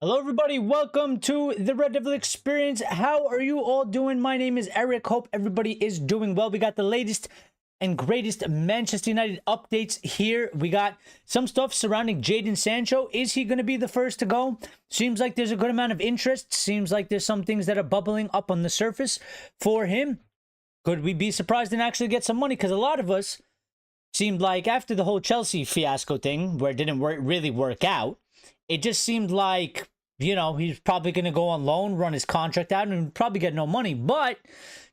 Hello, everybody. Welcome to the Red Devil Experience. How are you all doing? My name is Eric. Hope everybody is doing well. We got the latest and greatest Manchester United updates here. We got some stuff surrounding Jadon Sancho. Is he going to be the first to go? Seems like there's a good amount of interest. Seems like there's some things that are bubbling up on the surface for him. Could we be surprised and actually get some money? Because a lot of us seemed like after the whole Chelsea fiasco thing, where it didn't really work out, it just seemed like, he's probably going to go on loan, run his contract out, and probably get no money. But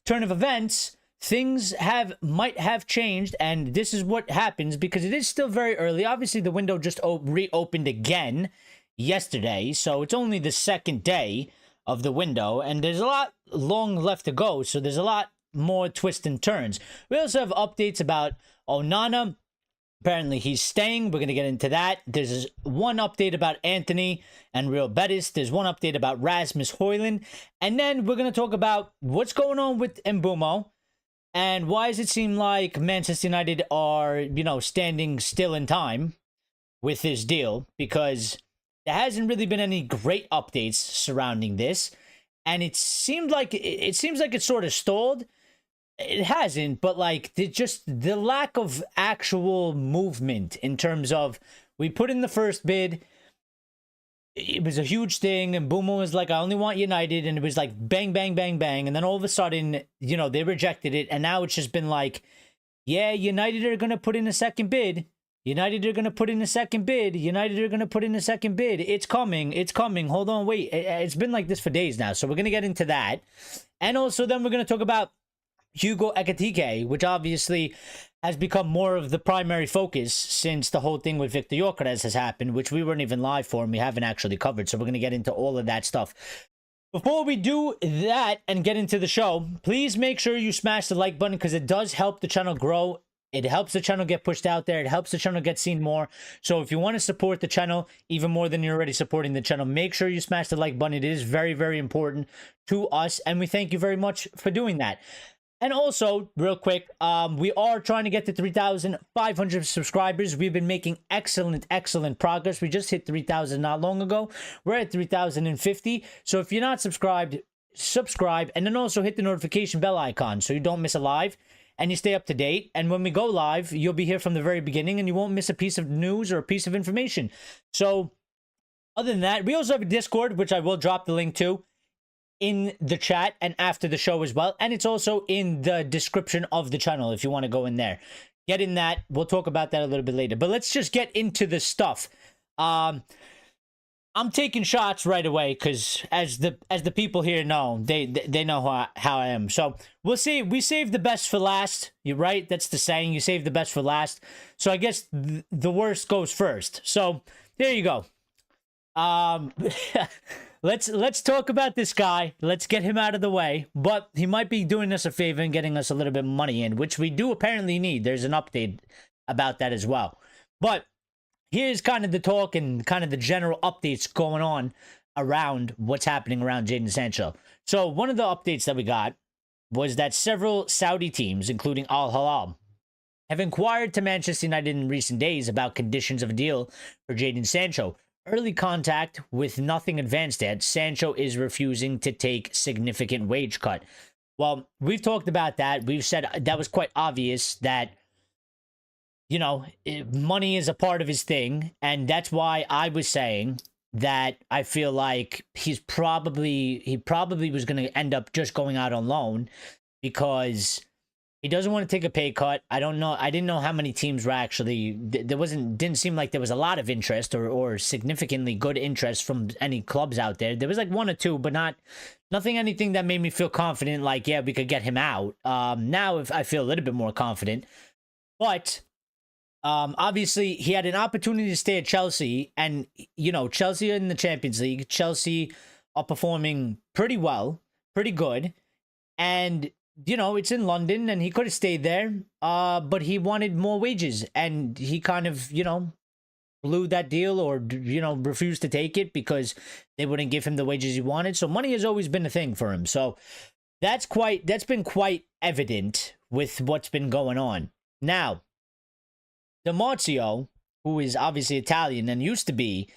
turn of events, things might have changed, and this is what happens because it is still very early. Obviously, the window just reopened again yesterday, so it's only the second day of the window, and there's a lot long left to go, so there's a lot more twists and turns. We also have updates about Onana. Apparently, he's staying. We're going to get into that. There's one update about Anthony and Real Betis. There's one update about Rasmus Højlund. And then we're going to talk about what's going on with MBEUMO and why does it seem like Manchester United are, standing still in time with this deal, because there hasn't really been any great updates surrounding this. And it seems like it's sort of stalled. It hasn't, but like the lack of actual movement in terms of, we put in the first bid, it was a huge thing, and MBEUMO was like, I only want United, and it was like bang, bang, bang, bang, and then all of a sudden, they rejected it, and now it's just been like, yeah, United are gonna put in a second bid. United are gonna put in a second bid. United are gonna put in a second bid. It's coming. It's coming. Hold on, wait. It's been like this for days now, so we're gonna get into that, and also then we're gonna talk about Hugo Ekitike, which obviously has become more of the primary focus since the whole thing with Viktor Gyokeres has happened, which we weren't even live for and we haven't actually covered. So we're going to get into all of that stuff. Before we do that and get into the show, please make sure you smash the like button, because it does help the channel grow. It helps the channel get pushed out there. It helps the channel get seen more. So if you want to support the channel even more than you're already supporting the channel, make sure you smash the like button. It is very, very important to us, and we thank you very much for doing that. And also, real quick, we are trying to get to 3,500 subscribers. We've been making excellent progress. We just hit 3,000 not long ago. We're at 3,050. So if you're not subscribed, subscribe. And then also hit the notification bell icon so you don't miss a live and you stay up to date. And when we go live, you'll be here from the very beginning and you won't miss a piece of news or a piece of information. So other than that, we also have a Discord, which I will drop the link to in the chat and after the show as well, and it's also in the description of the channel if you want to go in there. Get in that. We'll talk about that a little bit later, but let's just get into the stuff. I'm taking shots right away because as the people here know, they know how I am. So we'll see. We save the best for last. You're right. That's the saying. You save the best for last. So I guess the worst goes first. So there you go. Let's talk about this guy. Let's get him out of the way. But he might be doing us a favor and getting us a little bit of money in, which we do apparently need. There's an update about that as well. But here's kind of the talk and kind of the general updates going on around what's happening around Jadon Sancho. So one of the updates that we got was that several Saudi teams, including Al Hilal, have inquired to Manchester United in recent days about conditions of a deal for Jadon Sancho. Early contact with nothing advanced yet. Sancho is refusing to take significant wage cut. Well, we've talked about that. We've said that was quite obvious that, money is a part of his thing. And that's why I was saying that I feel like he probably was going to end up just going out on loan because he doesn't want to take a pay cut. I don't know. I didn't know how many teams were actually. Didn't seem like there was a lot of interest or significantly good interest from any clubs out there. There was like one or two, but anything that made me feel confident. Like, yeah, we could get him out. Now if I feel a little bit more confident, but obviously he had an opportunity to stay at Chelsea, and Chelsea are in the Champions League. Chelsea are performing pretty well, pretty good, and it's in London and he could have stayed there, but he wanted more wages and he kind of, blew that deal or, refused to take it because they wouldn't give him the wages he wanted. So money has always been a thing for him. So that's been quite evident with what's been going on. Now, Di Marzio, who is obviously Italian and used to be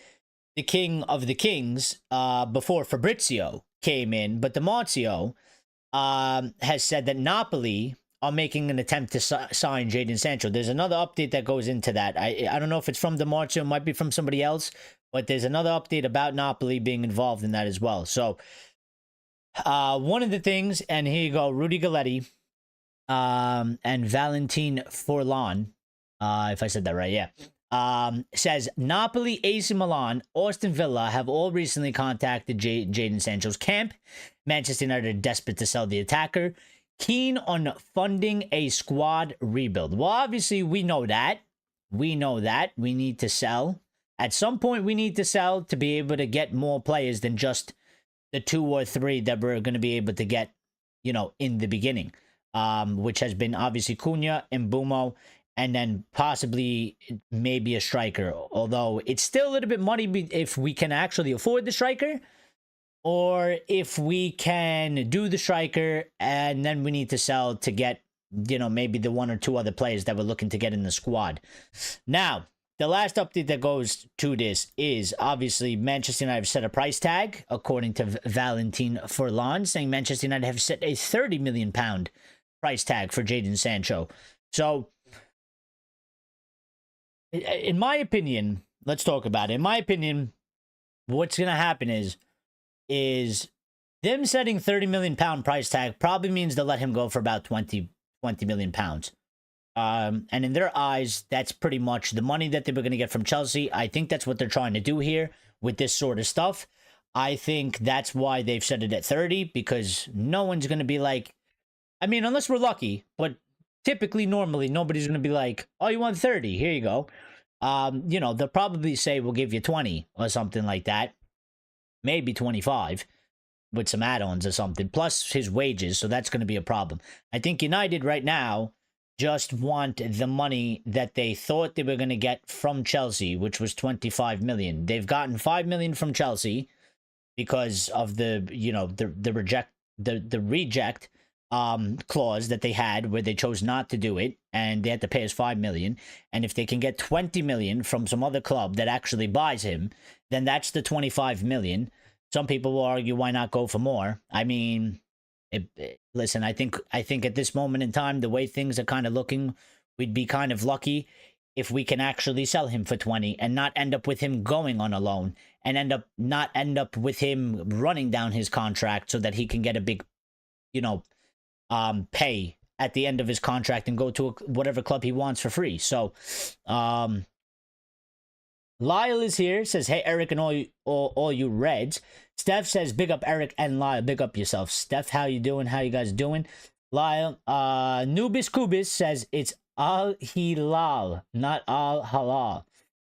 the king of the kings before Fabrizio came in, but DiMarzio has said that Napoli are making an attempt to sign Jadon Sancho. There's another update that goes into that. I don't know if it's from DiMarzio, it might be from somebody else, but there's another update about Napoli being involved in that as well. So one of the things, and here you go, Rudy Galletti and Valentin Forlan, if I said that right, yeah. Says Napoli, AC Milan, Aston Villa have all recently contacted Jadon Sancho's camp. Manchester United are desperate to sell the attacker, keen on funding a squad rebuild. Well, obviously, we know that. We know that. We need to sell. At some point, we need to sell to be able to get more players than just the 2 or 3 that we're going to be able to get, you know, in the beginning. Which has been obviously Cunha, MBEUMO, and then possibly maybe a striker. Although it's still a little bit money if we can actually afford the striker, or if we can do the striker and then we need to sell to get, you know, maybe the 1 or 2 other players that we're looking to get in the squad. Now, the last update that goes to this is obviously Manchester United have set a price tag, according to Valentin Forlan, saying Manchester United have set a £30 million price tag for Jadon Sancho. So, in my opinion, let's talk about it. In my opinion, what's going to happen is them setting £30 million price tag probably means they'll let him go for about 20 million pounds. And in their eyes, that's pretty much the money that they were going to get from Chelsea. I think that's what they're trying to do here with this sort of stuff. I think that's why they've set it at 30, because no one's going to be like, I mean, unless we're lucky, but typically, normally, nobody's going to be like, oh, you want 30? Here you go. You know, they'll probably say, we'll give you 20 or something like that. Maybe 25 with some add-ons or something, plus his wages. So that's going to be a problem. I think United right now just want the money that they thought they were going to get from Chelsea, which was 25 million. They've gotten 5 million from Chelsea because of the, you know, the reject clause that they had where they chose not to do it, and they had to pay us 5 million. And if they can get 20 million from some other club that actually buys him, then that's the 25 million. Some people will argue, why not go for more? I mean, listen, I think at this moment in time, the way things are kind of looking, we'd be kind of lucky if we can actually sell him for 20 and not end up with him going on a loan and not end up with him running down his contract so that he can get a big, you know, pay at the end of his contract and go to whatever club he wants for free. So, Lyle is here, says, hey, Eric and all you Reds. Steph says, big up Eric and Lyle. Big up yourself. Steph, how you doing? How you guys doing? Lyle, Nubis Kubis says, it's Al Hilal, not Al Halal.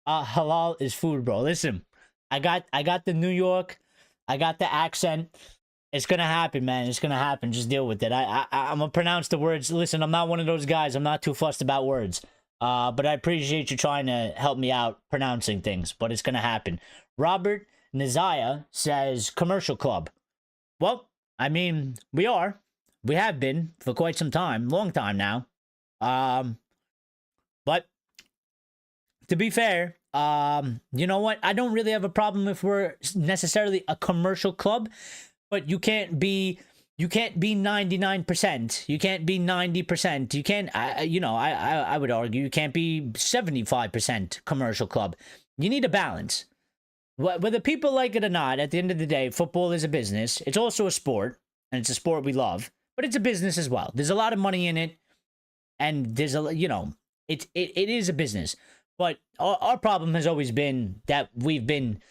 Halal is food, bro. Listen, I got the New York, I got the accent. It's gonna happen, man. It's gonna happen. Just deal with it. I'm gonna pronounce the words. Listen, I'm not one of those guys. I'm not too fussed about words. But I appreciate you trying to help me out pronouncing things. But it's gonna happen. Robert Nazaya says commercial club. Well, I mean, we have been for quite some time, long time now. But to be fair, you know what? I don't really have a problem if we're necessarily a commercial club. But you can't be 99%. You can't be 90%. You can't, I would argue you can't be 75% commercial club. You need a balance. Whether people like it or not, at the end of the day, football is a business. It's also a sport, and it's a sport we love, but it's a business as well. There's a lot of money in it, and there's it is a business. But our problem has always been that we've been,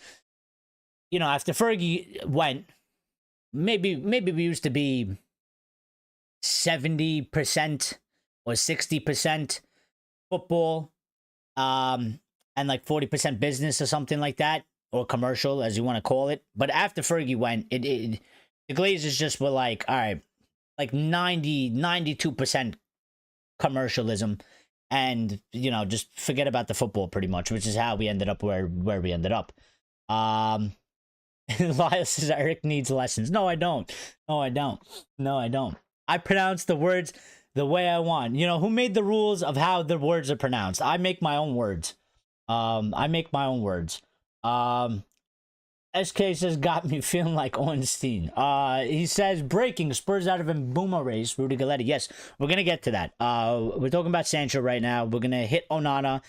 after Fergie went, maybe we used to be 70% or 60% football, and like 40% business or something like that, or commercial, as you want to call it. But after Fergie went, the Glazers just were like, all right, like 92% commercialism, and just forget about the football pretty much, which is how we ended up where we ended up. Lyle says Eric needs lessons. No, I don't. I pronounce the words the way I want. Who made the rules of how the words are pronounced? I make my own words. SK says, got me feeling like Ornstein. He says, breaking, Spurs out of MBEUMO race, Rudy Galletti. Yes, we're going to get to that. We're talking about Sancho right now. We're going to hit Onana.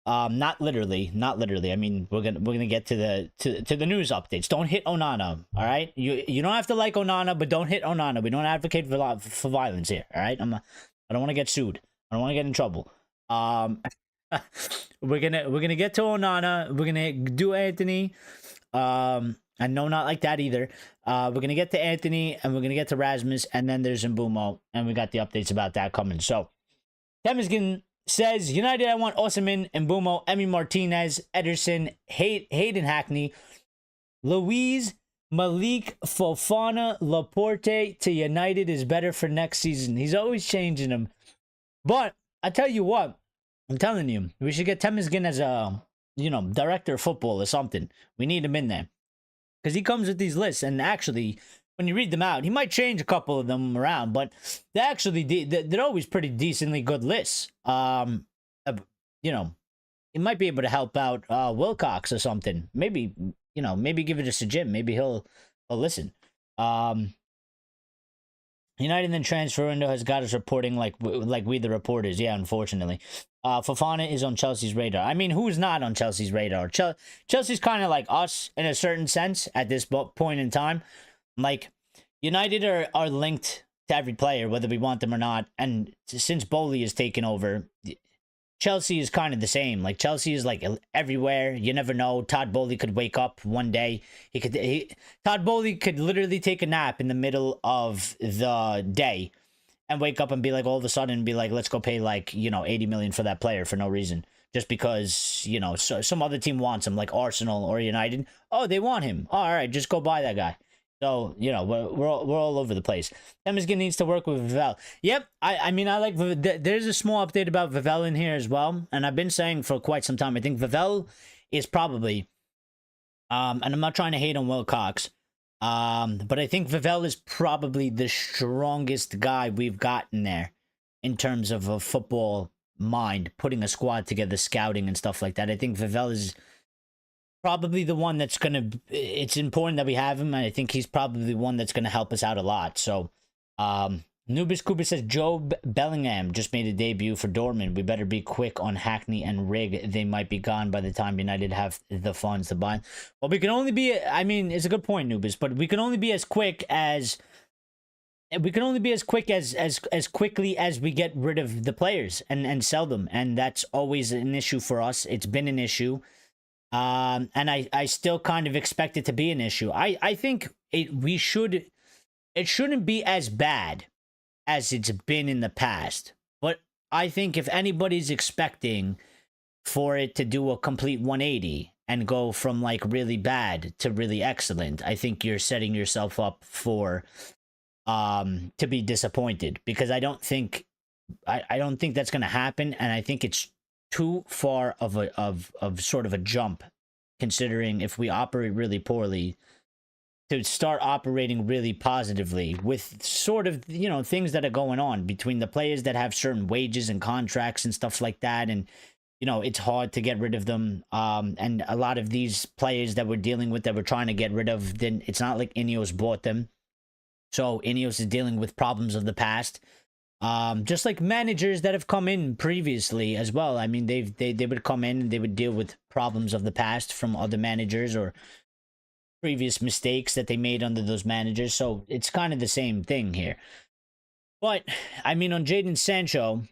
Not literally. I mean, we're gonna get to the news updates. Don't hit Onana, all right? You don't have to like Onana, but don't hit Onana. We don't advocate for violence here, all right? I don't want to get sued. I don't want to get in trouble. We're gonna get to Onana. We're gonna do Anthony. I know not like that either. We're gonna get to Anthony, and we're gonna get to Rasmus, and then there's MBEUMO, and we got the updates about that coming. So, Temesgen says, United, I want Osimhen, MBEUMO, Emi Martinez, Ederson, Hayden Hackney, Louise, Malik, Fofana, Laporte to United is better for next season. He's always changing them. But I tell you what, I'm telling you, we should get Temesgen as a, director of football or something. We need him in there. Because he comes with these lists, and actually, when you read them out, he might change a couple of them around, but they're always pretty decently good lists. He might be able to help out Wilcox or something. Maybe, maybe give it to Jim. Maybe he'll listen. United then transfer window has got us reporting like we the reporters. Yeah, unfortunately. Fofana is on Chelsea's radar. I mean, who's not on Chelsea's radar? Chelsea's kind of like us in a certain sense at this point in time. Like, United are linked to every player, whether we want them or not. And since Bowley has taken over, Chelsea is kind of the same. Like, Chelsea is like everywhere. You never know. Todd Bowley could wake up one day. Todd Bowley could literally take a nap in the middle of the day and wake up and be like, all of a sudden be like, let's go pay like, 80 million for that player for no reason. Just because, so some other team wants him, like Arsenal or United. Oh, they want him. Oh, all right, just go buy that guy. So, we're all over the place. Temesgen needs to work with Vivell. Yep, I mean, I like... There's a small update about Vivell in here as well. And I've been saying for quite some time, I think Vivell is probably... and I'm not trying to hate on Wilcox. But I think Vivell is probably the strongest guy we've gotten there. In terms of a football mind. Putting a squad together, scouting and stuff like that. I think Vivell is... probably the one that's gonna... It's important that we have him, and I think he's probably the one that's gonna help us out a lot. So, Nubis Cooper says, Job Bellingham just made a debut for Dortmund. We better be quick on Hackney and Rigg. They might be gone by the time United have the funds to buy. Well, we can only be... I mean, it's a good point, Nubis, but we can only be as quick as... We can only be as quick as quickly as we get rid of the players and sell them. And that's always an issue for us. It's been an issue. And I still kind of expect it to be an issue. I think it shouldn't be as bad as it's been in the past. But I think if anybody's expecting for it to do a complete 180 and go from like really bad to really excellent, I think you're setting yourself up for to be disappointed, because I don't think that's going to happen, and I think it's too far of sort of a jump, considering if we operate really poorly, to start operating really positively with sort of, things that are going on between the players that have certain wages and contracts and stuff like that. And, it's hard to get rid of them. And a lot of these players that we're dealing with, that we're trying to get rid of, then it's not like Ineos bought them. So Ineos is dealing with problems of the past. Just like managers that have come in previously as well. I mean, they would come in and they would deal with problems of the past from other managers or previous mistakes that they made under those managers. So it's kind of the same thing here. But I mean, on Jadon Sancho,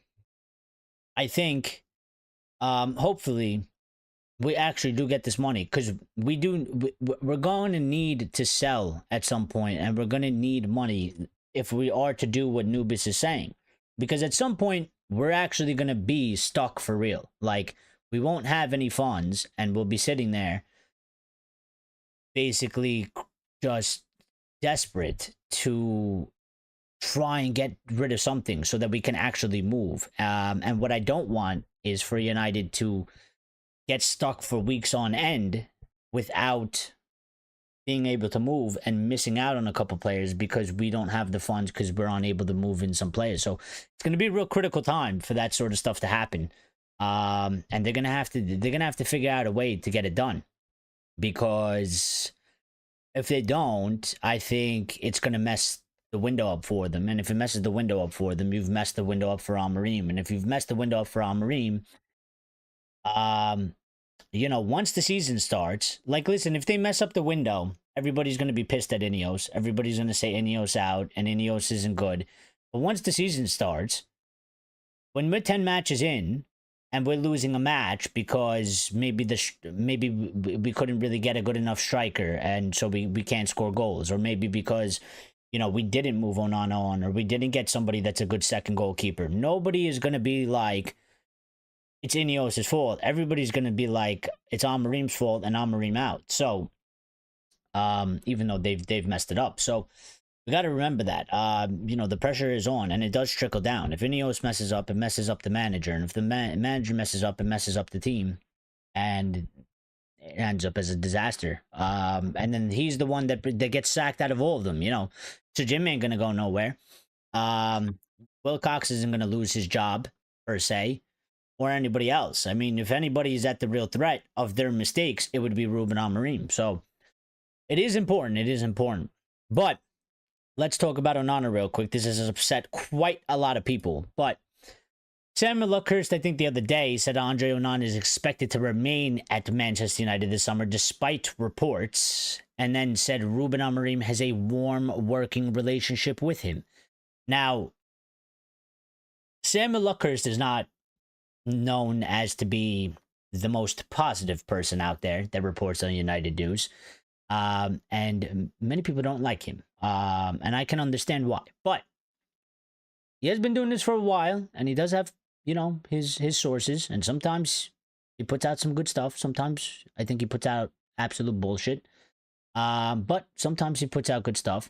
I think hopefully we actually do get this money, because we're going to need to sell at some point, and we're going to need money if we are to do what Nubis is saying. Because at some point, we're actually going to be stuck for real. Like, we won't have any funds, and we'll be sitting there basically just desperate to try and get rid of something so that we can actually move. And what I don't want is for United to get stuck for weeks on end without being able to move and missing out on a couple players because we don't have the funds, because we're unable to move in some players. So it's going to be a real critical time for that sort of stuff to happen. And they're going to have to figure out a way to get it done, because if they don't, I think it's going to mess the window up for them. And if it messes the window up for them, you've messed the window up for Al-Marim. And if you've messed the window up for Al-Marim, um, you know, once the season starts, like, listen, if they mess up the window, everybody's going to be pissed at Ineos. Everybody's going to say Ineos out and Ineos isn't good. But once the season starts, when we're 10 matches in and we're losing a match because maybe we couldn't really get a good enough striker and so we can't score goals, or maybe because, you know, we didn't move Onana on, or we didn't get somebody that's a good second goalkeeper, nobody is going to be like, it's Ineos' fault. Everybody's going to be like, it's Al-Marim's fault and Al-Marim out. So, even though they've messed it up. So, we got to remember that. You know, the pressure is on, and it does trickle down. If Ineos messes up, it messes up the manager. And if the manager messes up, it messes up the team. And it ends up as a disaster. And then he's the one that gets sacked out of all of them, you know. So Jim ain't going to go nowhere. Wilcox isn't going to lose his job, per se, or anybody else. I mean, if anybody is at the real threat of their mistakes, it would be Ruben Amorim. So it is important. It is important. But let's talk about Onana real quick. This has upset quite a lot of people. But Samuel Luckhurst, I think the other day, said Andre Onana is expected to remain at Manchester United this summer despite reports, and then said Ruben Amorim has a warm working relationship with him. Now, Samuel Luckhurst is not known as to be the most positive person out there that reports on United news. And many people don't like him. And I can understand why. But he has been doing this for a while, and he does have, you know, his sources. And sometimes he puts out some good stuff. Sometimes I think he puts out absolute bullshit. But sometimes he puts out good stuff.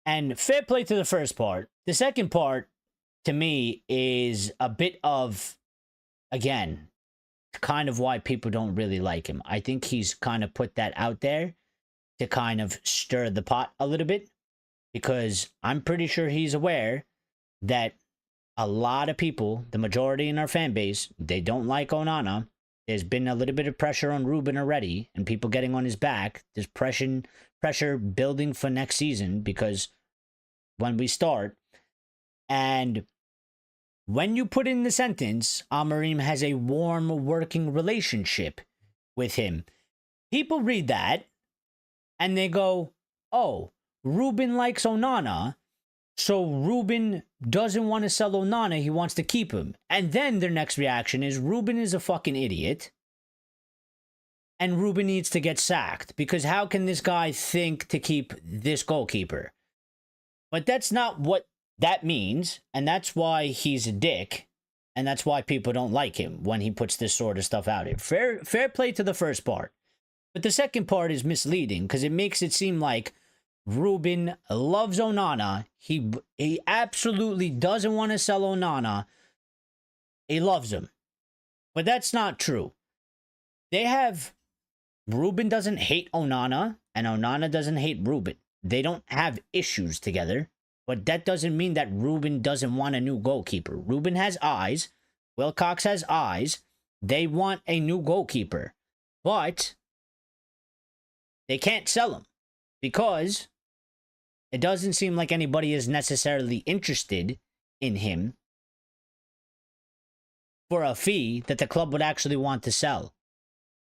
And fair play to the first part. The second part, to me, is a bit of, again, kind of why people don't really like him. I think he's kind of put that out there to kind of stir the pot a little bit, because I'm pretty sure he's aware that a lot of people, the majority in our fan base, they don't like Onana. There's been a little bit of pressure on Ruben already, and people getting on his back. There's pressure building for next season, because when we start, and when you put in the sentence, Amorim has a warm working relationship with him, people read that and they go, oh, Ruben likes Onana, so Ruben doesn't want to sell Onana, he wants to keep him. And then their next reaction is Ruben is a fucking idiot and Ruben needs to get sacked, because how can this guy think to keep this goalkeeper? But that's not what that means, and that's why he's a dick, and that's why people don't like him when he puts this sort of stuff out here. Fair play to the first part. But the second part is misleading, because it makes it seem like Ruben loves Onana. He absolutely doesn't want to sell Onana. He loves him. But that's not true. Ruben doesn't hate Onana, and Onana doesn't hate Ruben. They don't have issues together. But that doesn't mean that Ruben doesn't want a new goalkeeper. Ruben has eyes. Wilcox has eyes. They want a new goalkeeper. But they can't sell him, because it doesn't seem like anybody is necessarily interested in him for a fee that the club would actually want to sell.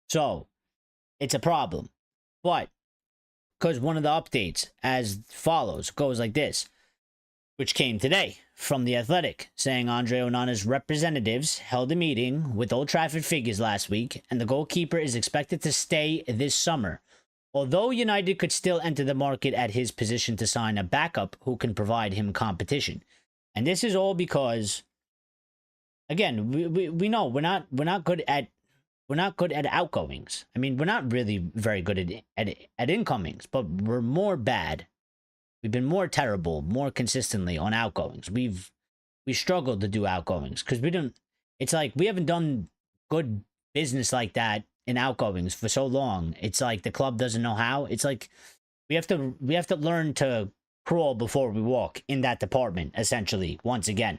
So, it's a problem. But, because one of the updates as follows goes like this, which came today from The Athletic, saying Andre Onana's representatives held a meeting with Old Trafford figures last week, and the goalkeeper is expected to stay this summer. Although United could still enter the market at his position to sign a backup who can provide him competition. And this is all because, again, we know we're not good at outgoings. I mean, we're not really very good at incomings, but we're more bad. We've been more terrible, more consistently on outgoings. We struggled to do outgoings because it's like we haven't done good business like that in outgoings for so long. It's like the club doesn't know how. It's like we have to learn to crawl before we walk in that department, essentially, once again.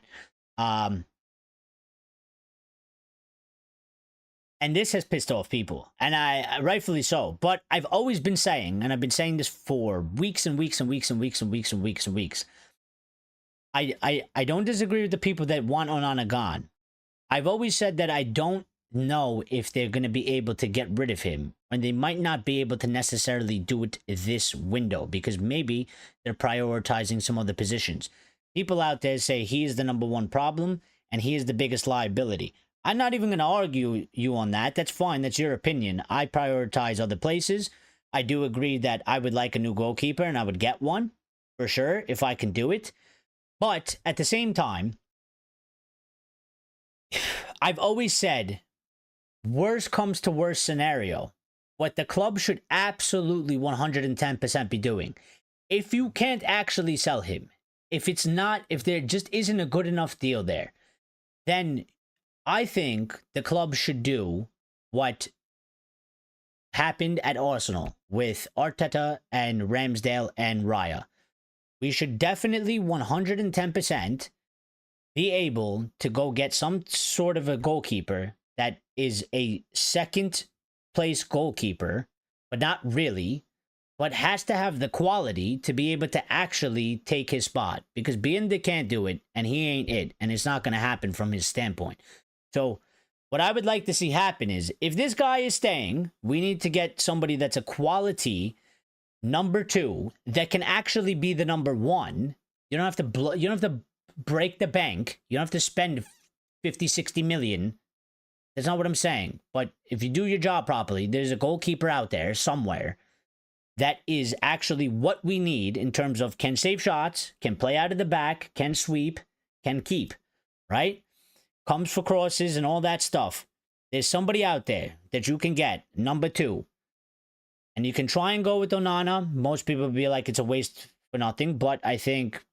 And this has pissed off people, and I rightfully so. But I've always been saying, and I've been saying this for weeks and weeks and weeks and weeks and weeks and weeks and weeks. I don't disagree with the people that want Onana gone. I've always said that I don't know if they're going to be able to get rid of him, and they might not be able to necessarily do it this window because maybe they're prioritizing some other positions. People out there say he is the #1 problem and he is the biggest liability. I'm not even going to argue you on that. That's fine. That's your opinion. I prioritize other places. I do agree that I would like a new goalkeeper and I would get one for sure if I can do it. But at the same time, I've always said, worst comes to worst scenario, what the club should absolutely 110% be doing. If you can't actually sell him, if there just isn't a good enough deal there, then I think the club should do what happened at Arsenal with Arteta and Ramsdale and Raya. We should definitely 110% be able to go get some sort of a goalkeeper that is a second place goalkeeper, but not really, but has to have the quality to be able to actually take his spot, because Biende can't do it and he ain't it, and it's not going to happen from his standpoint. So what I would like to see happen is, if this guy is staying, we need to get somebody that's a quality #2 that can actually be the #1. You don't have to break the bank. You don't have to spend 50, 60 million. That's not what I'm saying. But if you do your job properly, there's a goalkeeper out there somewhere that is actually what we need in terms of can save shots, can play out of the back, can sweep, can keep, right? Comes for crosses and all that stuff. There's somebody out there that you can get, #2. And you can try and go with Onana. Most people will be like, it's a waste for nothing. But I think,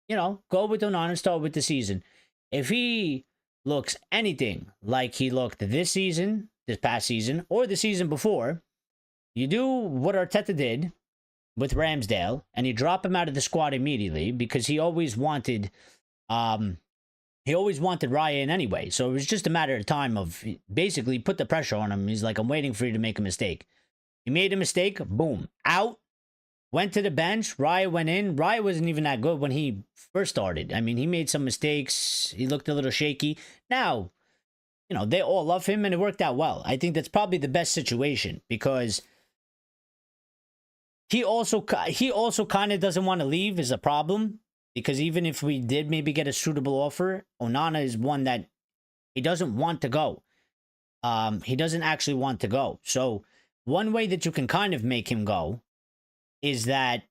go with Onana and start with the season. If he looks anything like he looked this season, this past season, or the season before, you do what Arteta did with Ramsdale, and you drop him out of the squad immediately, because he always wanted Raya in anyway. So it was just a matter of time of basically put the pressure on him. He's like, I'm waiting for you to make a mistake. He made a mistake, boom, out, went to the bench, Raya went in. Raya wasn't even that good when he first started. I mean, he made some mistakes. He looked a little shaky. Now, they all love him and it worked out well. I think that's probably the best situation, because he also kind of doesn't want to leave is a problem, because even if we did maybe get a suitable offer, Onana is one that he doesn't want to go. He doesn't actually want to go. So one way that you can kind of make him go is that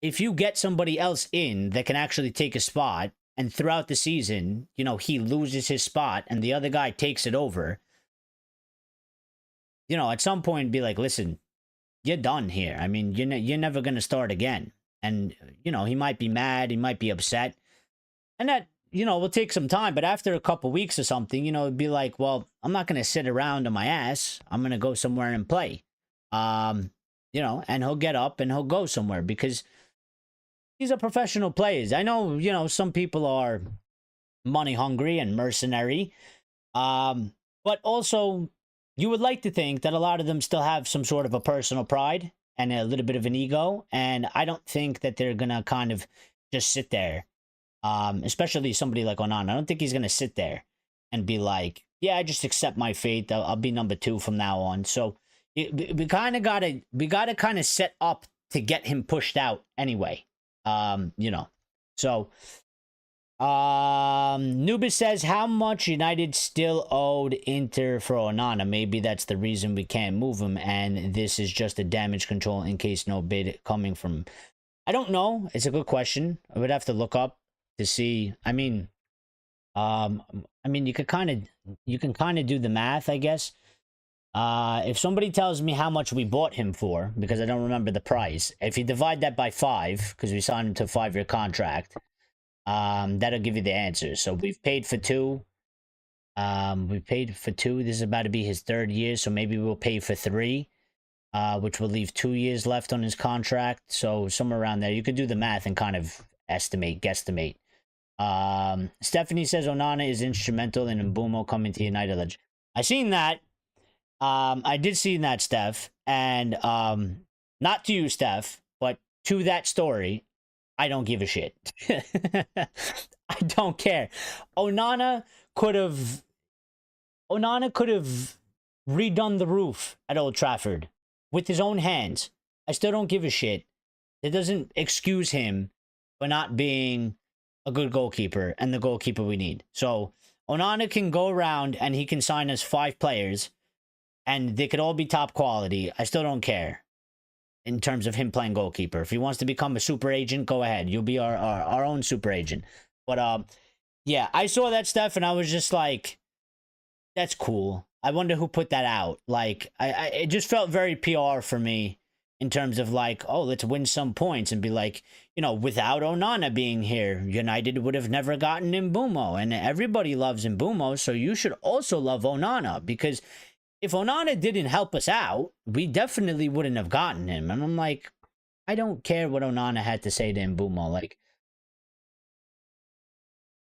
if you get somebody else in that can actually take a spot, and throughout the season, he loses his spot and the other guy takes it over, at some point be like, listen, you're done here. I mean, you're never going to start again. And, he might be mad, he might be upset. And that, will take some time. But after a couple weeks or something, it'd be like, well, I'm not going to sit around on my ass. I'm going to go somewhere and play. And he'll get up and he'll go somewhere, because these are professional players. I know, some people are money hungry and mercenary. But also, you would like to think that a lot of them still have some sort of a personal pride and a little bit of an ego. And I don't think that they're going to kind of just sit there. Especially somebody like Onana. I don't think he's going to sit there and be like, yeah, I just accept my fate. I'll be #2 from now on. So we kind of gotta kind of set up to get him pushed out anyway. So Nubis says, how much United still owed Inter for Onana? Maybe that's the reason we can't move him, and this is just a damage control in case no bid coming from. I don't know. It's a good question. I would have to look up to see. I mean, you can kind of do the math, I guess. If somebody tells me how much we bought him for, because I don't remember the price, if you divide that by 5, because we signed him to a 5-year contract, that'll give you the answer. So we've paid for 2. This is about to be his 3rd year, so maybe we'll pay for 3, which will leave 2 years left on his contract. So somewhere around there, you could do the math and kind of guesstimate. Stephanie says Onana is instrumental in MBEUMO coming to United. I seen that. I did see that, Steph, and not to you, Steph, but to that story, I don't give a shit. I don't care. Onana could have Onana could have redone the roof at Old Trafford with his own hands. I still don't give a shit. It doesn't excuse him for not being a good goalkeeper and the goalkeeper we need. So Onana can go around and he can sign us 5 players and they could all be top quality. I still don't care in terms of him playing goalkeeper. If he wants to become a super agent, go ahead. You'll be our own super agent. But yeah, I saw that stuff and I was just like, that's cool. I wonder who put that out. Like, it just felt very PR for me in terms of like, oh, let's win some points and be like, you know, without Onana being here, United would have never gotten MBEUMO. And everybody loves MBEUMO, so you should also love Onana. Because if Onana didn't help us out, we definitely wouldn't have gotten him. And I'm like, I don't care what Onana had to say to MBEUMO. Like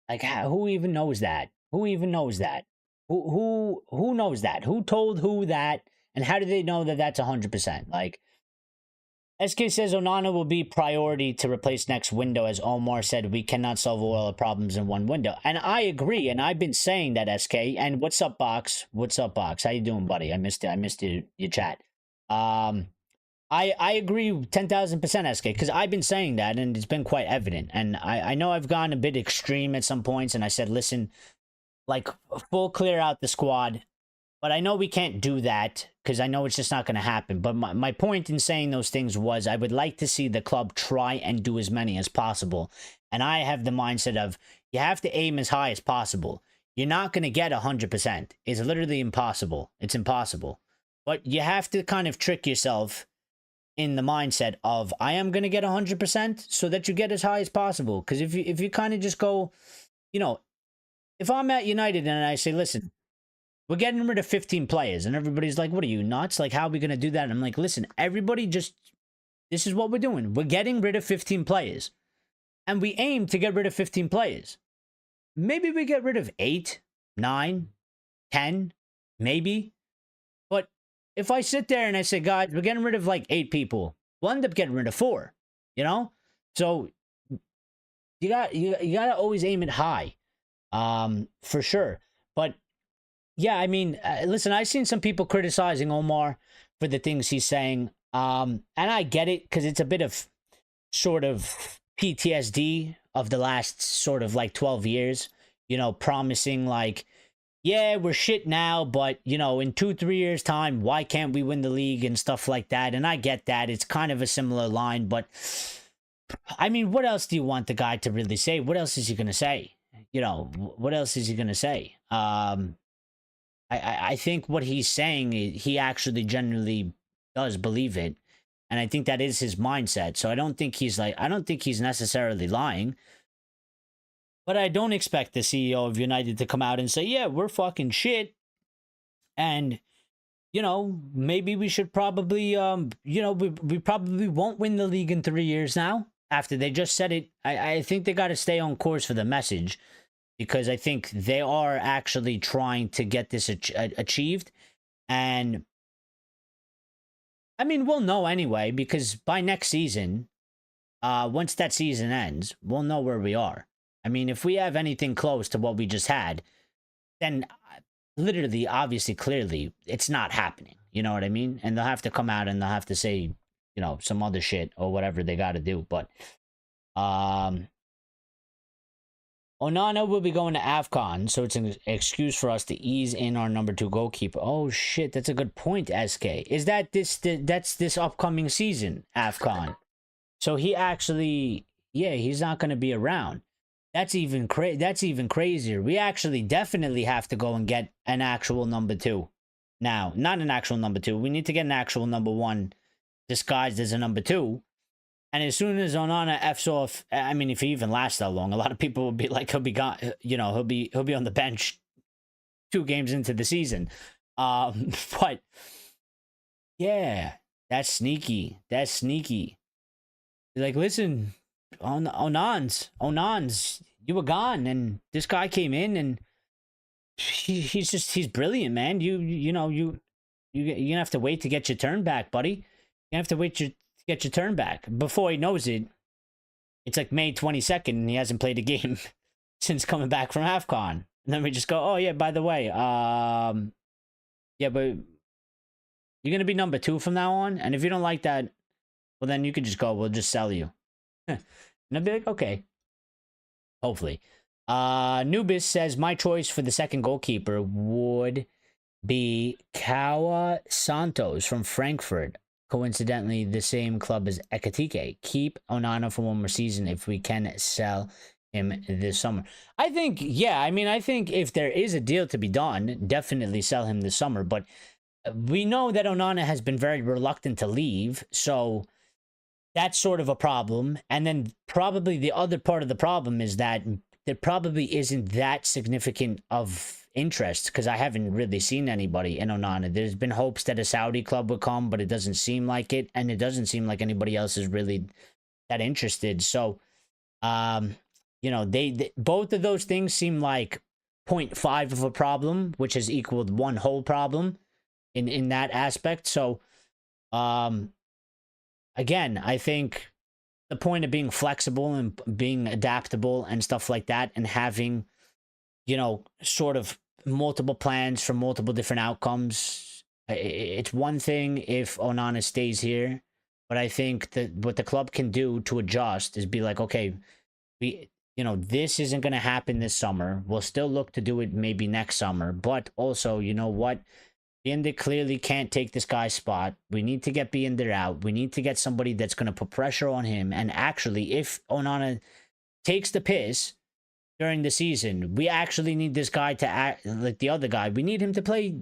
who even knows that? Who even knows that? Who knows that? Who told who that? And how do they know that that's 100%? Like, SK says Onana will be priority to replace next window. As Omar said, we cannot solve all the problems in one window. And I agree. And I've been saying that, SK. And what's up, Box? What's up, Box? How you doing, buddy? I missed it. I missed your chat. I agree 10,000%, SK, because I've been saying that and it's been quite evident. And I know I've gone a bit extreme at some points and I said, listen, like, full clear out the squad. But I know we can't do that because I know it's just not going to happen. But my point in saying those things was I would like to see the club try and do as many as possible. And I have the mindset of you have to aim as high as possible. You're not going to get 100%. It's literally impossible. It's impossible. But you have to kind of trick yourself in the mindset of I am going to get 100% so that you get as high as possible. Because if you kind of just go, you know, if I'm at United and I say, listen, we're getting rid of 15 players, and everybody's like, what are you, nuts? Like, how are we going to do that? And I'm like, listen, everybody just, this is what we're doing. We're getting rid of 15 players. And we aim to get rid of 15 players. Maybe we get rid of 8, 9, 10, maybe. But if I sit there and I say, guys, we're getting rid of like 8 people, we'll end up getting rid of 4, you know? So you got to always aim it high. For sure. But yeah, I mean, listen, I've seen some people criticizing Omar for the things he's saying. And I get it because it's a bit of sort of PTSD of the last sort of like 12 years, you know, promising like, yeah, we're shit now, but you know, in 2-3 years time, why can't we win the league and stuff like that? And I get that. It's kind of a similar line, but I mean, what else do you want the guy to really say? What else is he going to say? You know, what else is he going to say? I think what he's saying, he actually genuinely does believe it. And I think that is his mindset. So I don't think he's necessarily lying. But I don't expect the CEO of United to come out and say, yeah, we're fucking shit. And, you know, maybe we should probably, you know, we probably won't win the league in 3 years now. After they just said it, I think they got to stay on course for the message. Because I think they are actually trying to get this achieved. And, I mean, we'll know anyway, because by next season, once that season ends, we'll know where we are. I mean, if we have anything close to what we just had, then literally, obviously, clearly, it's not happening. You know what I mean? And they'll have to come out and they'll have to say, you know, some other shit or whatever they got to do. But, Onana will be going to AFCON, so it's an excuse for us to ease in our number 2 goalkeeper. Oh, shit, that's a good point, SK. Is that that's this upcoming season, AFCON? So he actually, yeah, he's not going to be around. That's even crazier. We actually definitely have to go and get an actual number 2 now. Not an actual number 2. We need to get an actual number 1 disguised as a number 2. And as soon as Onana F's off, I mean, if he even lasts that long, a lot of people will be like, he'll be gone. You know, he'll be on the bench 2 games into the season. But yeah, that's sneaky. That's sneaky. Like, listen, Onans, you were gone, and this guy came in, and he's brilliant, man. You know, you're gonna have to wait to get your turn back, buddy. You have to wait to get your turn back. Before he knows it, it's like May 22nd and he hasn't played a game since coming back from AFCON. And then we just go, oh yeah, by the way, yeah, but you're gonna be number 2 from now on. And if you don't like that, well then you could just go, we'll just sell you. And I'd be like, okay. Hopefully. Nubis says, my choice for the second goalkeeper would be Kawa Santos from Frankfurt. Coincidentally, the same club as Ekitike. Keep Onana for one more season if we can sell him this summer. I think, yeah, I mean, I think if there is a deal to be done, definitely sell him this summer. But we know that Onana has been very reluctant to leave, so that's sort of a problem. And then probably the other part of the problem is that there probably isn't that significant of interest, because I haven't really seen anybody in Onana. There's been hopes that a Saudi club would come, but it doesn't seem like it, and it doesn't seem like anybody else is really that interested. So, you know, they both of those things seem like 0.5 of a problem, which has equaled one whole problem in that aspect. So, again, I think the point of being flexible and being adaptable and stuff like that, and having, you know, sort of multiple plans for multiple different outcomes. It's one thing if Onana stays here, but I think that what the club can do to adjust is be like, okay, we, you know, this isn't going to happen this summer. We'll still look to do it maybe next summer, but also, you know what? Binder clearly can't take this guy's spot. We need to get Binder out. We need to get somebody that's going to put pressure on him. And actually, if Onana takes the piss during the season, we actually need this guy to act like the other guy. We need him to play.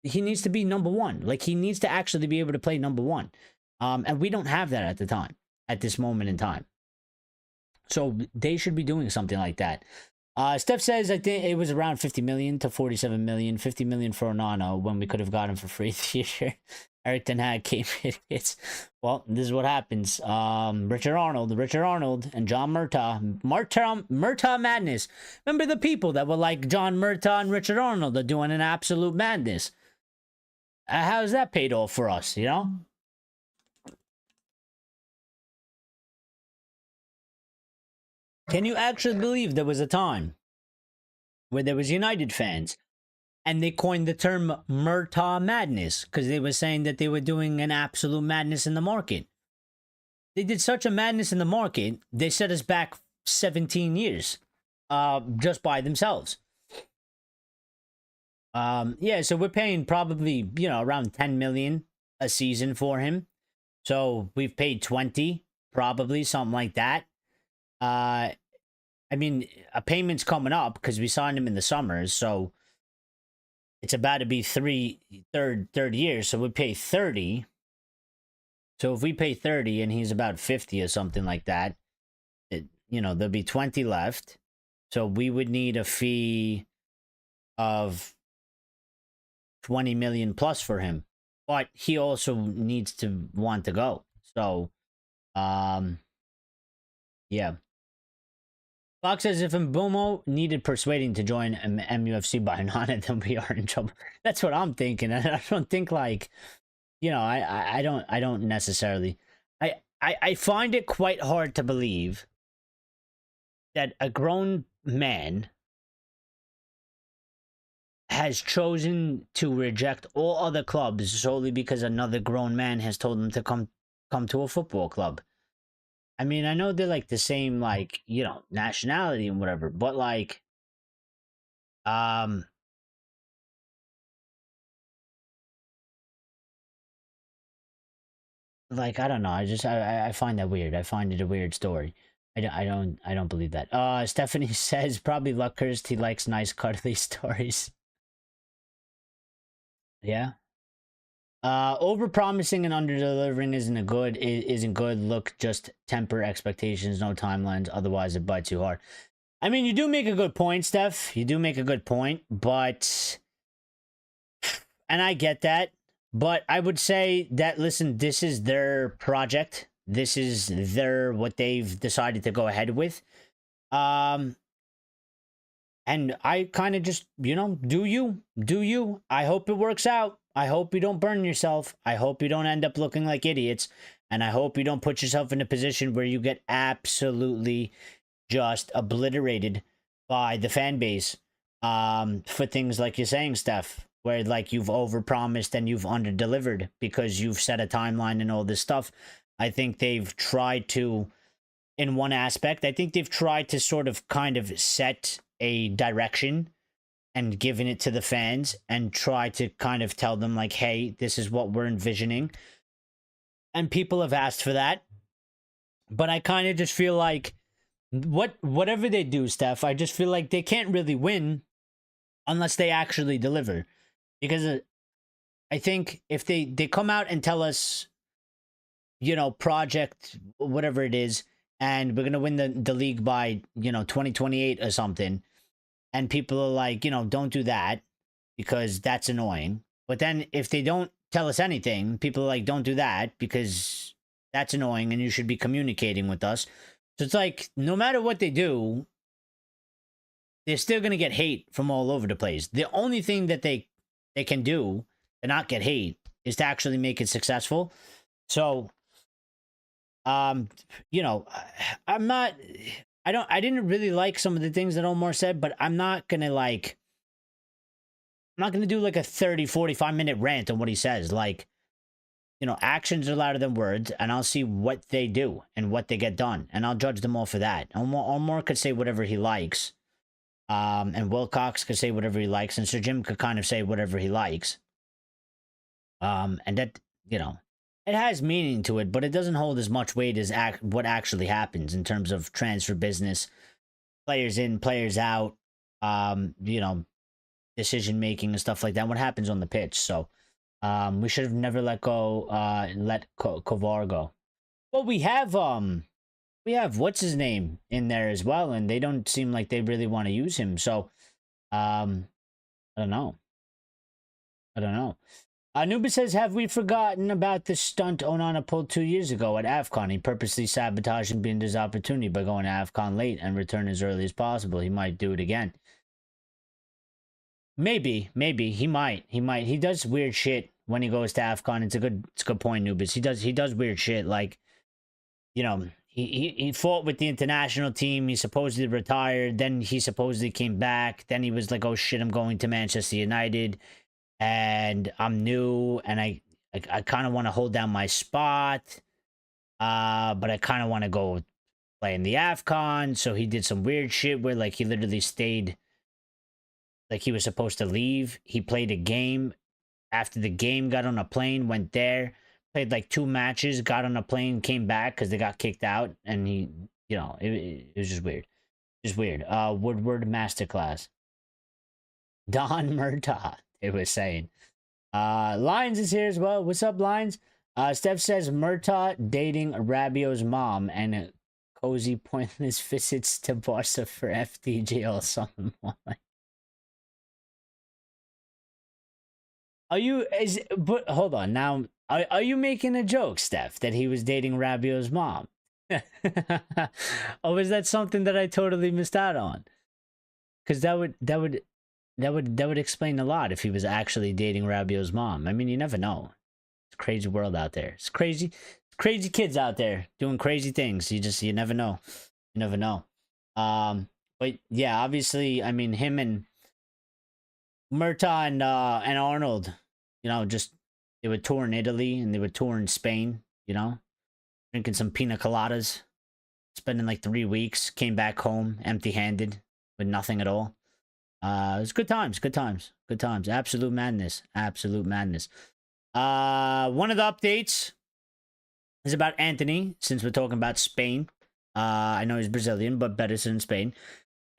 He needs to be number 1. Like, he needs to actually be able to play number 1. And we don't have that at this moment in time. So they should be doing something like that. Steph says, I think it was around 50 million to 47 million. 50 million for Onana when we could have got him for free this year. Eric Ten Hag came idiots. Well, this is what happens. Richard Arnold, and John Murtaugh madness. Remember the people that were like John Murtaugh and Richard Arnold are doing an absolute madness. How's that paid off for us, you know? Can you actually believe there was a time where there was United fans and they coined the term Murtaugh madness because they were saying that they were doing an absolute madness in the market? They did such a madness in the market, they set us back 17 years just by themselves. Yeah, so we're paying probably, you know, around 10 million a season for him. So we've paid 20, probably something like that. I mean, a payment's coming up because we signed him in the summers, so it's about to be third year, so we pay 30. So if we pay 30 and he's about 50 or something like that, you know, there'll be 20 left. So we would need a fee of 20 million plus for him. But he also needs to want to go. So, yeah. Fox says, if MBEUMO needed persuading to join MUFC by Onana, then we are in trouble. That's what I'm thinking. I don't think, like, you know, I don't necessarily. I find it quite hard to believe that a grown man has chosen to reject all other clubs solely because another grown man has told him to come to a football club. I mean, I know they're like the same, like, you know, nationality and whatever, but like, like, I don't know. I find that weird. I find it a weird story. I don't believe that. Stephanie says probably Luckhurst. He likes nice cuddly stories. Yeah. Over promising and under delivering isn't good. Look, just temper expectations, no timelines, otherwise it bites you hard. I mean, you do make a good point, Steph. You do make a good point, but, and I get that, but I would say that, listen, this is their project. This is what they've decided to go ahead with. And I kind of just, you know, do you. I hope it works out. I hope you don't burn yourself. I hope you don't end up looking like idiots. And I hope you don't put yourself in a position where you get absolutely just obliterated by the fan base for things like you're saying, Steph, where like you've overpromised and you've underdelivered because you've set a timeline and all this stuff. I think they've tried to, in one aspect, I think they've tried to sort of kind of set a direction and given it to the fans and try to kind of tell them like, hey, this is what we're envisioning. And people have asked for that. But I kind of just feel like whatever they do, Steph, I just feel like they can't really win unless they actually deliver. Because I think if they come out and tell us, you know, project, whatever it is, and we're going to win the league by, you know, 2028 or something, and people are like, you know, don't do that because that's annoying. But then if they don't tell us anything, people are like, don't do that because that's annoying and you should be communicating with us. So it's like, no matter what they do, they're still going to get hate from all over the place. The only thing that they can do to not get hate is to actually make it successful. So, you know, I didn't really like some of the things that Omar said, but I'm not going to do like a 30, 45 minute rant on what he says. Like, you know, actions are louder than words, and I'll see what they do and what they get done, and I'll judge them all for that. Omar could say whatever he likes, and Wilcox could say whatever he likes, and Sir Jim could kind of say whatever he likes. And that, you know, it has meaning to it, but it doesn't hold as much weight as what actually happens in terms of transfer business, players in, players out, you know, decision making and stuff like that. What happens on the pitch? So, we should have never let Kovar go. Well, we have what's his name in there as well, and they don't seem like they really want to use him. So, I don't know. Anubis says, have we forgotten about the stunt Onana pulled 2 years ago at AFCON? He purposely sabotaged Binder's opportunity by going to AFCON late and return as early as possible. He might do it again. Maybe. He might. He does weird shit when he goes to AFCON. It's a good point, Anubis. He does weird shit. Like, you know, he fought with the international team. He supposedly retired. Then he supposedly came back. Then he was like, oh shit, I'm going to Manchester United. And I'm new, and I kind of want to hold down my spot, but I kind of want to go play in the AFCON. So he did some weird shit where, like, he literally stayed, like he was supposed to leave. He played a game. After the game, got on a plane, went there, played like 2 matches, got on a plane, came back because they got kicked out, and he, you know, it was just weird. Just weird. Woodward Masterclass. Don Murtaugh. It was saying. Lines is here as well. What's up, Lines? Steph says Murtaugh dating Rabiot's mom and cozy pointless visits to Barca for FDJ all summer long. But hold on now. Are you making a joke, Steph, that he was dating Rabiot's mom? Or was that something that I totally missed out on? Because that would explain a lot if he was actually dating Rabiot's mom. I mean, you never know. It's a crazy world out there. It's crazy kids out there doing crazy things. You never know. You never know. But yeah, obviously, I mean, him and Murtaugh and Arnold, you know, just they would tour in Italy and they would tour in Spain, you know, drinking some pina coladas, spending like 3 weeks, came back home empty-handed with nothing at all. It was good times. Absolute madness. One of the updates is about Anthony, since we're talking about Spain. I know he's Brazilian, but better than Spain.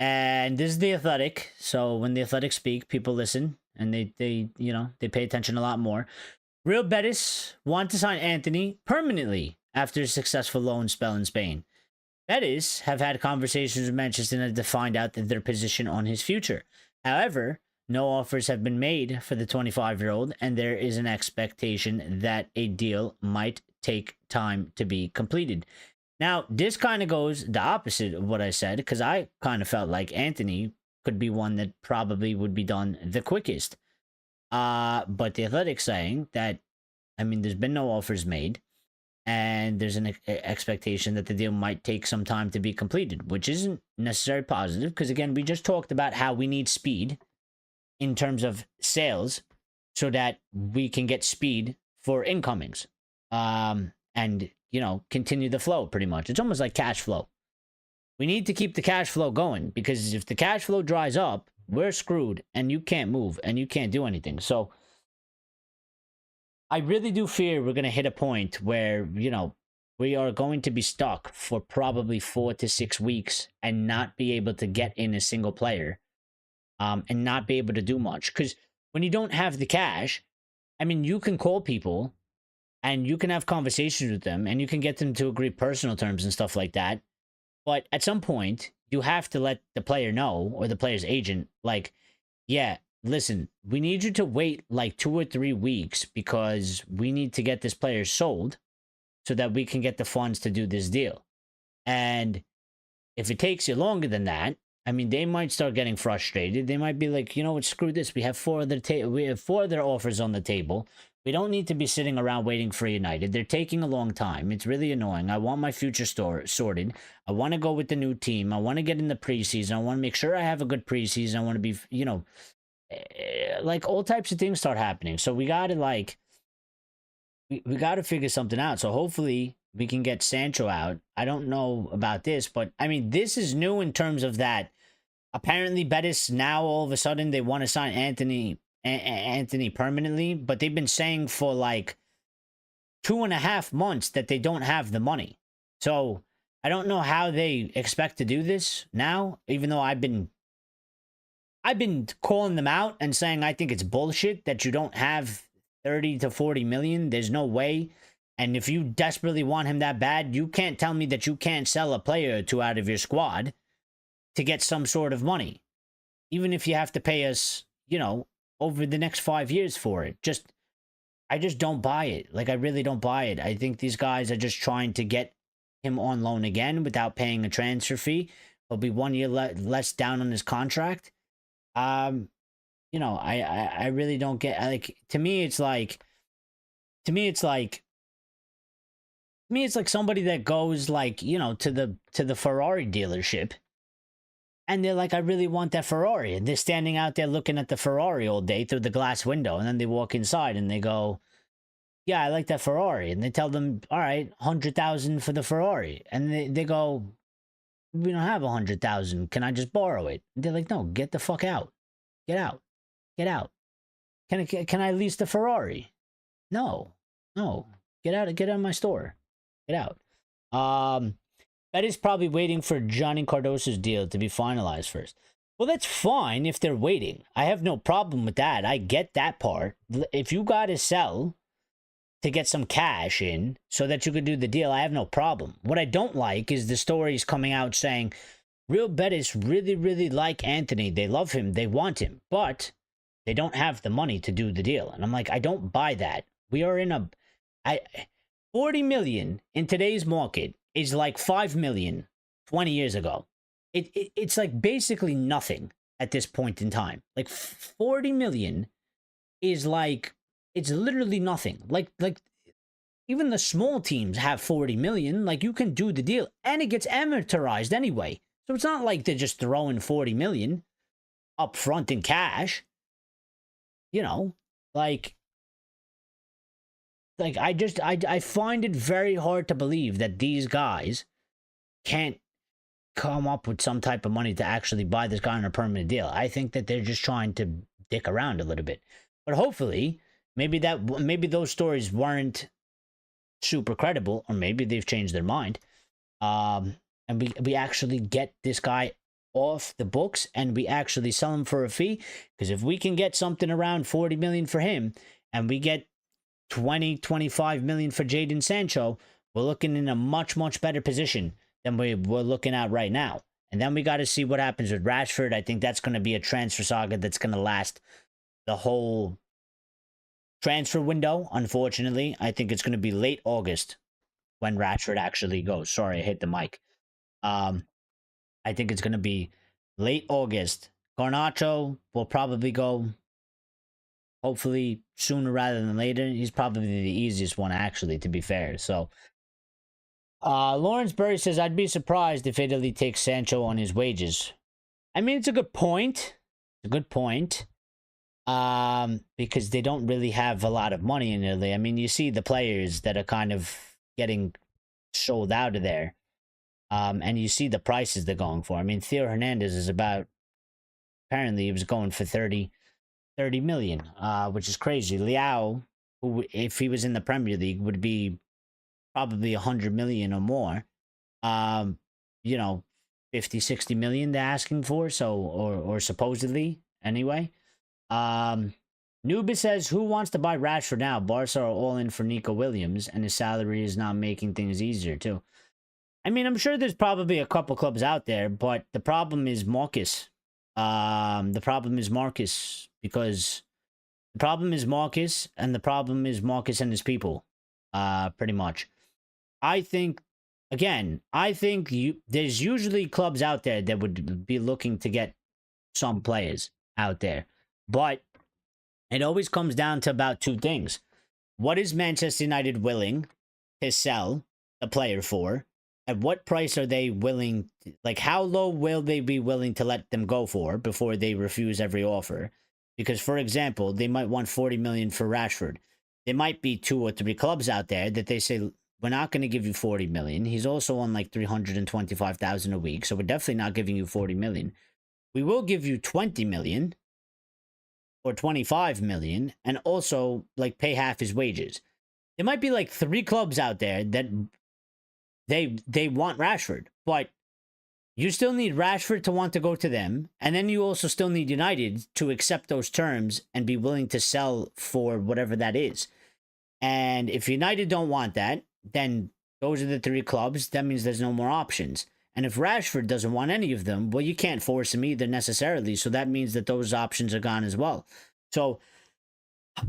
And this is The Athletic. So when The Athletic speak, people listen, and they pay attention a lot more. Real Betis want to sign Anthony permanently after a successful loan spell in Spain. Betis have had conversations with Manchester United to find out their position on his future. However, no offers have been made for the 25-year-old, and there is an expectation that a deal might take time to be completed. Now, this kind of goes the opposite of what I said, because I kind of felt like Anthony could be one that probably would be done the quickest. But the Athletic's saying that, I mean, there's been no offers made, and there's an expectation that the deal might take some time to be completed, which isn't necessarily positive because, again, we just talked about how we need speed in terms of sales so that we can get speed for incomings, and, you know, continue the flow pretty much. It's almost like cash flow. We need to keep the cash flow going because if the cash flow dries up, we're screwed and you can't move and you can't do anything. So I really do fear we're going to hit a point where, you know, we are going to be stuck for probably 4 to 6 weeks and not be able to get in a single player, and not be able to do much. Because when you don't have the cash, I mean, you can call people and you can have conversations with them and you can get them to agree personal terms and stuff like that. But at some point, you have to let the player know, or the player's agent, like, yeah, listen, we need you to wait like 2 or 3 weeks because we need to get this player sold so that we can get the funds to do this deal. And if it takes you longer than that, I mean, they might start getting frustrated. They might be like, you know what, screw this. We have 4 other offers on the table. We don't need to be sitting around waiting for United. They're taking a long time. It's really annoying. I want my future sorted. I want to go with the new team. I want to get in the preseason. I want to make sure I have a good preseason. I want to be, you know, like all types of things start happening. So we got to like, we got to figure something out. So hopefully we can get Sancho out. I don't know about this, but I mean, this is new in terms of that. Apparently Betis now all of a sudden they want to sign Anthony permanently, but they've been saying for like 2.5 months that they don't have the money. So I don't know how they expect to do this now, even though I've been calling them out and saying I think it's bullshit that you don't have 30 to 40 million. There's no way. And if you desperately want him that bad, you can't tell me that you can't sell a player or two out of your squad to get some sort of money. Even if you have to pay us, you know, over the next 5 years for it. I just don't buy it. Like, I really don't buy it. I think these guys are just trying to get him on loan again without paying a transfer fee. He'll be 1 year less down on his contract. You know, I really don't get, like, to me it's like somebody that goes, like, you know, to the Ferrari dealership and they're like, I really want that Ferrari, and they're standing out there looking at the Ferrari all day through the glass window, and then they walk inside and they go, yeah, I like that Ferrari, and they tell them, all right, 100,000 for the Ferrari, and they go, we don't have 100,000, can I just borrow it? And they're like, no, get the fuck out. Get out. Can I lease the Ferrari? No. Get out of my store. Get out. That is probably waiting for Johnny Cardoso's deal to be finalized first. Well, that's fine if they're waiting. I have no problem with that. I get that part. If you got to sell to get some cash in so that you could do the deal, I have no problem. What I don't like is the stories coming out saying Real Betis really, really like Anthony. They love him. They want him. But they don't have the money to do the deal. And I'm like, I don't buy that. We are in 40 million in today's market is like 5 million 20 years ago. It's like basically nothing at this point in time. Like 40 million is like, it's literally nothing. Like even the small teams have 40 million. Like, you can do the deal and it gets amortized anyway. So it's not like they're just throwing 40 million up front in cash. You know, like I find it very hard to believe that these guys can't come up with some type of money to actually buy this guy on a permanent deal. I think that they're just trying to dick around a little bit. But hopefully, maybe those stories weren't super credible, or maybe they've changed their mind. And we actually get this guy off the books and we actually sell him for a fee. Because if we can get something around 40 million for him and we get 25 million for Jadon Sancho, we're looking in a much, much better position than we're looking at right now. And then we got to see what happens with Rashford. I think that's going to be a transfer saga that's going to last the whole transfer window. Unfortunately, I think it's going to be late August when Rashford actually goes. Sorry, I hit the mic. I think it's going to be late August. Garnacho will probably go hopefully sooner rather than later. He's probably the easiest one, actually, to be fair. So, Lawrence Berry says, I'd be surprised if Italy takes Sancho on his wages. I mean, it's a good point. It's a good point. Because they don't really have a lot of money in Italy. I mean, you see the players that are kind of getting sold out of there. And you see the prices they're going for. I mean, Theo Hernandez is about, apparently he was going for 30 million, which is crazy. Liao, who, if he was in the Premier League, would be probably 100 million or more. You know, 50, 60 million they're asking for. So, or supposedly anyway. Nuba says, who wants to buy Rashford now? Barca are all in for Nico Williams, and his salary is not making things easier too. I mean, I'm sure there's probably a couple clubs out there, but the problem is Marcus. The problem is Marcus, because the problem is Marcus, and the problem is Marcus and his people. Pretty much. I think, again, there's usually clubs out there that would be looking to get some players out there. But it always comes down to about two things. What is Manchester United willing to sell a player for? At what price are they willing, like how low will they be willing to let them go for before they refuse every offer? Because, for example, they might want 40 million for Rashford. There might be 2 or 3 clubs out there that they say, we're not going to give you 40 million. He's also on like 325,000 a week, so we're definitely not giving you 40 million. We will give you 20 million or 25 million and also like pay half his wages. There might be like 3 clubs out there that they want Rashford, but you still need Rashford to want to go to them, and then you also still need United to accept those terms and be willing to sell for whatever that is. And if United don't want that, then those are the 3 clubs. That means there's no more options. And if Rashford doesn't want any of them, well, you can't force him either necessarily. So that means that those options are gone as well. So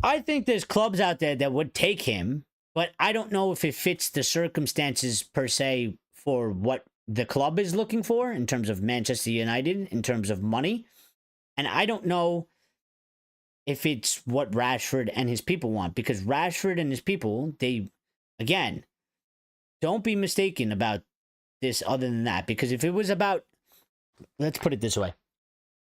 I think there's clubs out there that would take him, but I don't know if it fits the circumstances per se for what the club is looking for in terms of Manchester United, in terms of money. And I don't know if it's what Rashford and his people want, because Rashford and his people, they, again, don't be mistaken about this other than that. Because if it was about, let's put it this way.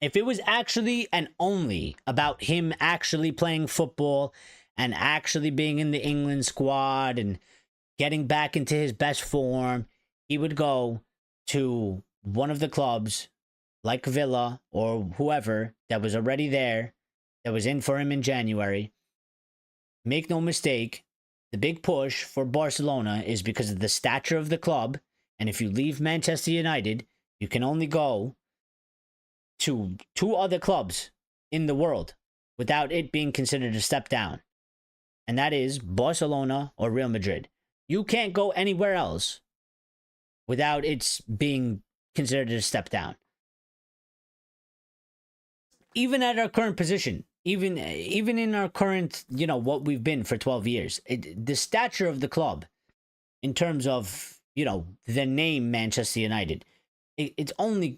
If it was actually and only about him actually playing football and actually being in the England squad and getting back into his best form, he would go to one of the clubs like Villa or whoever that was already there, that was in for him in January. Make no mistake, the big push for Barcelona is because of the stature of the club. And if you leave Manchester United, you can only go to 2 other clubs in the world without it being considered a step down. And that is Barcelona or Real Madrid. You can't go anywhere else without it being considered a step down. Even at our current position, even in our current, what we've been for 12 years, the stature of the club in terms of, the name Manchester United, it's only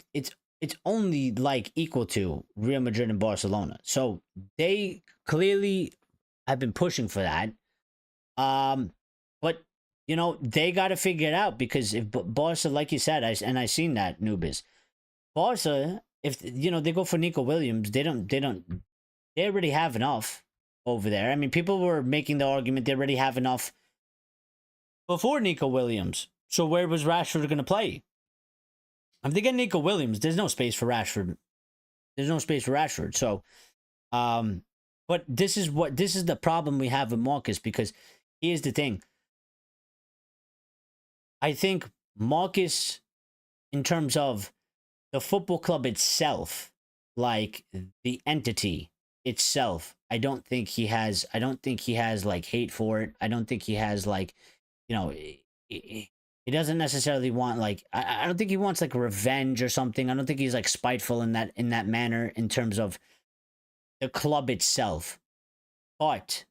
like equal to Real Madrid and Barcelona. So they clearly have been pushing for that. But they got to figure it out, because if Barca, like you said, I seen that, Nubis, Barca, if they go for Nico Williams, they already have enough over there. I mean, people were making the argument they already have enough before Nico Williams. So where was Rashford going to play? If they get Nico Williams, there's no space for Rashford. So, but this is the problem we have with Marcus, because here's the thing. I think Marcus, in terms of the football club itself, like the entity itself, I don't think he has like hate for it. I don't think he has like, he doesn't necessarily want like, I don't think he wants like revenge or something. I don't think he's like spiteful in that manner in terms of the club itself. But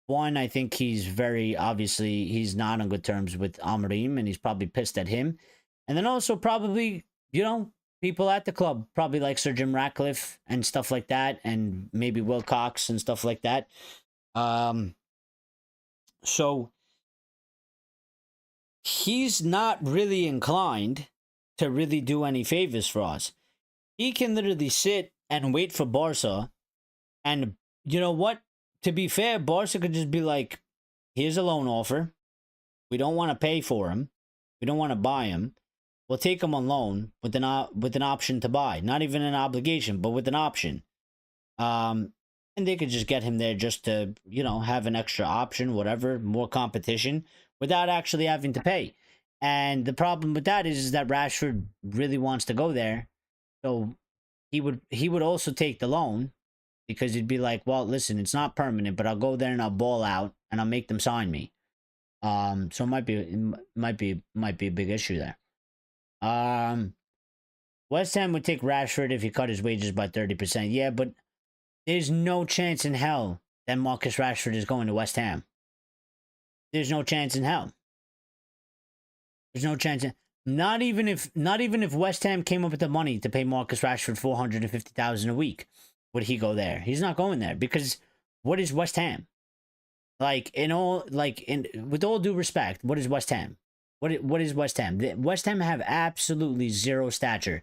one, I think he's he's not on good terms with Amorim, and he's probably pissed at him. And then also probably, people at the club, probably like Sir Jim Ratcliffe and stuff like that, and maybe Will Cox and stuff like that. Um, so he's not really inclined to really do any favors for us. He can literally sit and wait for Barca, and you know what? To be fair, Barca could just be like, here's a loan offer. We don't want to pay for him. We don't want to buy him. We'll take him on loan with an option to buy. Not even an obligation, but with an option. And they could just get him there just to, have an extra option, whatever, more competition, without actually having to pay. And the problem with that is that Rashford really wants to go there. So he would also take the loan, because he'd be like, well, listen, it's not permanent, but I'll go there and I'll ball out and I'll make them sign me. So it might be a big issue there. West Ham would take Rashford if he cut his wages by 30%. Yeah, but there's no chance in hell that Marcus Rashford is going to West Ham. There's no chance in hell. There's no chance. Not even if West Ham came up with the money to pay Marcus Rashford $450,000 a week, would he go there? He's not going there, because what is West Ham? With all due respect, what is West Ham? What is West Ham? West Ham have absolutely zero stature.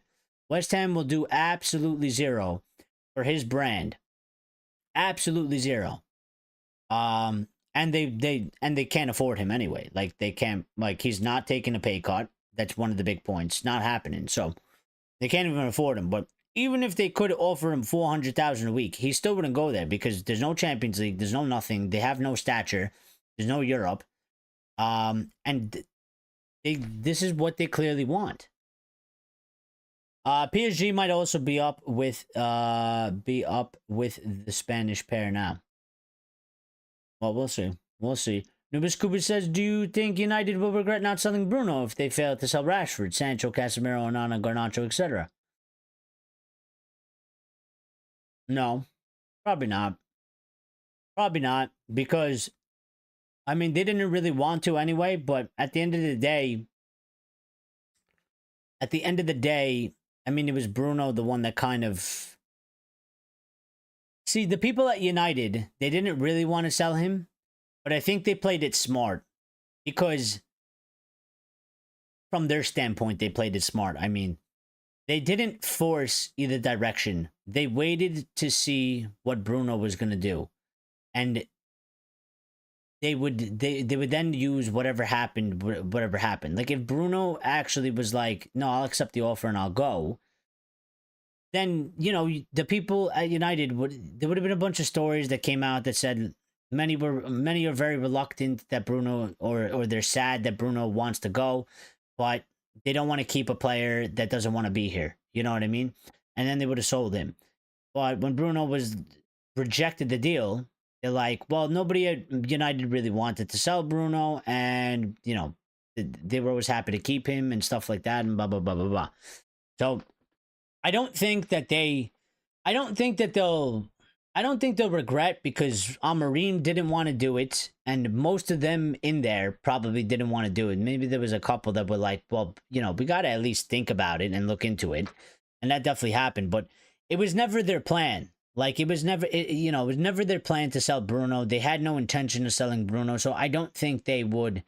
West Ham will do absolutely zero for his brand. Absolutely zero. And they can't afford him anyway. They can't, he's not taking a pay cut. That's one of the big points. Not happening. So they can't even afford him. But even if they could offer him $400,000 a week, he still wouldn't go there, because there's no Champions League, there's no nothing, they have no stature, there's no Europe, and this is what they clearly want. PSG might also be up with the Spanish pair now. Well, we'll see. We'll see. Nubis Cooper says, do you think United will regret not selling Bruno if they fail to sell Rashford, Sancho, Casemiro, Onana, Garnacho, etc.? No, probably not. Probably not, because, I mean, they didn't really want to anyway, but at the end of the day, I mean, it was Bruno, the one that kind of... See, the people at United, they didn't really want to sell him, but I think they played it smart, because from their standpoint, they played it smart. I mean, they didn't force either direction. They waited to see what Bruno was going to do. And they would then use whatever happened. Like, if Bruno actually was like, no, I'll accept the offer and I'll go, then, the people at United there would have been a bunch of stories that came out that said many are very reluctant that Bruno, or they're sad that Bruno wants to go, but they don't want to keep a player that doesn't want to be here. You know what I mean? And then they would have sold him. But when Bruno rejected the deal, they're like, well, nobody at United really wanted to sell Bruno, and, they were always happy to keep him and stuff like that, and blah, blah, blah, blah, blah. So I don't think they'll regret, because Amorim didn't want to do it, and most of them in there probably didn't want to do it. Maybe there was a couple that were like, well, we got to at least think about it and look into it. And that definitely happened, but it was never their plan. It was never their plan to sell Bruno. They had no intention of selling Bruno, so I don't think they would.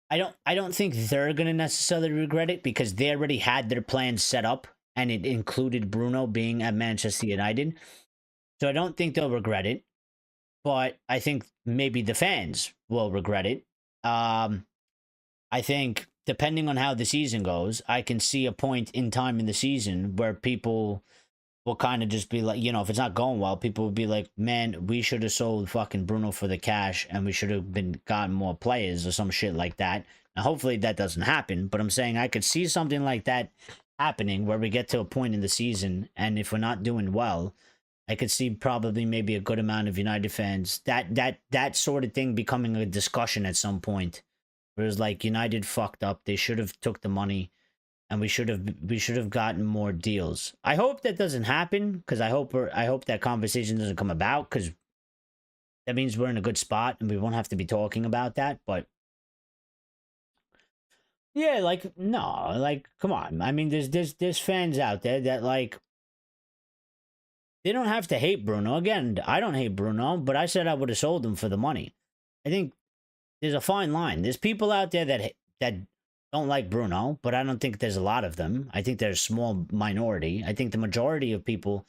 I don't think they're going to necessarily regret it, because they already had their plans set up, and it included Bruno being at Manchester United. So I don't think they'll regret it, but I think maybe the fans will regret it. I think, depending on how the season goes, I can see a point in time in the season where people will kind of just be like, if it's not going well, people will be like, man, we should have sold fucking Bruno for the cash, and we should have gotten more players or some shit like that. Now, hopefully that doesn't happen, but I'm saying I could see something like that happening, where we get to a point in the season, and if we're not doing well, I could see probably maybe a good amount of United fans, that sort of thing becoming a discussion at some point. Where it's like, United fucked up. They should have took the money, and we should have gotten more deals. I hope that doesn't happen, because I hope that conversation doesn't come about, because that means we're in a good spot and we won't have to be talking about that. But Yeah, like no, like come on. I mean, there's fans out there that like they don't have to hate Bruno. Again, I don't hate Bruno, but I said I would have sold him for the money. I think there's a fine line. There's people out there that don't like Bruno, but I don't think there's a lot of them. I think there's a small minority. I think the majority of people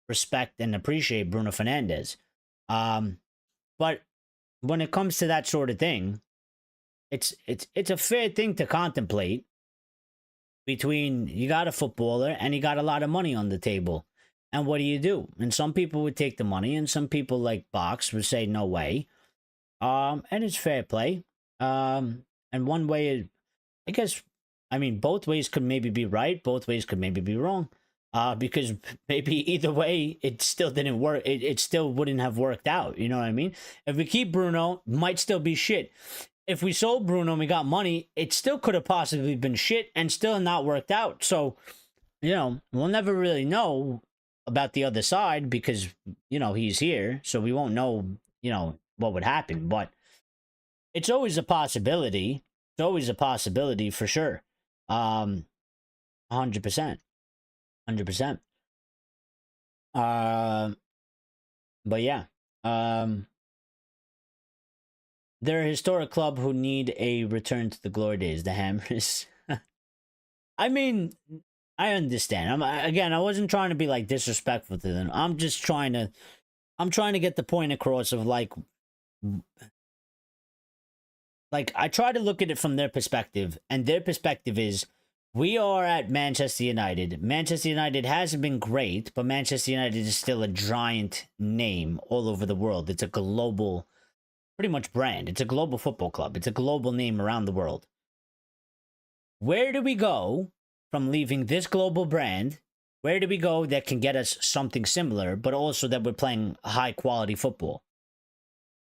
respect and appreciate Bruno Fernandes. Um, but when it comes to that sort of thing, it's a fair thing to contemplate between you got a footballer and you got a lot of money on the table. And what do you do? And some people would take the money, and some people like Box would say no way. And it's fair play. And one way, I guess, I mean, both ways could maybe be right. Both ways could maybe be wrong. Because maybe either way, it still didn't work. It still wouldn't have worked out. You know what I mean? If we keep Bruno, might still be shit. If we sold Bruno and we got money, it still could have possibly been shit and still not worked out. So, we'll never really know about the other side because, he's here. So we won't know, what would happen. But it's always a possibility. It's always a possibility for sure. 100%. 100%. But yeah. They're a historic club who need a return to the glory days, the Hammers. I mean, I understand. I wasn't trying to be like disrespectful to them. I'm trying to get the point across of like I try to look at it from their perspective, and their perspective is we are at Manchester United. Manchester United hasn't been great, but Manchester United is still a giant name all over the world. It's a global pretty much brand. It's a global football club. It's a global name around the world. Where do we go from leaving this global brand? Where do we go that can get us something similar, but also that we're playing high quality football?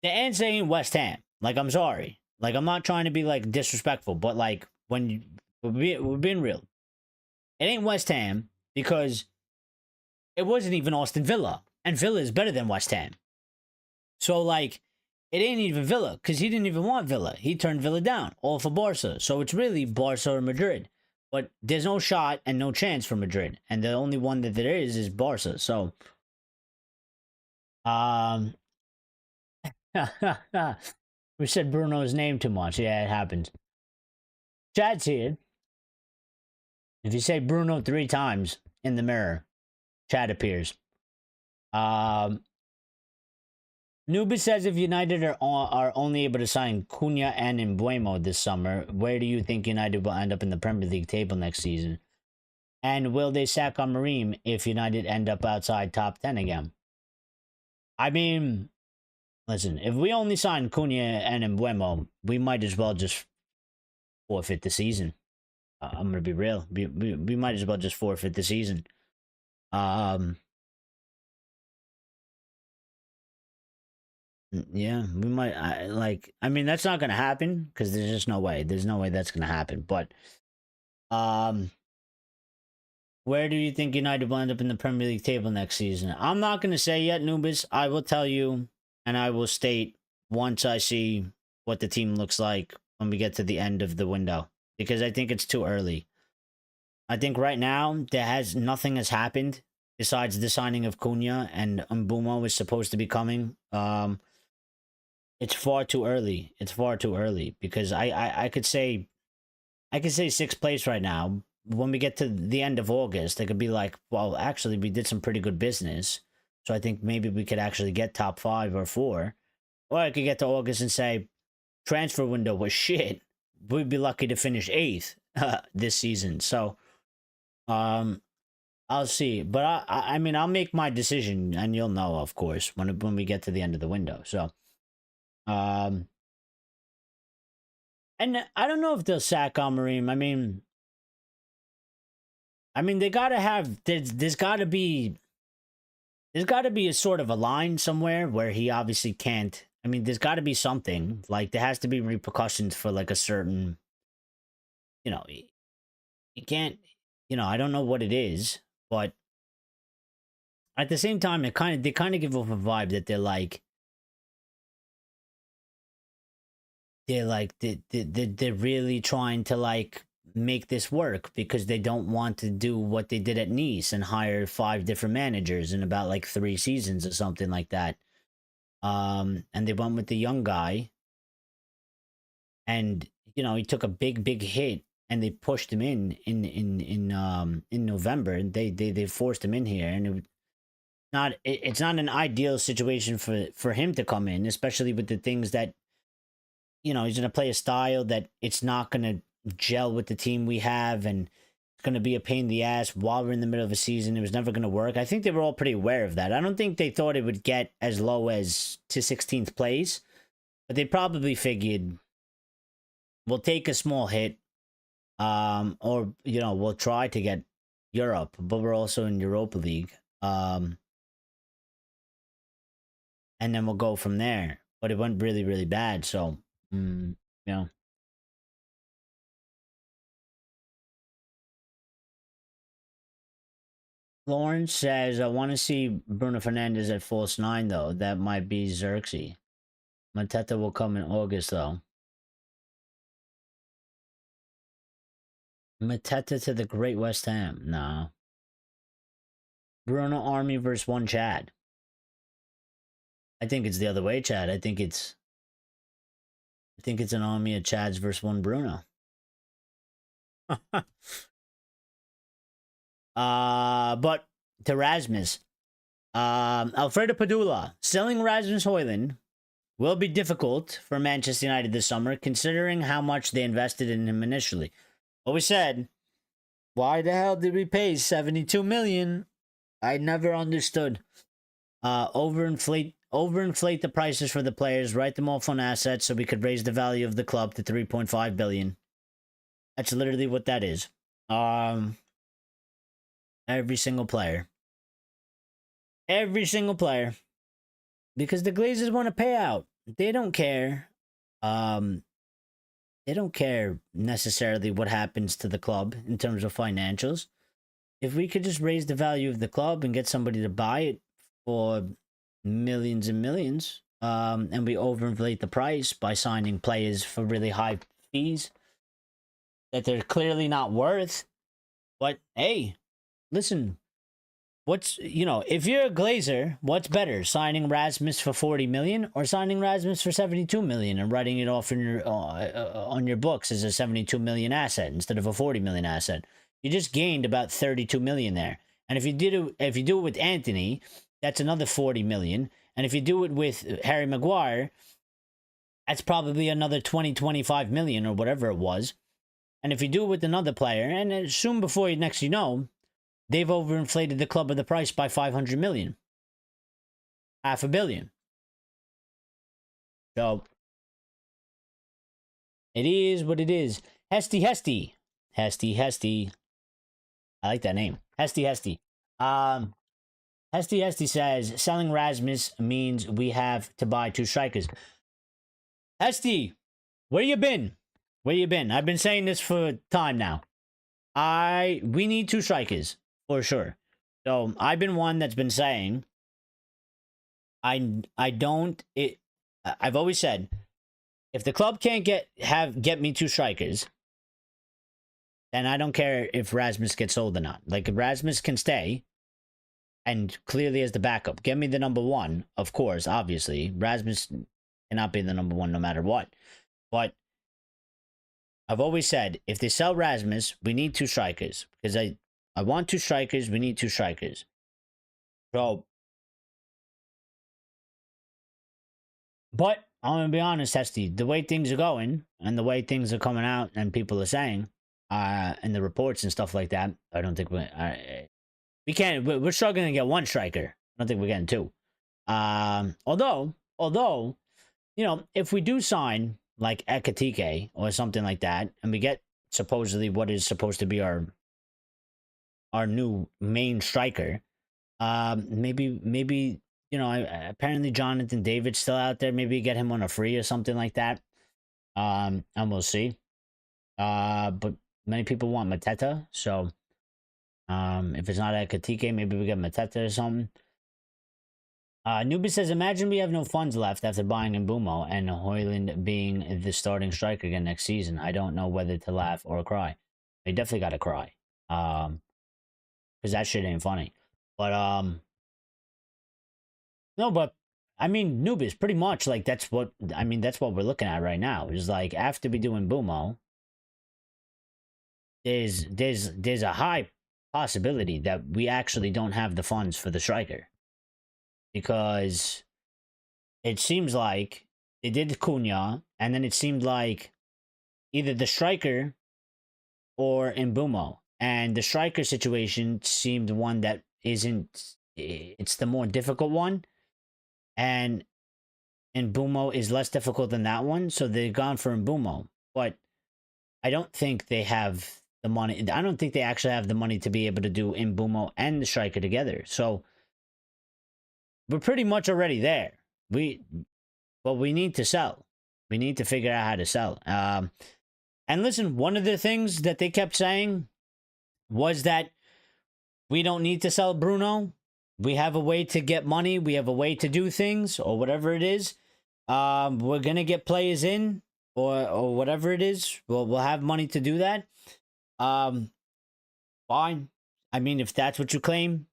The answer ain't West Ham. Like, I'm sorry. Like, I'm not trying to be like disrespectful, but like we're being real. It ain't West Ham because it wasn't even Aston Villa, and Villa is better than West Ham. So like, it ain't even Villa, because he didn't even want Villa. He turned Villa down, all for Barca. So it's really Barca or Madrid. But there's no shot and no chance for Madrid. And the only one that there is Barca. So, we said Bruno's name too much. Yeah, it happens. Chad's here. If you say Bruno 3 times in the mirror, Chad appears. Nuba says if United are only able to sign Cunha and MBEUMO this summer, where do you think United will end up in the Premier League table next season? And will they sack on Amorim if United end up outside top 10 again? I mean, listen, if we only sign Cunha and MBEUMO, we might as well just forfeit the season. I'm going to be real. We might as well just forfeit the season. Yeah, we might. I mean, that's not gonna happen because there's just no way. There's no way that's gonna happen. But, where do you think United will end up in the Premier League table next season? I'm not gonna say yet, Nubis. I will tell you, and I will state once I see what the team looks like when we get to the end of the window, because I think it's too early. I think right now nothing has happened besides the signing of Cunha, and MBEUMO is supposed to be coming. It's far too early. It's far too early because I could say 6th place right now. When we get to the end of August, they could be like, well, actually, we did some pretty good business. So I think maybe we could actually get top 5 or 4. Or I could get to August and say, transfer window was shit. We'd be lucky to finish 8th this season. So, I'll see. But I mean, I'll make my decision, and you'll know, of course, when we get to the end of the window. So. And I don't know if they'll sack Amorim. I mean, they gotta have there's gotta be a sort of a line somewhere where he obviously can't. I mean, there's gotta be something like there has to be repercussions for like a certain, you can't, I don't know what it is, but at the same time, they kind of give off a vibe that they're like, they're like they're really trying to like make this work because they don't want to do what they did at Nice and hire 5 different managers in about like 3 seasons or something like that. And they went with the young guy, and he took a big hit, and they pushed him in November, and they forced him in here, and it's not an ideal situation for him to come in, especially with the things that he's going to play a style that it's not going to gel with the team we have, and it's going to be a pain in the ass while we're in the middle of a season. It was never going to work. I think they were all pretty aware of that. I don't think they thought it would get as low as to 16th place, but they probably figured we'll take a small hit, or we'll try to get Europe, but we're also in Europa League, and then we'll go from there. But it went really, really bad, so yeah. Lawrence says, I want to see Bruno Fernandes at false 9, though. That might be Xerxes. Mateta will come in August, though. Mateta to the Great West Ham. No. Bruno Army versus 1 Chad. I think it's the other way, Chad. I think it's an army of Chads versus 1 Bruno. But to Rasmus, Alfredo Padula, selling Rasmus Højlund will be difficult for Manchester United this summer, considering how much they invested in him initially. What we said, why the hell did we pay 72 million? I never understood. Overinflate the prices for the players, write them off on assets so we could raise the value of the club to 3.5 billion. That's literally what that is. Every single player. Every single player. Because the Glazers want to pay out. They don't care. They don't care necessarily what happens to the club in terms of financials. If we could just raise the value of the club and get somebody to buy it for millions and millions, and we overinflate the price by signing players for really high fees that they're clearly not worth. But hey, listen, if you're a Glazer, what's better, signing Rasmus for 40 million or signing Rasmus for 72 million and writing it off in your on your books as a 72 million asset instead of a 40 million asset? You just gained about 32 million there. And if you do it with Anthony, that's another 40 million. And if you do it with Harry Maguire, that's probably another 25 million or whatever it was. And if you do it with another player, and soon before you know, they've overinflated the club of the price by 500 million. $500 million. So, it is what it is. Hesty. I like that name. Hesty. Hesty says, selling Rasmus means we have to buy 2 strikers. Hesty, where you been? I've been saying this for time now. We need 2 strikers, for sure. So, I've been one that's been saying, I've always said, if the club can't get me 2 strikers, then I don't care if Rasmus gets sold or not. Like, if Rasmus can stay, and clearly as the backup, get me the number 1, of course, obviously. Rasmus cannot be the number 1 no matter what. But I've always said, if they sell Rasmus, we need 2 strikers. Because I want 2 strikers, we need 2 strikers. So, but I'm going to be honest, Hesty, the way things are going, and the way things are coming out, and people are saying, and the reports and stuff like that, I don't think we can't. We're struggling to get 1 striker. I don't think we're getting 2. Although, if we do sign like Ekitike or something like that, and we get supposedly what is supposed to be our new main striker, maybe apparently Jonathan David's still out there. Maybe get him on a free or something like that. And we'll see. But many people want Mateta, so if it's not Ekitike, maybe we get Mateta or something. Newbie says, imagine we have no funds left after buying MBEUMO and Hoyland being the starting striker again next season. I don't know whether to laugh or cry. I definitely got to cry. Because that shit ain't funny. But, no, but, I mean, Newbies, pretty much, like, that's what we're looking at right now. Is like, after we do MBEUMO, there's a high possibility that we actually don't have the funds for the striker. Because it seems like they did Cunha, and then it seemed like either the striker or MBEUMO. And the striker situation seemed one that isn't, it's the more difficult one. And MBEUMO is less difficult than that one, so they've gone for MBEUMO. But I don't think they have the money. I don't think they actually have the money to be able to do MBEUMO and the striker together. So we're pretty much already there. But we need to sell. We need to figure out how to sell. And listen, one of the things that they kept saying was that we don't need to sell Bruno. We have a way to get money. We have a way to do things, or whatever it is. We're gonna get players in, or whatever it is. We'll have money to do that. Fine. I mean, if that's what you claim,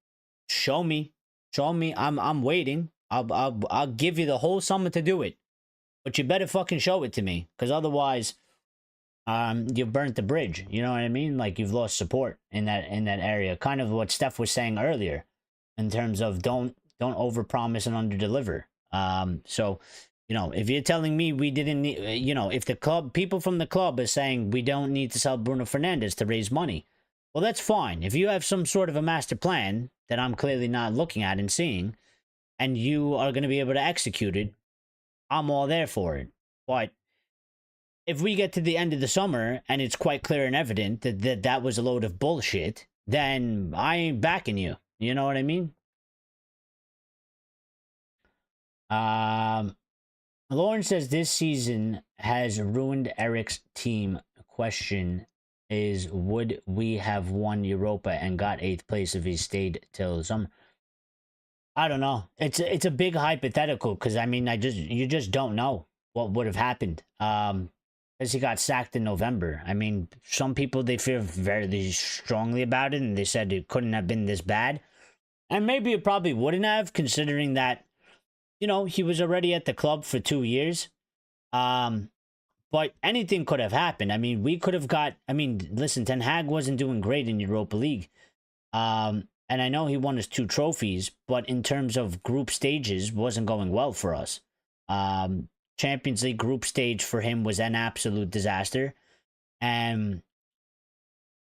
show me. Show me. I'm waiting. I'll give you the whole summer to do it, but you better fucking show it to me, because otherwise, you've burnt the bridge. You know what I mean? Like, you've lost support in that area. Kind of what Steph was saying earlier, in terms of don't overpromise and underdeliver. So, you know, if you're telling me we didn't need, you know, if the club, people from the club are saying we don't need to sell Bruno Fernandes to raise money, well, that's fine. If you have some sort of a master plan that I'm clearly not looking at and seeing, and you are going to be able to execute it, I'm all there for it. But if we get to the end of the summer and it's quite clear and evident that that was a load of bullshit, then I ain't backing you. You know what I mean? Lauren says this season has ruined Eric's team. Question is, would we have won Europa and got 8th place if he stayed till the summer? I don't know. It's a big hypothetical, because I mean, you just don't know what would have happened. As he got sacked in November. I mean, some people, they feel very strongly about it, and they said it couldn't have been this bad. And maybe it probably wouldn't have, considering that, you know, he was already at the club for 2 years. But anything could have happened. I mean, we could have got, I mean, listen, Ten Hag wasn't doing great in Europa League. And I know he won his 2 trophies, but in terms of group stages, wasn't going well for us. Champions League group stage for him was an absolute disaster. And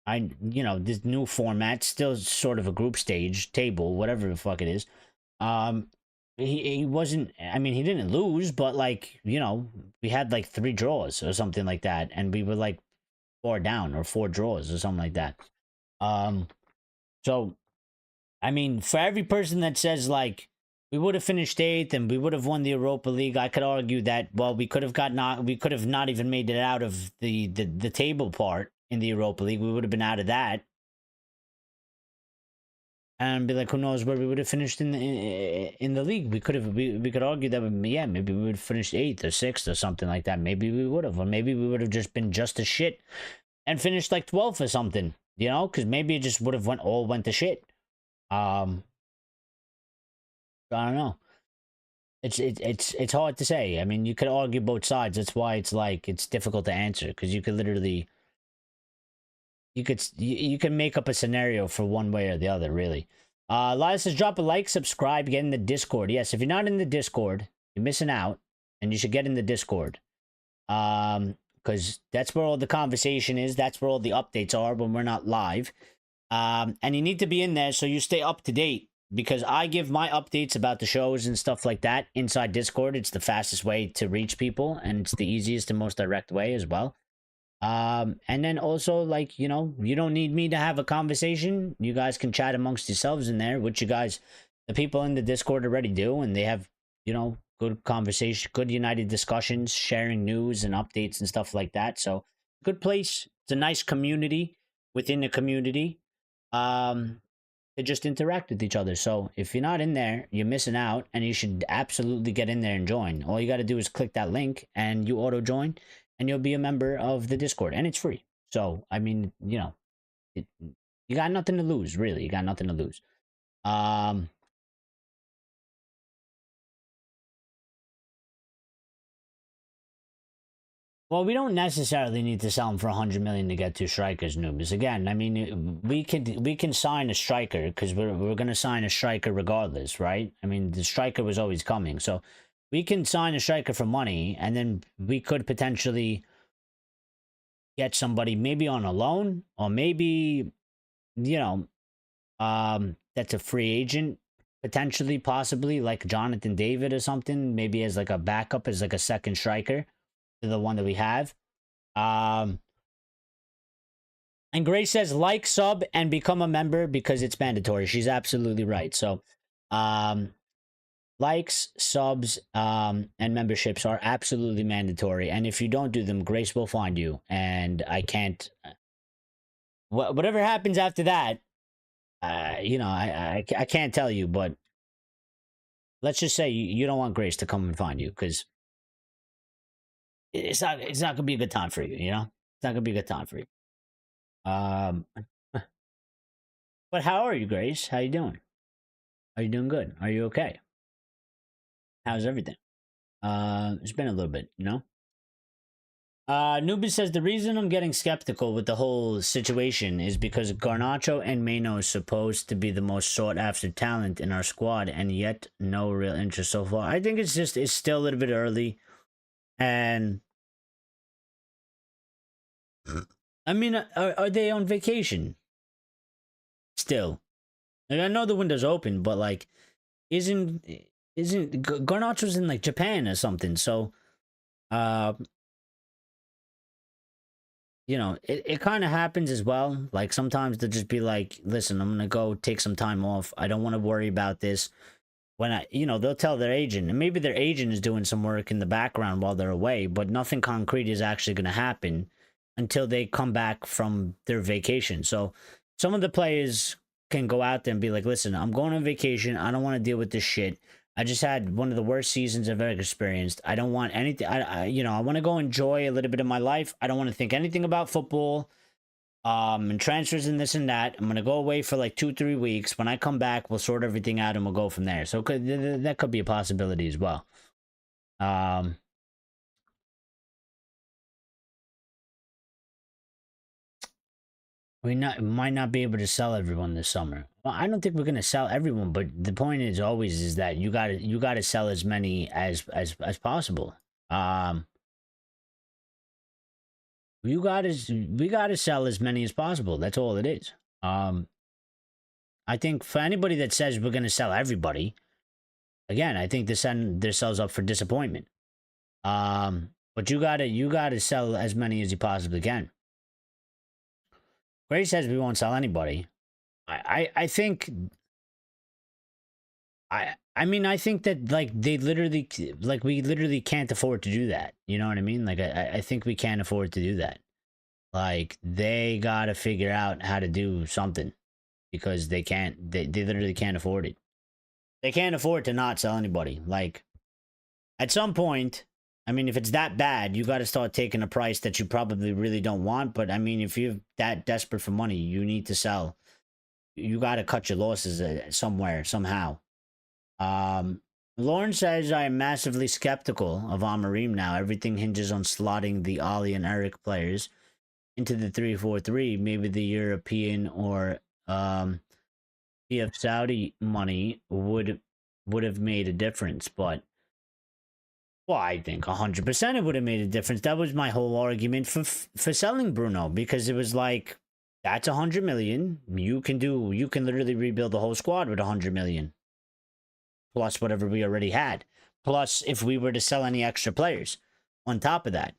you know, this new format, still sort of a group stage, table, whatever the fuck it is. He wasn't, I mean, he didn't lose, but like, you know, we had like 3 draws or something like that. And we were like 4 down, or 4 draws or something like that. So, I mean, for every person that says like, we would have finished 8th and we would have won the Europa League, I could argue that, well, we could have not even made it out of the table part in the Europa League. We would have been out of that. And be like, who knows where we would have finished in the league? We could argue that, yeah, maybe we would have finished 8th or 6th or something like that. Maybe we would have, or maybe we would have just been just as shit and finished like 12th or something, you know, because maybe it just would have went to shit. I don't know. It's hard to say. I mean, you could argue both sides. That's why it's like, it's difficult to answer, because you could literally, you can make up a scenario for one way or the other, really. Elias says, drop a like, subscribe, get in the Discord. Yes, if you're not in the Discord, you're missing out, and you should get in the Discord. Because that's where all the conversation is. That's where all the updates are when we're not live. And you need to be in there so you stay up to date, because I give my updates about the shows and stuff like that inside Discord. It's the fastest way to reach people, and it's the easiest and most direct way as well. And then also, like, you know, you don't need me to have a conversation. You guys can chat amongst yourselves in there, which you guys, the people in the Discord already do, and they have, you know, good conversation, good united discussions, sharing news and updates and stuff like that. So, good place. It's a nice community within the community. to just interact with each other. So if you're not in there, you're missing out, and you should absolutely get in there and join. All you got to do is click that link and you auto join, and you'll be a member of the Discord, and it's free. So I mean, you know, you got nothing to lose, really. You got nothing to lose. Well, we don't necessarily need to sell him for 100 million to get two strikers, Noobs. Again, I mean, we can sign a striker because we're gonna sign a striker regardless, right? I mean, the striker was always coming, so we can sign a striker for money, and then we could potentially get somebody maybe on a loan, or maybe, you know, that's a free agent potentially, possibly like Jonathan David or something, maybe as like a backup, as like a second striker to the one that we have. And Grace says like, sub, and become a member because it's mandatory. She's absolutely right. So likes, subs, and memberships are absolutely mandatory, and if you don't do them, Grace will find you, and I can't, whatever happens after that, you know, I can't tell you, but let's just say you don't want Grace to come and find you, because it's not gonna be a good time for you. You know, it's not gonna be a good time for you. But how are you, Grace? How you doing? Are you doing good? Are you okay? How's everything? It's been a little bit, you know. Nubis says the reason I'm getting skeptical with the whole situation is because Garnacho and Mano is supposed to be the most sought after talent in our squad, and yet no real interest so far. I think it's still a little bit early, and I mean, are they on vacation still? Like, I know the window's open, but like, isn't Garnacho's in like Japan or something? So, you know, it kind of happens as well. Like sometimes they'll just be like, listen, I'm gonna go take some time off. I don't want to worry about this. When you know, they'll tell their agent, and maybe their agent is doing some work in the background while they're away, but nothing concrete is actually gonna happen until they come back from their vacation. So some of the players can go out there and be like, listen, I'm going on vacation. I don't want to deal with this shit. I just had one of the worst seasons I've ever experienced. I don't want anything. You know, I want to go enjoy a little bit of my life. I don't want to think anything about football, and transfers and this and that. I'm going to go away for like 2-3 weeks. When I come back, we'll sort everything out and we'll go from there. So that could be a possibility as well. We might not be able to sell everyone this summer. Well, I don't think we're gonna sell everyone, but the point is always is that you gotta sell as many as possible. We gotta sell as many as possible. That's all it is. I think for anybody that says we're gonna sell everybody, again, I think they're setting themselves up for disappointment. But you gotta sell as many as you possibly can. Grace says we won't sell anybody. I think I mean, I think that like they literally, like we literally can't afford to do that. You know what I mean? Like I think we can't afford to do that. Like they gotta figure out how to do something, because they literally can't afford it. They can't afford to not sell anybody. Like at some point, I mean, if it's that bad, you got to start taking a price that you probably really don't want. But I mean, if you're that desperate for money, you need to sell. You got to cut your losses somewhere, somehow. Lauren says, I am massively skeptical of Amarim now. Everything hinges on slotting the Ali and Eric players into the 3-4-3. Maybe the European or PF Saudi money would have made a difference, but well, I think 100% it would have made a difference. That was my whole argument for selling Bruno, because it was like, that's 100 million. You can literally rebuild the whole squad with 100 million. Plus whatever we already had. Plus, if we were to sell any extra players on top of that.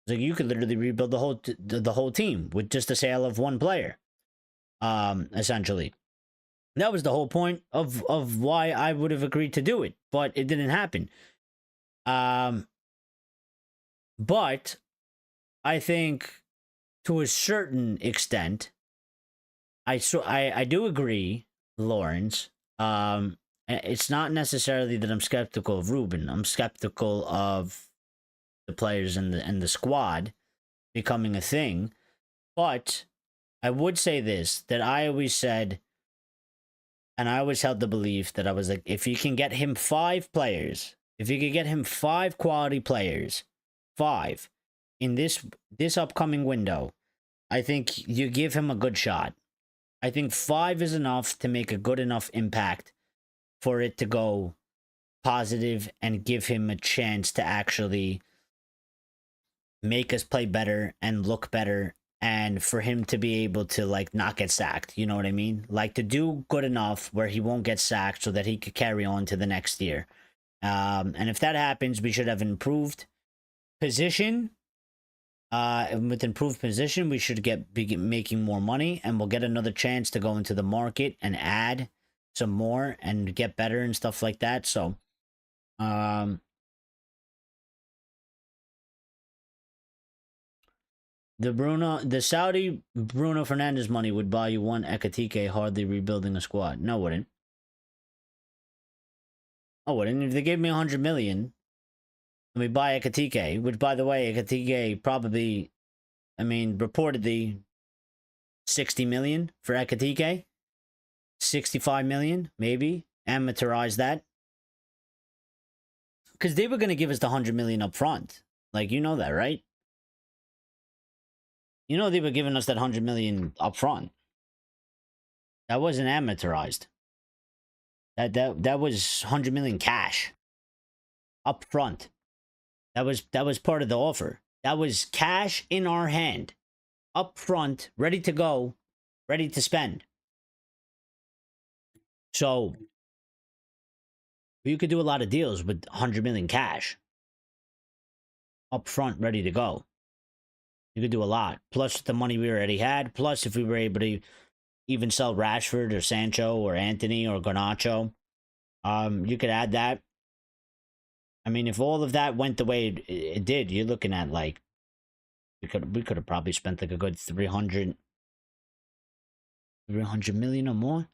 So you could literally rebuild the whole team with just the sale of one player. Essentially. That was the whole point of why I would have agreed to do it, but it didn't happen. But I think to a certain extent, I do agree. Lawrence. It's not necessarily that I'm skeptical of Ruben. I'm skeptical of the players and the squad becoming a thing. But I would say this, that I always said, and I always held the belief that I was like, if you can get him 5 players, if you could get him 5 quality players, 5 in this upcoming window, I think you give him a good shot. I think 5 is enough to make a good enough impact for it to go positive and give him a chance to actually make us play better and look better, and for him to be able to like not get sacked. You know what I mean? Like to do good enough where he won't get sacked so that he could carry on to the next year. And if that happens, we should have improved position. And with improved position, we should be making more money, and we'll get another chance to go into the market and add some more and get better and stuff like that. So, the Saudi Bruno Fernandes money would buy you one Ekitike, hardly rebuilding a squad. No, it wouldn't. I wouldn't. If they gave me 100 million, let me buy Ekitike, which, by the way, Ekitike probably, I mean, reportedly 60 million for Ekitike. 65 million, maybe. Amateurize that. Because they were going to give us the 100 million up front. Like, you know that, right? You know they were giving us that 100 million up front. That wasn't amateurized. That was 100 million cash up front. That was part of the offer. That was cash in our hand, up front, ready to go, ready to spend. So you could do a lot of deals with 100 million cash up front, ready to go. You could do a lot. Plus the money we already had. Plus if we were able to even sell Rashford or Sancho or Anthony or Garnacho, you could add that. I mean, if all of that went the way it did, you're looking at like we could have probably spent like a good 300 million or more.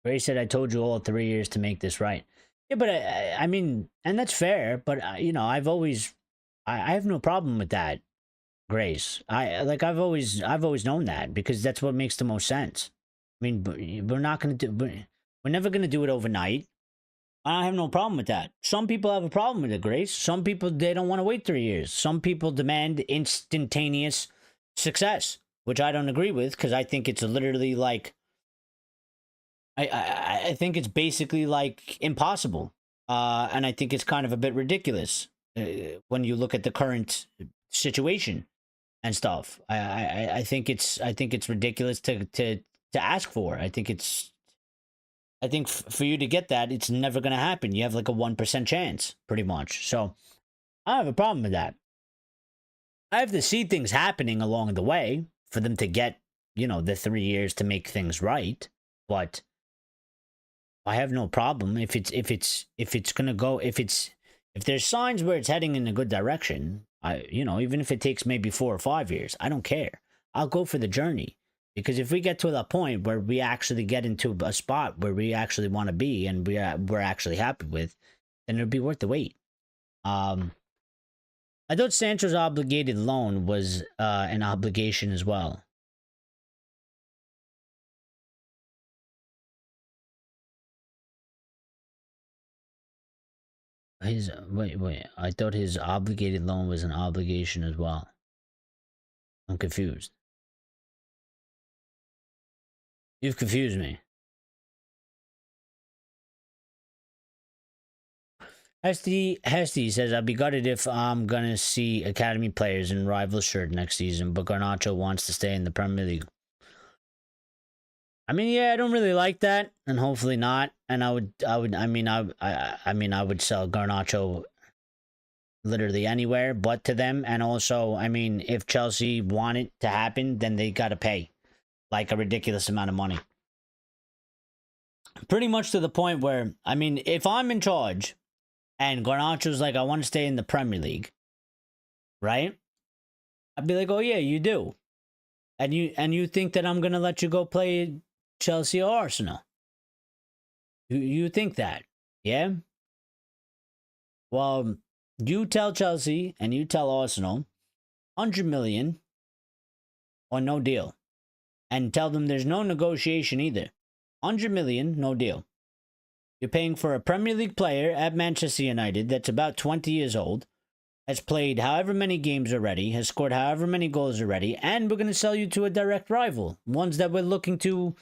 Ray said, "I told you all 3 years to make this right." Yeah, but I mean, and that's fair. But you know, I have no problem with that, Grace. I've always known that, because that's what makes the most sense. I mean, we're not gonna do, we're never gonna do it overnight. I have no problem with that. Some people have a problem with it, Grace. Some people, they don't want to wait 3 years. Some people demand instantaneous success, which I don't agree with, because I think it's literally like, I think it's basically like impossible. And I think it's kind of a bit ridiculous when you look at the current situation and stuff. I think it's ridiculous to ask for. I think for you to get that, it's never going to happen. You have like a 1% chance, pretty much. So I have a problem with that. I have to see things happening along the way for them to get, you know, the 3 years to make things right. But I have no problem if it's gonna go, if there's signs where it's heading in a good direction. You know, even if it takes maybe 4 or 5 years, I don't care. I'll go for the journey. Because if we get to that point where we actually get into a spot where we actually want to be and we're actually happy with, then it'll be worth the wait. I thought Sancho's obligated loan was an obligation as well. Wait. I thought his obligated loan was an obligation as well. I'm confused. You've confused me. Hesty says, I'll be gutted if I'm gonna see academy players in rival shirt next season, but Garnacho wants to stay in the Premier League. I mean, yeah, I don't really like that, and hopefully not. And I would sell Garnacho literally anywhere but to them. And also, I mean, if Chelsea want it to happen, then they gotta pay like a ridiculous amount of money. Pretty much to the point where, I mean, if I'm in charge and Garnacho's like, I want to stay in the Premier League, right? I'd be like, oh yeah, you do. And you think that I'm gonna let you go play Chelsea or Arsenal? You think that? Yeah? Well, you tell Chelsea and you tell Arsenal 100 million or no deal. And tell them there's no negotiation either. 100 million, no deal. You're paying for a Premier League player at Manchester United that's about 20 years old, has played however many games already, has scored however many goals already, and we're going to sell you to a direct rival. Ones that we're looking to,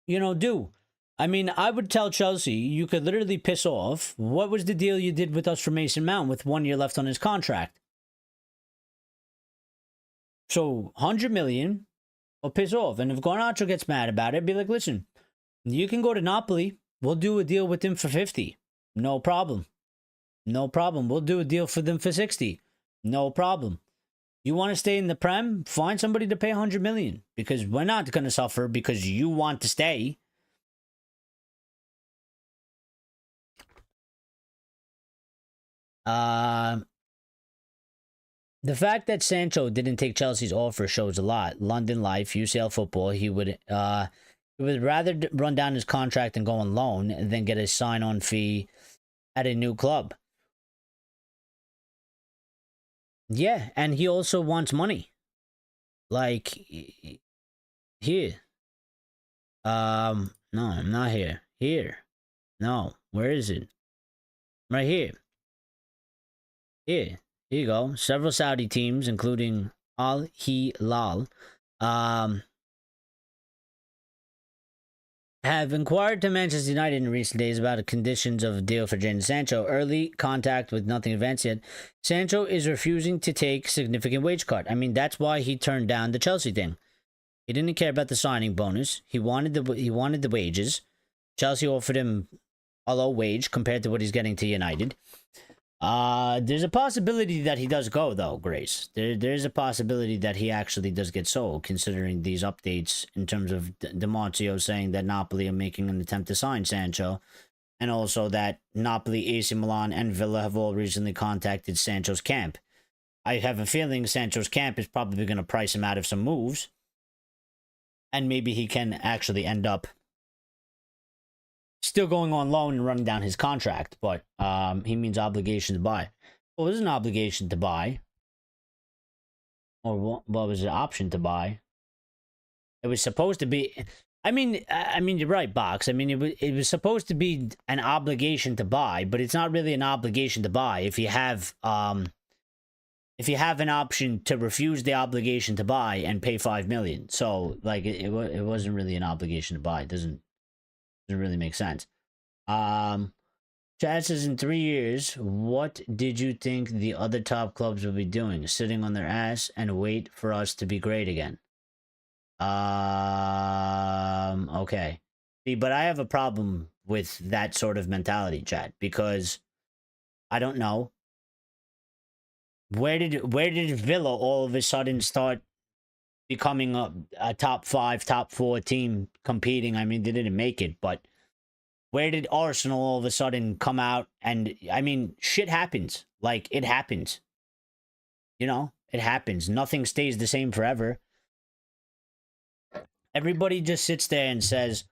do. I mean, I would tell Chelsea, you could literally piss off. What was the deal you did with us for Mason Mount with 1 year left on his contract? So, 100 million, or piss off. And if Garnacho gets mad about it, be like, listen, you can go to Napoli. We'll do a deal with them for 50. No problem. No problem. We'll do a deal for them for 60. No problem. You want to stay in the Prem? Find somebody to pay 100 million. Because we're not going to suffer because you want to stay. The fact that Sancho didn't take Chelsea's offer shows a lot. London life, UCL football, he would rather run down his contract and go on loan than get a sign-on fee at a new club. Yeah, and he also wants money. Like, here. No, I'm not here. Here. No, where is it? Right here. Here. Here you go. Several Saudi teams, including Al Hilal, have inquired to Manchester United in recent days about the conditions of a deal for Jadon Sancho. Early contact with nothing advanced yet. Sancho is refusing to take significant wage cut. I mean, that's why he turned down the Chelsea thing. He didn't care about the signing bonus. He wanted the wages. Chelsea offered him a low wage compared to what he's getting to United. There's a possibility that he does go, though, Grace. There's a possibility that he actually does get sold, considering these updates in terms of DiMarzio saying that Napoli are making an attempt to sign Sancho, and also that Napoli, AC Milan, and Villa have all recently contacted Sancho's camp. I have a feeling Sancho's camp is probably going to price him out of some moves, and maybe he can actually end up still going on loan and running down his contract, but he means obligation to buy. Well, there's an obligation to buy. Or what was the option to buy? It was supposed to be... I mean, you're right, Box. I mean, it was supposed to be an obligation to buy, but it's not really an obligation to buy if you have an option to refuse the obligation to buy and pay $5 million. So, like, it wasn't really an obligation to buy. It doesn't really make sense. Chad says, in 3 years, what did you think the other top clubs would be doing? Sitting on their ass and wait for us to be great again? Okay. See, but I have a problem with that sort of mentality, Chad, because I don't know. Where did Villa all of a sudden start becoming a top 5, top 4 team competing? I mean, they didn't make it, but where did Arsenal all of a sudden come out? And I mean, shit happens. Like, it happens. You know, it happens. Nothing stays the same forever. Everybody just sits there and says,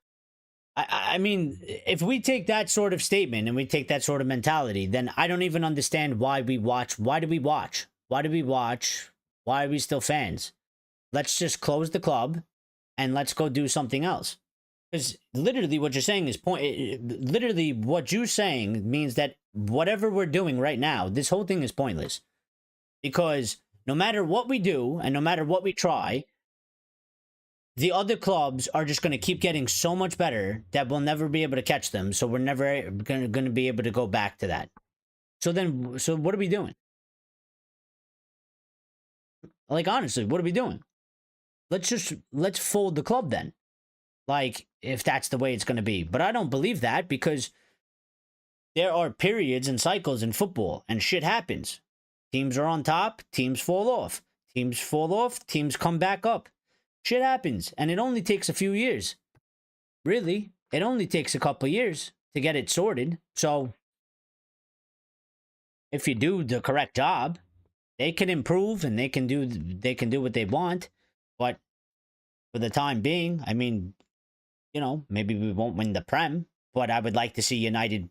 I mean, if we take that sort of statement and we take that sort of mentality, then I don't even understand why we watch. Why do we watch? Why do we watch? Why are we still fans? Let's just close the club and let's go do something else. Because literally what you're saying is literally what you're saying means that whatever we're doing right now, this whole thing is pointless. Because no matter what we do and no matter what we try, the other clubs are just going to keep getting so much better that we'll never be able to catch them. So we're never going to be able to go back to that. So what are we doing? Like, honestly, what are we doing? Let's fold the club then. Like, if that's the way it's going to be. But I don't believe that, because there are periods and cycles in football and shit happens. Teams are on top, teams fall off. Teams fall off, teams come back up. Shit happens, and it only takes a few years. Really, it only takes a couple of years to get it sorted. So, if you do the correct job, they can improve and they can do what they want, but for the time being, I mean, maybe we won't win the Prem, but I would like to see United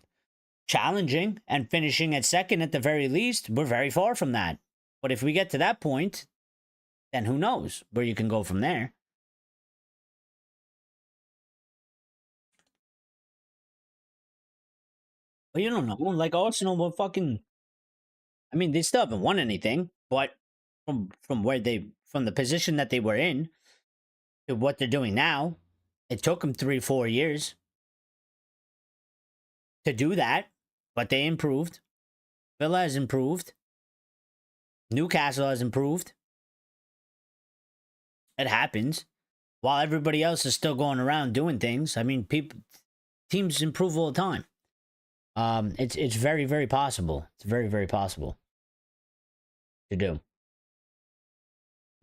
challenging and finishing at second at the very least. We're very far from that. But if we get to that point, then who knows where you can go from there. But you don't know. Like Arsenal will fucking, I mean, they still haven't won anything, but from the position that they were in to what they're doing now, it took them 3-4 years to do that, but they improved. Villa has improved. Newcastle has improved. It happens. While everybody else is still going around doing things, I mean, teams improve all the time. It's very, very possible. It's very, very possible to do.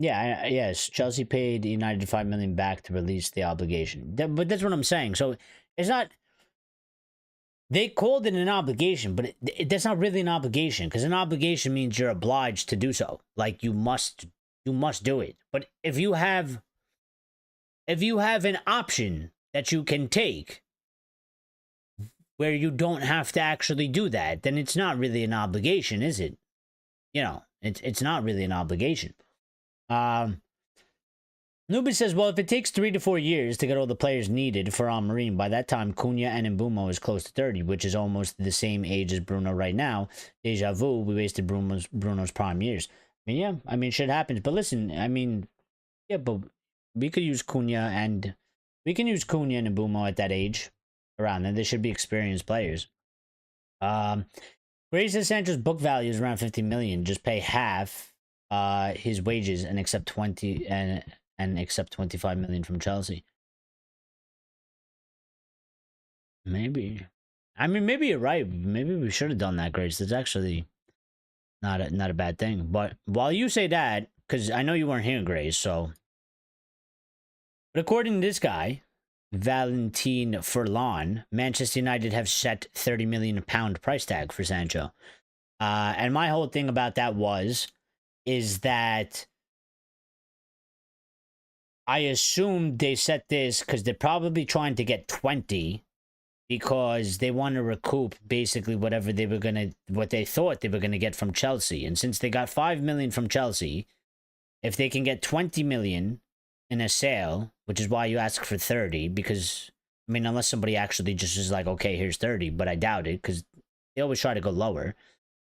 Yeah, yes. Chelsea paid United $5 million back to release the obligation. But that's what I'm saying. So it's not. They called it an obligation, but that's not really an obligation, because an obligation means you're obliged to do so. Like you must do it. But if you have an option that you can take where you don't have to actually do that, then it's not really an obligation, is it? It's not really an obligation. Newbie says, well, if it takes 3 to 4 years to get all the players needed for Marine, by that time, Cunha and MBEUMO is close to 30, which is almost the same age as Bruno right now. Deja vu, we wasted Bruno's prime years. I mean, yeah, I mean, shit happens. But listen, I mean, yeah, but we could use Cunha and MBEUMO at that age around, and they should be experienced players. Jadon Sancho's book value is around 50 million. Just pay half his wages and accept 25 million from Chelsea. Maybe. I mean, maybe you're right. Maybe we should have done that, Grace. It's actually not a bad thing. But while you say that, because I know you weren't here, Grace, so. But according to this guy, Valentin Furlan, Manchester United have set £30 million price tag for Sancho. And my whole thing about that is that I assume they set this because they're probably trying to get 20 because they want to recoup basically what they thought they were gonna get from Chelsea. And since they got 5 million from Chelsea, if they can get 20 million in a sale, which is why you ask for 30, because I mean, unless somebody actually just is like, okay, here's 30, but I doubt it because they always try to go lower.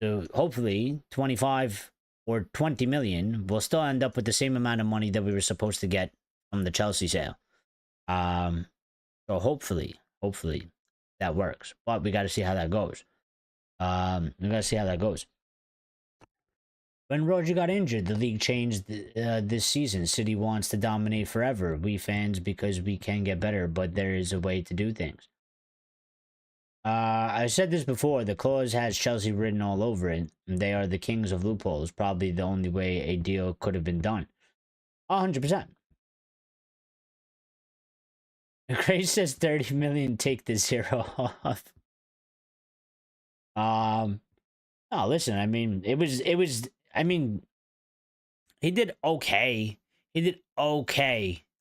So hopefully 25 or 20 million will still end up with the same amount of money that we were supposed to get from the Chelsea sale. So hopefully that works. But we got to see how that goes. When Roger got injured, the league changed this season. City wants to dominate forever. We fans, because we can get better, but there is a way to do things. I said this before. The clause has Chelsea written all over it. They are the kings of loopholes. Probably the only way a deal could have been done. 100%. Grace says 30 million, take the 0 off. No, listen, I mean, I mean, he did okay.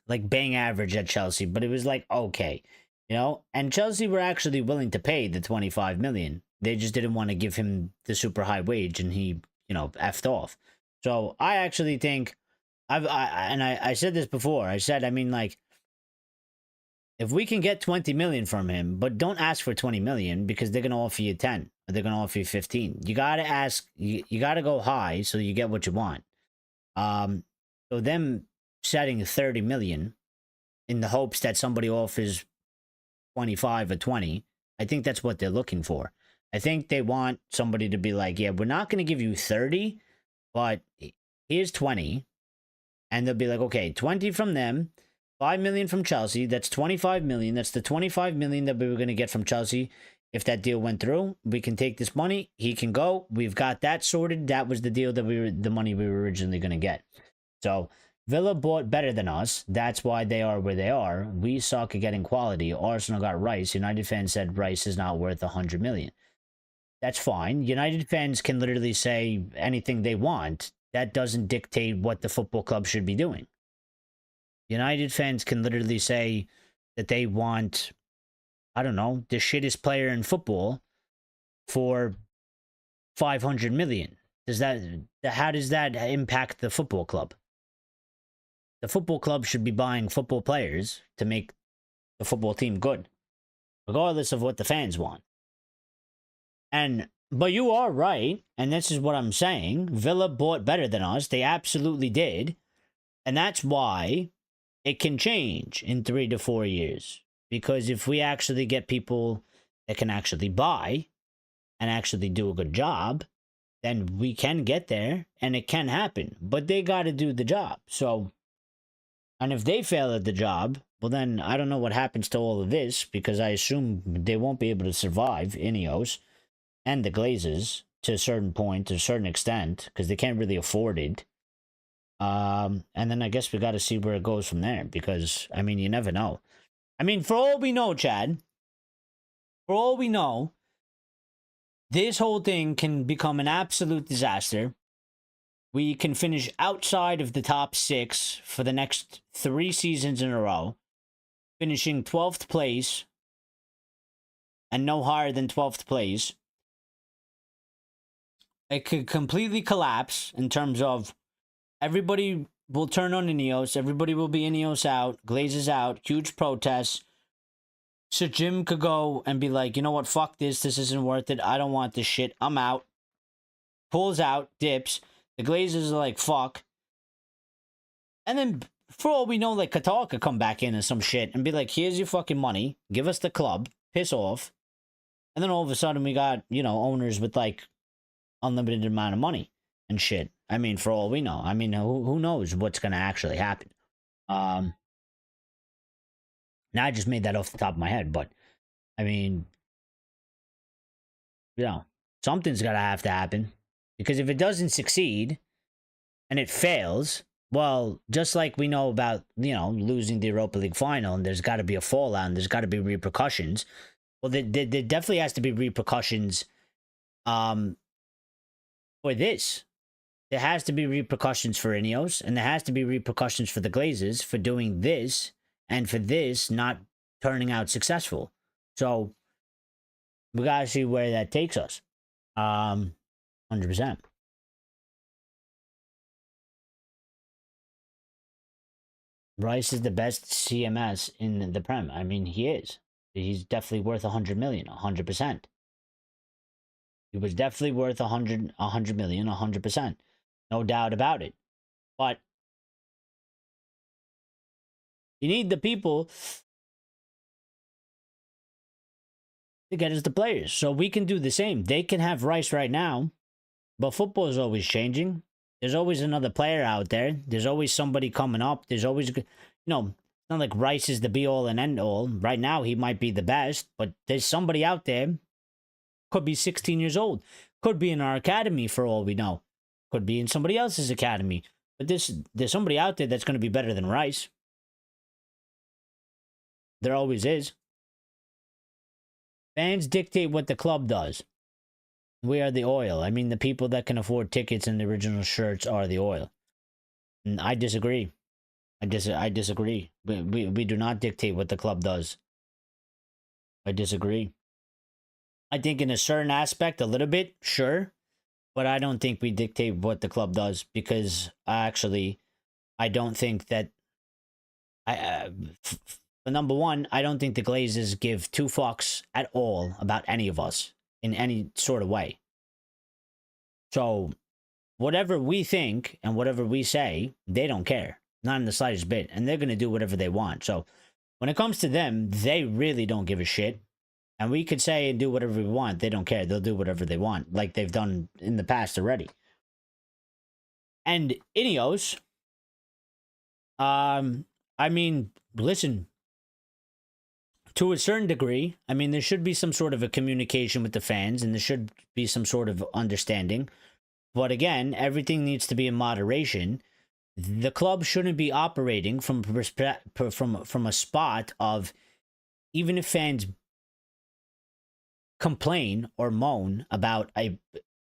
Like bang average at Chelsea, but it was like, okay, and Chelsea were actually willing to pay the 25 million. They just didn't want to give him the super high wage, and he, effed off. So I actually think I said this before. I said, I mean, like, if we can get 20 million from him, but don't ask for 20 million because they're going to offer you 10 or they're going to offer you 15. You got to ask, you got to go high so you get what you want. So them setting 30 million in the hopes that somebody offers 25 or 20, I think that's what they're looking for. I think they want somebody to be like, yeah, we're not going to give you 30, but here's 20. And they'll be like, okay, 20 from them. 5 million from Chelsea. That's 25 million. That's the 25 million that we were going to get from Chelsea. If that deal went through, we can take this money. He can go. We've got that sorted. That was the deal that the money we were originally going to get. So Villa bought better than us. That's why they are where they are. We suck at getting quality. Arsenal got Rice. United fans said Rice is not worth 100 million. That's fine. United fans can literally say anything they want. That doesn't dictate what the football club should be doing. United fans can literally say that they want, I don't know, the shittest player in football for 500 million. How does that impact the football club? The football club should be buying football players to make the football team good, regardless of what the fans want. But you are right, and this is what I'm saying. Villa bought better than us. They absolutely did. And that's why it can change in 3 to 4 years. Because if we actually get people that can actually buy and actually do a good job, then we can get there and it can happen. But they got to do the job. So, and if they fail at the job, well then I don't know what happens to all of this, because I assume they won't be able to survive Ineos and the Glazers to a certain point, to a certain extent, because they can't really afford it. And then I guess we got to see where it goes from there, because, I mean, you never know. I mean, for all we know, Chad, for all we know, this whole thing can become an absolute disaster. We can finish outside of the top 6 for the next 3 seasons in a row, finishing 12th place and no higher than 12th place. It could completely collapse in terms of everybody will turn on Ineos. Everybody will be Ineos out, Glazers out, huge protests. So Jim could go and be like, you know what, fuck this. This isn't worth it. I don't want this shit. I'm out. Pulls out, dips. The Glazers are like, fuck. And then, for all we know, like, Qatar could come back in and some shit and be like, here's your fucking money. Give us the club. Piss off. And then all of a sudden we got, you know, owners with, like, unlimited amount of money and shit. I mean, for all we know. I mean, who knows what's going to actually happen. Now, I just made that off the top of my head, but, I mean, you know, something's got to have to happen. Because if it doesn't succeed and it fails, well, just like we know about, you know, losing the Europa League final, and there's got to be a fallout and there's got to be repercussions. Well, there definitely has to be repercussions for this. There has to be repercussions for Ineos, and there has to be repercussions for the Glazers for doing this, and for this not turning out successful. So we gotta see where that takes us. 100%. Rice is the best CMS in the Prem. I mean, he is. He's definitely worth 100 million, 100%. He was definitely worth 100 million, 100%. No doubt about it. But you need the people to get us the players. So we can do the same. They can have Rice right now, but football is always changing. There's always another player out there. There's always somebody coming up. There's always, you know, it's not like Rice is the be-all and end-all. Right now, he might be the best, but there's somebody out there. Could be 16 years old. Could be in our academy for all we know. Could be in somebody else's academy. But there's somebody out there that's going to be better than Rice. There always is. Fans dictate what the club does. We are the oil. I mean, the people that can afford tickets and the original shirts are the oil. And I disagree. I disagree. We do not dictate what the club does. I disagree. I think in a certain aspect, a little bit, sure. But I don't think we dictate what the club does, because actually, I don't think that... number one, I don't think the Glazers give 2 fucks at all about any of us in any sort of way. So, whatever we think and whatever we say, they don't care. Not in the slightest bit. And they're going to do whatever they want. So, when it comes to them, they really don't give a shit. And we could say and do whatever we want. They don't care. They'll do whatever they want, like they've done in the past already. And Ineos, I mean, listen, to a certain degree, I mean, there should be some sort of a communication with the fans, and there should be some sort of understanding. But again, everything needs to be in moderation. The club shouldn't be operating from a spot of, even if fans complain or moan about a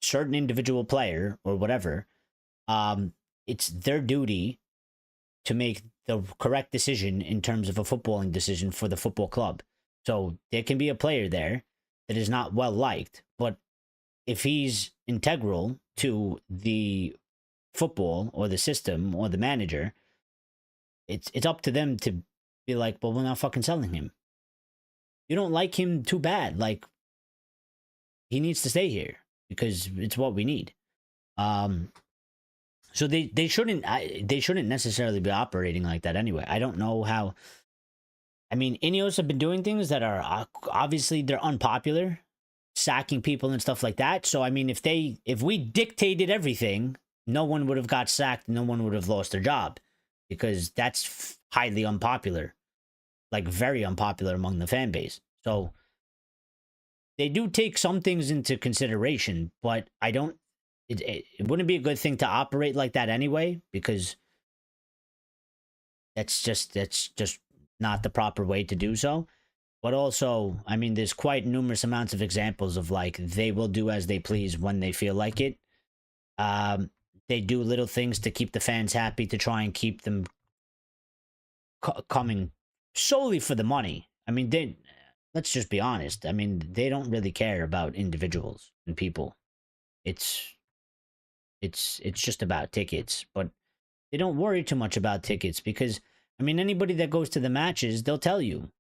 certain individual player or whatever, it's their duty to make the correct decision in terms of a footballing decision for the football club. So there can be a player there that is not well liked, but if he's integral to the football or the system or the manager, it's up to them to be like, well, we're not fucking selling him. You don't like him, too bad. Like, he needs to stay here because it's what we need. So they shouldn't necessarily be operating like that anyway. I don't know how. I mean, Ineos have been doing things that are obviously they're unpopular, sacking people and stuff like that. So I mean, if we dictated everything, no one would have got sacked, no one would have lost their job, because that's highly unpopular, like very unpopular among the fan base. So they do take some things into consideration, but I don't. It wouldn't be a good thing to operate like that anyway, because that's just not the proper way to do so. But also, I mean, there's quite numerous amounts of examples of like they will do as they please when they feel like it. They do little things to keep the fans happy, to try and keep them coming solely for the money. I mean, let's just be honest. I mean, they don't really care about individuals and people. It's just about tickets, but they don't worry too much about tickets because, I mean, anybody that goes to the matches, they'll tell you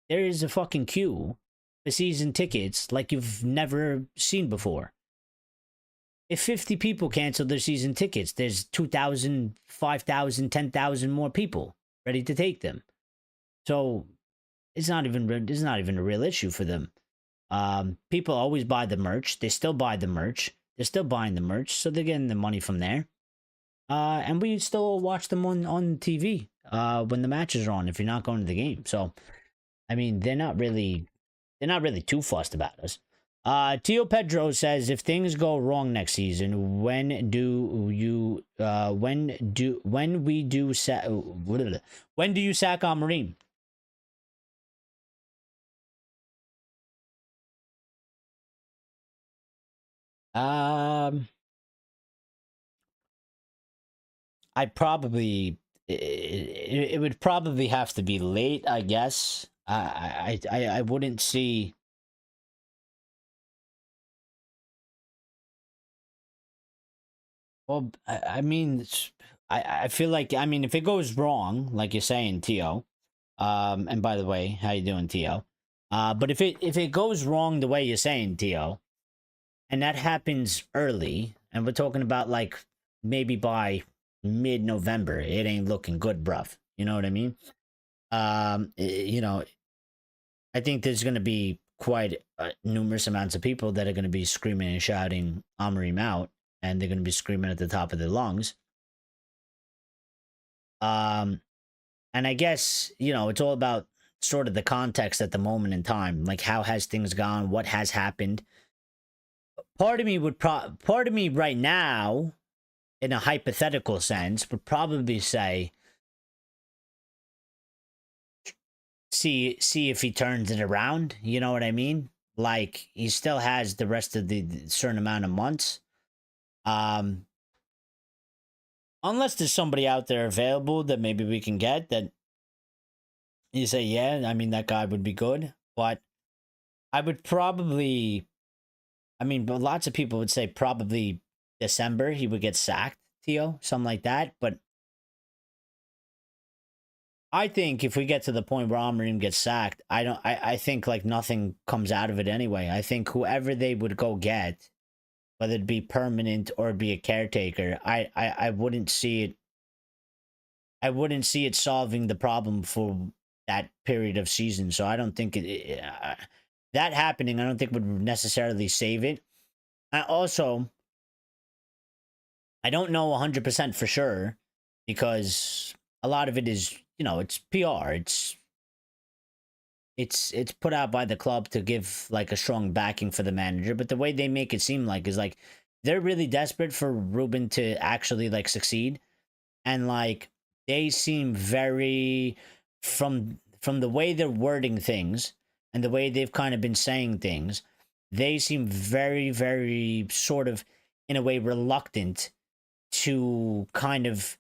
there is a fucking queue for season tickets like you've never seen before. If 50 people cancel their season tickets, there's 2,000, 5,000, 10,000 more people ready to take them. So it's not even a real issue for them. People always buy the merch. They still buy the merch. They're still buying the merch, so they're getting the money from there. And we still watch them on TV when the matches are on if you're not going to the game. So, I mean, they're not really too fussed about us. Tio Pedro says, if things go wrong next season, when do you sack Amorim? It would probably have to be late, I guess. I wouldn't see. Well, I mean, I feel like, I mean, if it goes wrong, like you're saying, Tio, and by the way, how you doing, Tio? But if it goes wrong the way you're saying, Tio, and that happens early, and we're talking about like maybe by mid-November, it ain't looking good, bruv. You know what I mean? You know, I think there's going to be quite numerous amounts of people that are going to be screaming and shouting Amorim out, and they're going to be screaming at the top of their lungs. And I guess, you know, it's all about sort of the context at the moment in time, like how has things gone, what has happened. Part of me right now, in a hypothetical sense, would probably say, see if he turns it around. You know what I mean? Like, he still has the rest of the certain amount of months. Unless there's somebody out there available that maybe we can get that you say, yeah, I mean, that guy would be good. But I would probably, I mean, but lots of people would say probably December he would get sacked, Theo, something like that. But I think if we get to the point where Amorim gets sacked, I think like nothing comes out of it anyway. I think whoever they would go get, whether it be permanent or be a caretaker, I wouldn't see it. I wouldn't see it solving the problem for that period of season. So I don't think that happening, I don't think would necessarily save it. I don't know 100% for sure, because a lot of it is, you know, it's PR. It's put out by the club to give like a strong backing for the manager, but the way they make it seem like is like they're really desperate for Ruben to actually like succeed, and like they seem very, from the way they're wording things and the way they've kind of been saying things, they seem very, very sort of, in a way, reluctant to kind of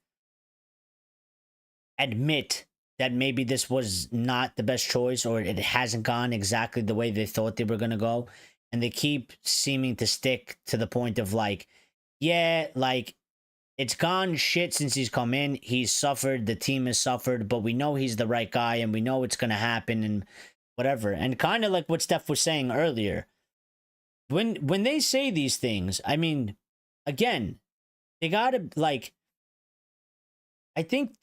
admit that maybe this was not the best choice, or it hasn't gone exactly the way they thought they were going to go. And they keep seeming to stick to the point of like, yeah, like, it's gone shit since he's come in. He's suffered. The team has suffered, but we know he's the right guy and we know it's going to happen and whatever. And kind of like what Steph was saying earlier, when they say these things, I mean, again, they got to, like, I think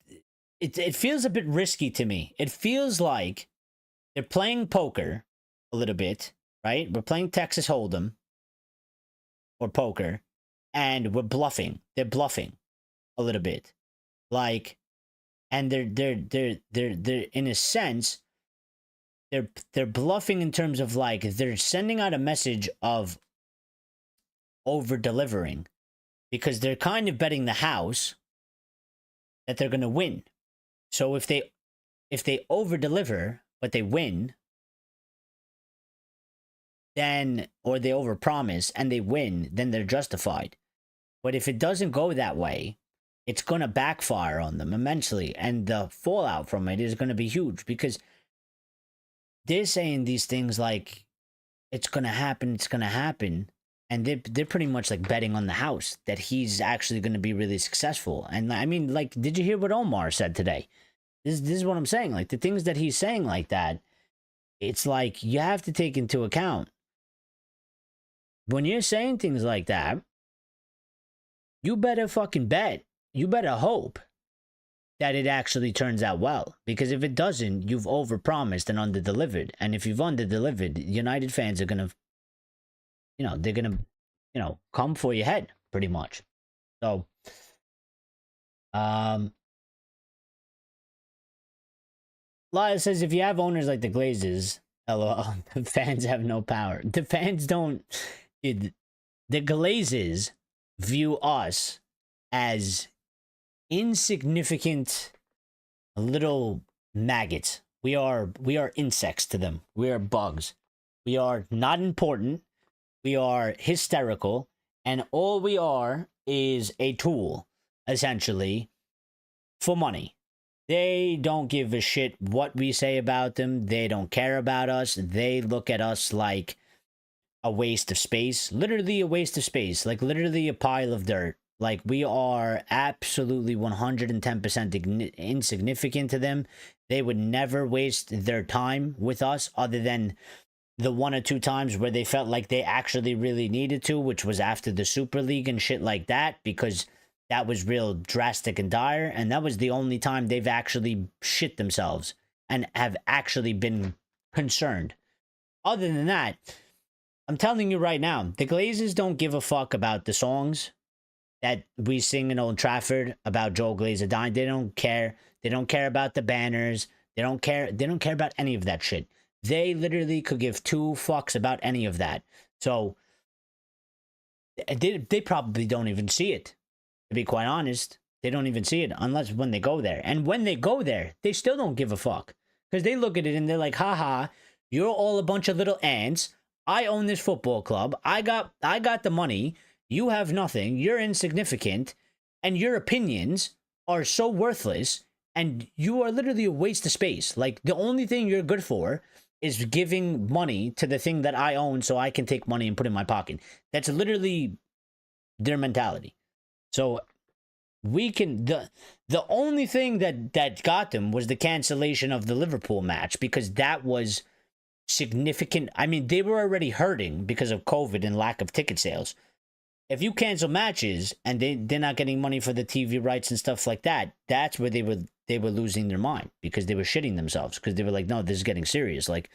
it feels a bit risky to me. It feels like they're playing poker a little bit, right? We're playing Texas Hold'em or poker, and we're bluffing. They're bluffing a little bit, like, and they're in a sense, they're bluffing in terms of like they're sending out a message of over delivering, because they're kind of betting the house that they're gonna win. So if they over deliver but they win, then, or they over promise and they win, then they're justified. But if it doesn't go that way, it's going to backfire on them immensely. And the fallout from it is going to be huge, because they're saying these things like, it's going to happen, it's going to happen. And they're pretty much like betting on the house that he's actually going to be really successful. And I mean, like, did you hear what Omar said today? This is what I'm saying. Like, the things that he's saying like that, it's like, you have to take into account. When you're saying things like that, you better fucking bet. You better hope that it actually turns out well. Because if it doesn't, you've overpromised and underdelivered. And if you've underdelivered, United fans are going to, they're going to, come for your head, pretty much. So, Lyle says, if you have owners like the Glazers, LOL, the fans have no power. The fans don't. Dude, the Glazers view us as insignificant little maggots. We are insects to them. We are bugs. We are not important. We are hysterical. And all we are is a tool, essentially, for money. They don't give a shit what we say about them. They don't care about us. They look at us like a waste of space. Literally a waste of space. Like, literally a pile of dirt. Like, we are absolutely 110% insignificant to them. They would never waste their time with us, other than the 1 or 2 times where they felt like they actually really needed to, which was after the Super League and shit like that, because that was real drastic and dire. And that was the only time they've actually shit themselves and have actually been concerned. Other than that, I'm telling you right now, the Glazers don't give a fuck about the songs that we sing in Old Trafford about Joel Glazer dying. They don't care. They don't care about the banners. They don't care. They don't care about any of that shit. They literally could give 2 fucks about any of that. So they probably don't even see it. To be quite honest, they don't even see it unless when they go there. And when they go there, they still don't give a fuck, because they look at it and they're like, haha, you're all a bunch of little ants. I own this football club. I got the money. You have nothing. You're insignificant. And your opinions are so worthless. And you are literally a waste of space. Like, the only thing you're good for is giving money to the thing that I own so I can take money and put it in my pocket. That's literally their mentality. So we can... The only thing that got them was the cancellation of the Liverpool match, because that was significant. I mean, they were already hurting because of COVID and lack of ticket sales. If you cancel matches and they're not getting money for the TV rights and stuff like that, that's where they were losing their mind, because they were shitting themselves, because they were like, no, this is getting serious. Like,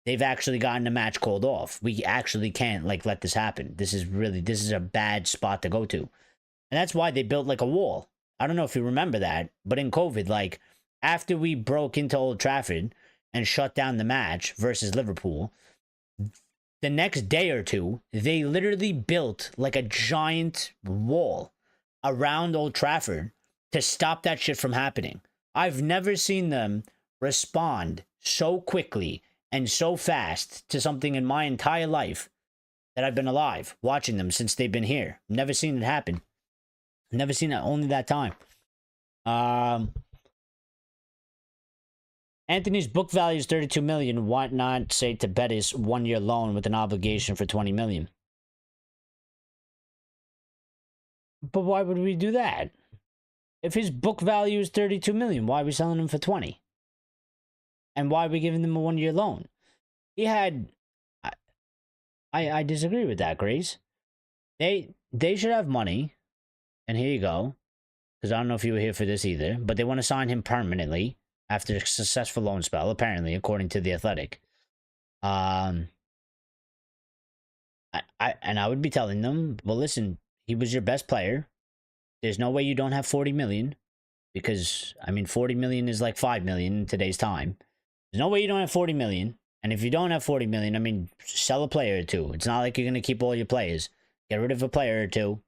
they've actually gotten a match called off. We actually can't, like, let this happen. This is a bad spot to go to. And that's why they built like a wall. I don't know if you remember that, but in COVID, like, after we broke into Old Trafford and shut down the match versus Liverpool, the next day or two, they literally built like a giant wall around Old Trafford to stop that shit from happening. I've never seen them respond so quickly and so fast to something in my entire life that I've been alive watching them since they've been here. Never seen it happen. Never seen it only that time. Anthony's book value is 32 million. Why not say to Bettis 1 year loan with an obligation for 20 million? But why would we do that? If his book value is 32 million, why are we selling him for 20? And why are we giving them a 1 year loan? He had I disagree with that, Grace. They should have money. And here you go. Because I don't know if you were here for this either. But they want to sign him permanently after a successful loan spell, apparently, according to The Athletic. I would be telling them, well, listen, he was your best player. There's no way you don't have 40 million. Because, I mean, 40 million is like 5 million in today's time. There's no way you don't have 40 million. And if you don't have 40 million, I mean, sell a player or two. It's not like you're going to keep all your players. Get rid of a player or two.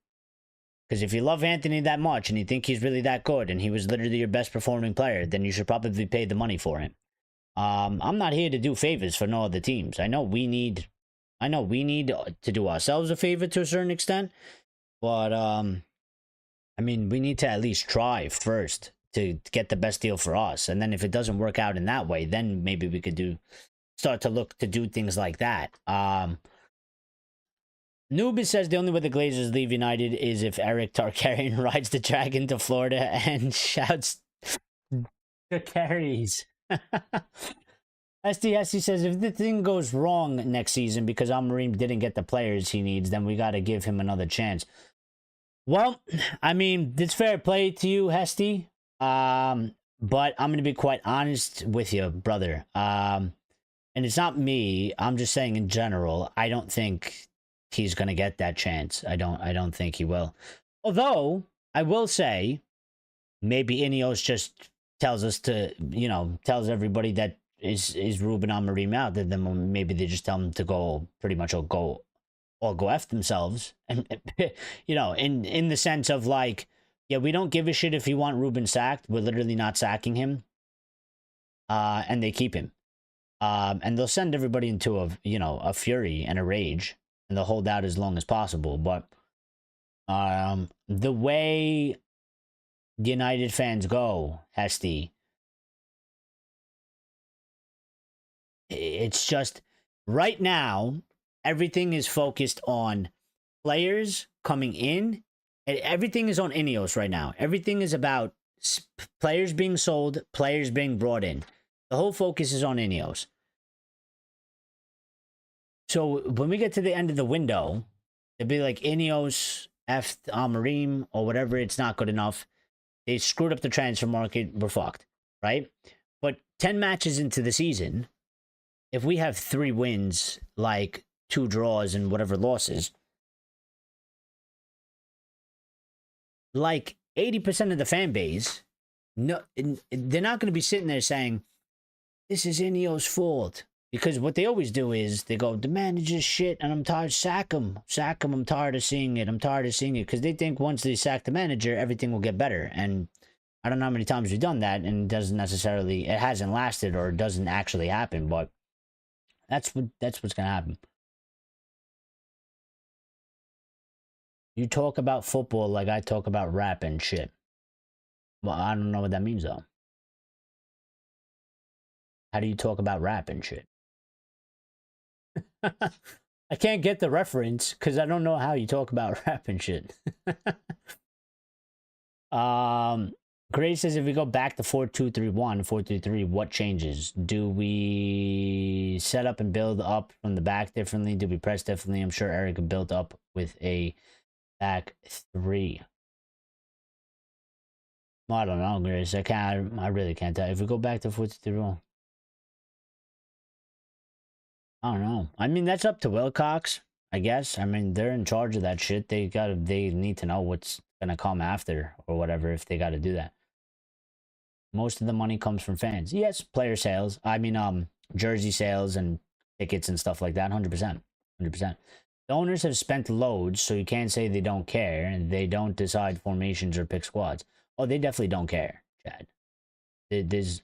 Because if you love Anthony that much and you think he's really that good and he was literally your best performing player, then you should probably pay the money for him. I'm not here to do favors for no other teams. I know we need to do ourselves a favor to a certain extent. But, I mean, we need to at least try first to get the best deal for us. And then if it doesn't work out in that way, then maybe we could start to look to do things like that. Noob says the only way the Glazers leave United is if Eric Tarkarian rides the dragon to Florida and shouts Gyokeres. SDSC says if the thing goes wrong next season because Amorim didn't get the players he needs, then we got to give him another chance. Well, I mean, it's fair play to you, Hesty. But I'm going to be quite honest with you, brother. And it's not me. I'm just saying in general, I don't think he's going to get that chance. I don't think he will. Although, I will say, maybe Ineos just tells us to, tells everybody that is Ruben Amorim out, that then maybe they just tell them to go, pretty much go F themselves. And, in the sense of like, yeah, we don't give a shit if you want Ruben sacked. We're literally not sacking him. And they keep him. And they'll send everybody into a fury and a rage. And they'll hold out as long as possible. But the way United fans go, Hesty, it's just right now, everything is focused on players coming in. And everything is on Ineos right now. Everything is about players being sold, players being brought in. The whole focus is on Ineos. So when we get to the end of the window, it'll be like Ineos, F Amorim, or whatever. It's not good enough. They screwed up the transfer market. We're fucked, right? But 10 matches into the season, if we have 3 wins, like 2 draws and whatever losses, like 80% of the fan base, no, they're not going to be sitting there saying, this is Ineos' fault. Because what they always do is they go, the manager's shit and I'm tired, sack him. Sack him, I'm tired of seeing it. Because they think once they sack the manager, everything will get better. And I don't know how many times we've done that and it hasn't lasted or doesn't actually happen. But that's what's going to happen. You talk about football like I talk about rap and shit. Well, I don't know what that means, though. How do you talk about rap and shit? I can't get the reference because I don't know how you talk about rap and shit. Grace says if we go back to 4-2-3-1, 4-3-3, what changes? Do we set up and build up from the back differently? Do we press differently? I'm sure Eric built up with a back 3. Well, I don't know, Grace. I really can't tell. If we go back to 4-2-3-1, I don't know. I mean, that's up to Wilcox, I guess. I mean, they're in charge of that shit. They need to know what's gonna come after or whatever if they got to do that. Most of the money comes from fans. Yes, player sales. I mean, jersey sales and tickets and stuff like that. 100%. 100%. The owners have spent loads, so you can't say they don't care and they don't decide formations or pick squads. Oh, they definitely don't care, Chad.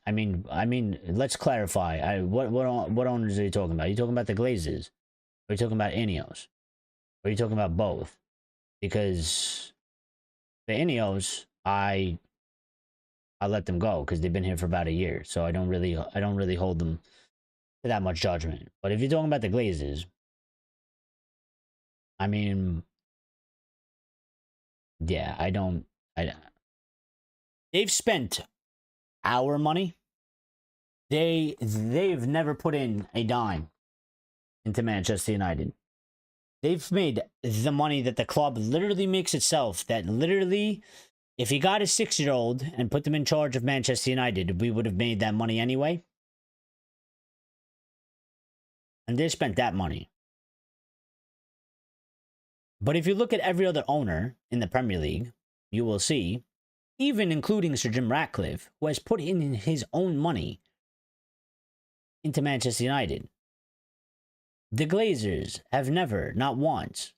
I mean, let's clarify. What owners are you talking about? Are you talking about the Glazers? Are you talking about Ineos? Or are you talking about both? Because the Ineos, I let them go because they've been here for about a year, so I don't really hold them to that much judgment. But if you're talking about the Glazers, I mean, yeah, I don't. They've spent our money. They've never put in a dime into Manchester United. They've made the money that the club literally makes itself. That literally, if you got a 6-year-old and put them in charge of Manchester United, we would have made that money anyway. And they spent that money. But if you look at every other owner in the Premier League, you will see, even including Sir Jim Ratcliffe, who has put in his own money into Manchester United. The Glazers have never, not once,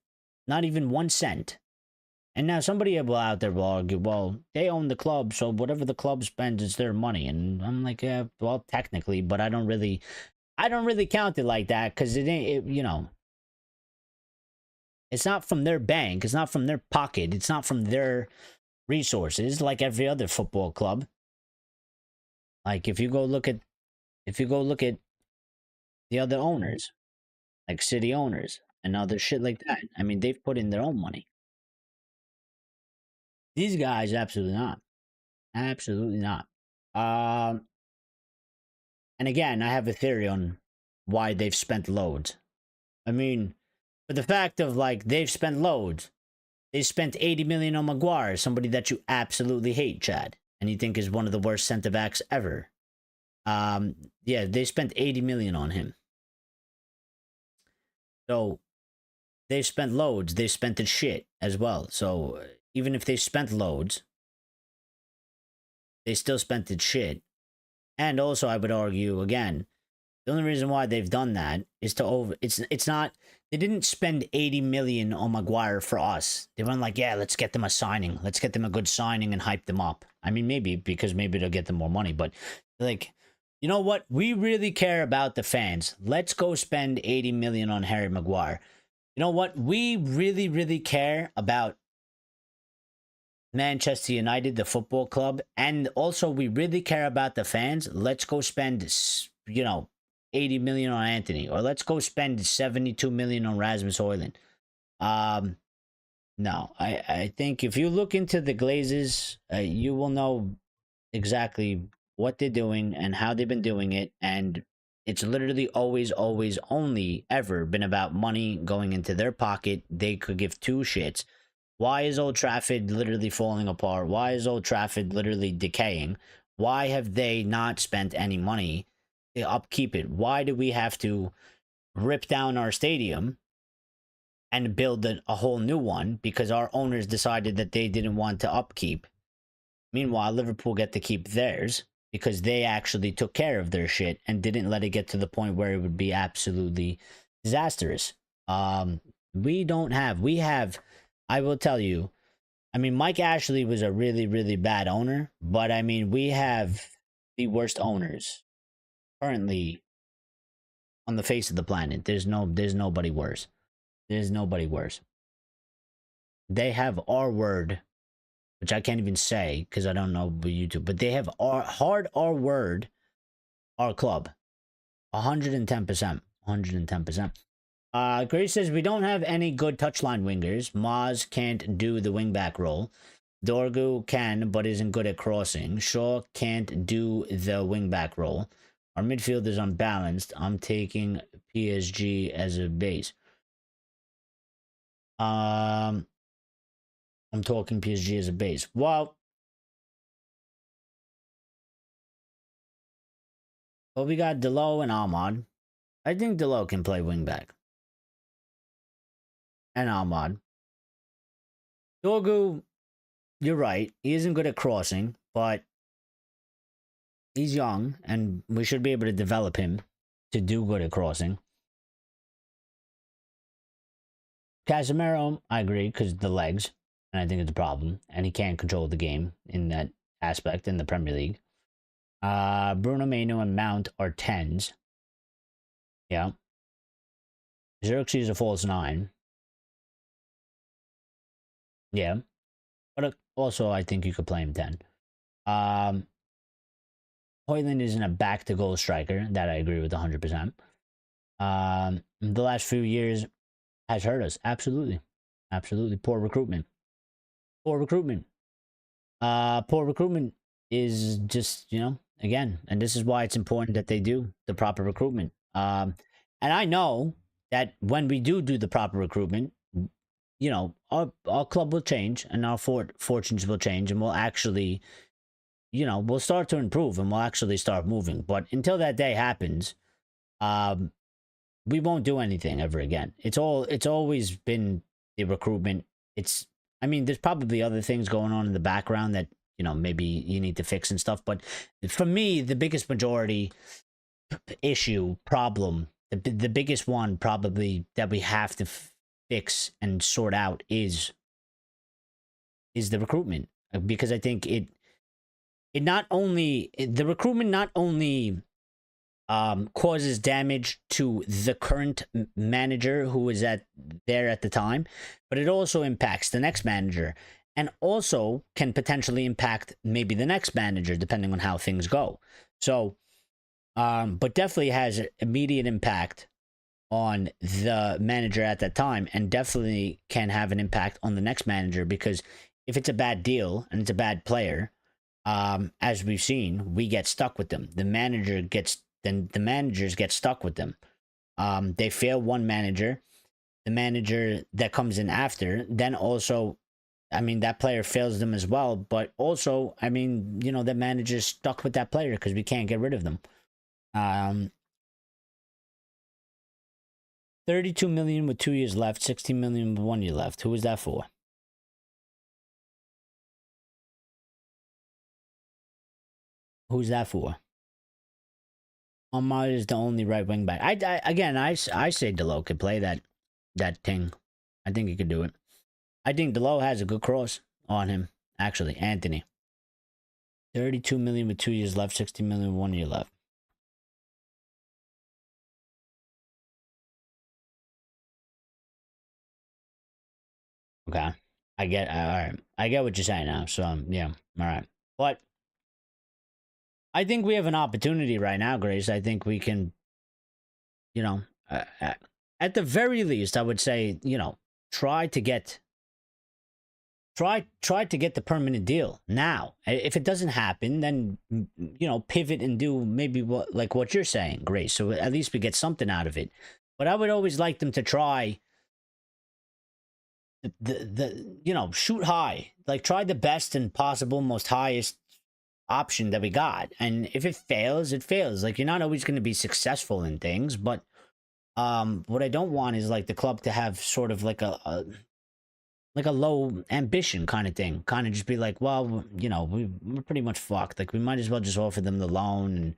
not even 1 cent. And now somebody out there will argue, well, they own the club, so whatever the club spends is their money. And I'm like, yeah, well, technically, but I don't really count it like that, because it ain't, you know, it's not from their bank, it's not from their pocket, it's not from their resources like every other football club. Like if you go look at the other owners, like City owners and other shit like that, I mean, they've put in their own money. These guys, absolutely not. Absolutely not. And again, I have a theory on why they've spent loads. I mean, for the fact of like they've spent loads. They spent 80 million on Maguire, somebody that you absolutely hate, Chad, and you think is one of the worst centre backs ever. Yeah, they spent 80 million on him. So they've spent loads. They've spent it shit as well. So even if they spent loads, they still spent it shit. And also, I would argue again, the only reason why they've done that is to it's not, they didn't spend 80 million on Maguire for us. They weren't like, yeah, let's get them a signing. Let's get them a good signing and hype them up. I mean, maybe because maybe they'll get them more money, but like, you know what? We really care about the fans. Let's go spend 80 million on Harry Maguire. You know what? We really care about Manchester United, the football club, and also we really care about the fans. Let's go spend, you know, 80 million on Anthony, or let's go spend 72 million on Rasmus Højlund. No, I think if you look into the Glazers, you will know exactly what they're doing and how they've been doing it, and it's literally always only ever been about money going into their pocket. They could give two shits. Why is Old Trafford literally falling apart? Why is Old Trafford literally decaying? Why have they not spent any money to upkeep it? Why do we have to rip down our stadium and build a whole new one because our owners decided that they didn't want to upkeep? Meanwhile, Liverpool get to keep theirs because they actually took care of their shit and didn't let it get to the point where it would be absolutely disastrous. We have, I will tell you, I mean, Mike Ashley was a really bad owner, but I mean, we have the worst owners currently on the face of the planet. There's nobody worse. There's nobody worse. They have our word, which I can't even say because I don't know YouTube, but they have our word, our club. 110%. 110%. Grace says, we don't have any good touchline wingers. Maz can't do the wingback role. Dorgu can, but isn't good at crossing. Shaw can't do the wingback role. Our midfield is unbalanced. I'm taking PSG as a base. I'm talking PSG as a base. Well, we got Delo and Ahmad. I think Delo can play wingback. And Ahmad. Dorgu, you're right. He isn't good at crossing, but he's young, and we should be able to develop him to do good at crossing. Casemiro, I agree, because the legs, and I think it's a problem, and he can't control the game in that aspect in the Premier League. Bruno Meno and Mount are 10s. Yeah. Xerxes is a false 9. Yeah, but also I think you could play him 10. Um, Hoyland isn't a back to goal striker. That I agree with 100%. The last few years has hurt us. Absolutely. Absolutely. Poor recruitment. Poor recruitment. Poor recruitment is just, again, and this is why it's important that they do the proper recruitment. And I know that when we do the proper recruitment, our club will change and our fortunes will change and we'll actually, we'll start to improve and we'll actually start moving. But until that day happens, um, we won't do anything ever again. It's always been the recruitment. I mean, there's probably other things going on in the background that, maybe you need to fix and stuff. But for me, the biggest majority issue, problem, the biggest one probably that we have to fix and sort out is the recruitment. Because I think the recruitment not only causes damage to the current manager who is there at the time, but it also impacts the next manager and also can potentially impact maybe the next manager depending on how things go. So, but definitely has immediate impact on the manager at that time and definitely can have an impact on the next manager, because if it's a bad deal and it's a bad player, as we've seen, we get stuck with them. The managers get stuck with them. They fail one manager, the manager that comes in after, then also, I mean, that player fails them as well. But also, I mean, the manager's stuck with that player because we can't get rid of them. 32 million with 2 years left, 16 million with 1 year left. Who is that for? Who's that for? Omar is the only right wing back. I say Delo could play that thing. I think he could do it. I think Delo has a good cross on him. Actually, Anthony. 32 million with 2 years left, 60 million with 1 year left. Okay, I get. All right, I get what you're saying now. So yeah, all right. But I think we have an opportunity right now, Grace. I think we can, you know, at the very least, I would say, try to get the permanent deal now. If it doesn't happen, then pivot and do maybe what you're saying, Grace. So at least we get something out of it. But I would always like them to try the shoot high, like try the best and possible most highest option that we got. And if it fails, it fails. Like, you're not always going to be successful in things, but what I don't want is like the club to have sort of like a low ambition kind of thing. Kind of just be like, well, we're pretty much fucked. Like, we might as well just offer them the loan and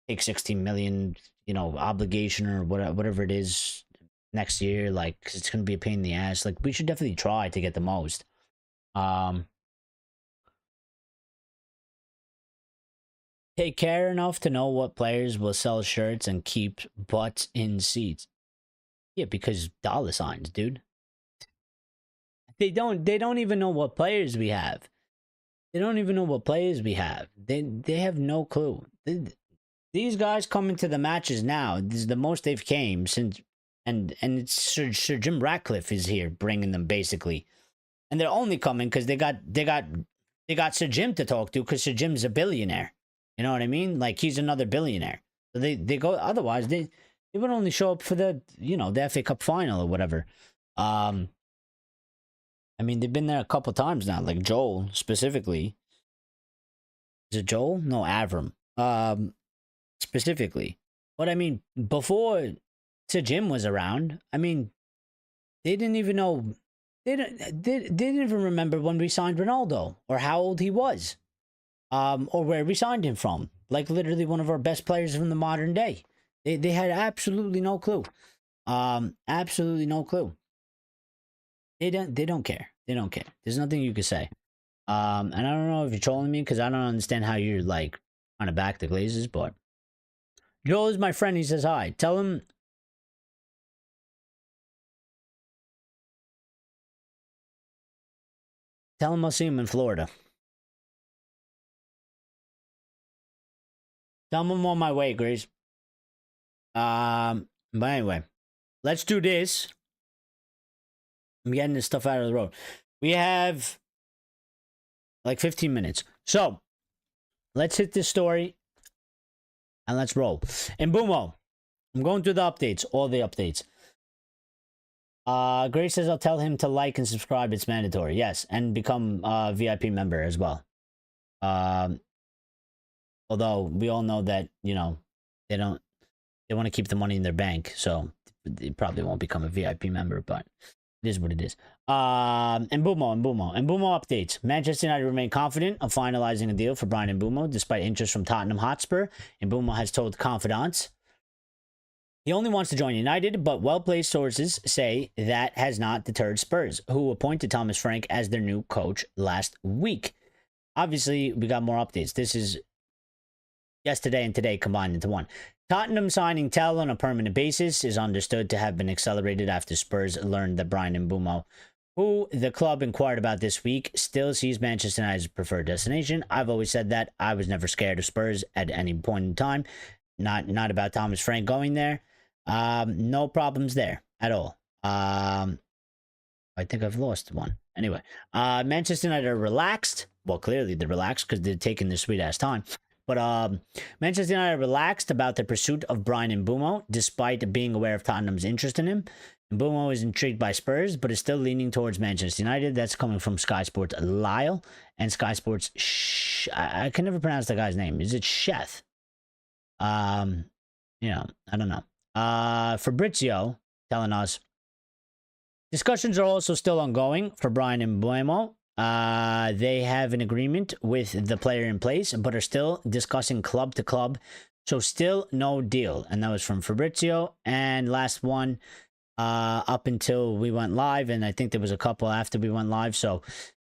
take 16 million, obligation or whatever it is next year. Like, 'cause it's going to be a pain in the ass. Like, we should definitely try to get the most. Take care enough to know what players will sell shirts and keep butts in seats. Yeah, because dollar signs, dude. They don't even know what players we have. They don't even know what players we have. They have no clue. These guys come into the matches now. This is the most they've came since, and it's Sir Jim Ratcliffe is here bringing them basically, and they're only coming because they got Sir Jim to talk to, because Sir Jim's a billionaire. You know what I mean? Like, he's another billionaire. So they go. Otherwise, they would only show up for the FA Cup final or whatever. I mean, they've been there a couple times now, like Joel specifically. Is it Joel? No, Avram. Specifically. But I mean, before Sir Jim was around, I mean, they didn't even know. They didn't even remember when we signed Ronaldo or how old he was, or where we signed him from. Like, literally one of our best players from the modern day. They had absolutely no clue. Absolutely no clue. They don't care. They don't care. There's nothing you could say. And I don't know if you're trolling me, because I don't understand how you're like trying to back the Glazers, but Joel is my friend. He says hi. Tell him. Tell him I'll see him in Florida. Tell him I'm on my way, Grace. But anyway, let's do this. I'm getting this stuff out of the road. We have like 15 minutes. So let's hit this story and let's roll. MBEUMO, I'm going through the updates, all the updates. Grace says I'll tell him to like and subscribe. It's mandatory. Yes, and become a VIP member as well. Although we all know that, you know, they want to keep the money in their bank, so they probably won't become a VIP member, but it is what it is. MBEUMO updates. Manchester United remain confident of finalizing a deal for Bryan MBEUMO despite interest from Tottenham Hotspur. MBEUMO has told Confidants he only wants to join United, but well-placed sources say that has not deterred Spurs, who appointed Thomas Frank as their new coach last week. Obviously, we got more updates. This is yesterday and today combined into one. Tottenham signing Tell on a permanent basis is understood to have been accelerated after Spurs learned that Bryan MBEUMO, who the club inquired about this week, still sees Manchester United as a preferred destination. I've always said that. I was never scared of Spurs at any point in time. Not about Thomas Frank going there. No problems there at all. I think I've lost one. Anyway, Manchester United are relaxed. Well, clearly they're relaxed because they're taking their sweet-ass time. But Manchester United relaxed about the pursuit of Bryan MBEUMO, despite being aware of Tottenham's interest in him. MBEUMO is intrigued by Spurs, but is still leaning towards Manchester United. That's coming from Sky Sports Lyle and Sky Sports. I can never pronounce the guy's name. Is it Sheth? You know, I don't know. Fabrizio telling us discussions are also still ongoing for Bryan MBEUMO. They have an agreement with the player in place, but are still discussing club to club. So still no deal. And that was from Fabrizio. And last one, up until we went live. And I think there was a couple after we went live. So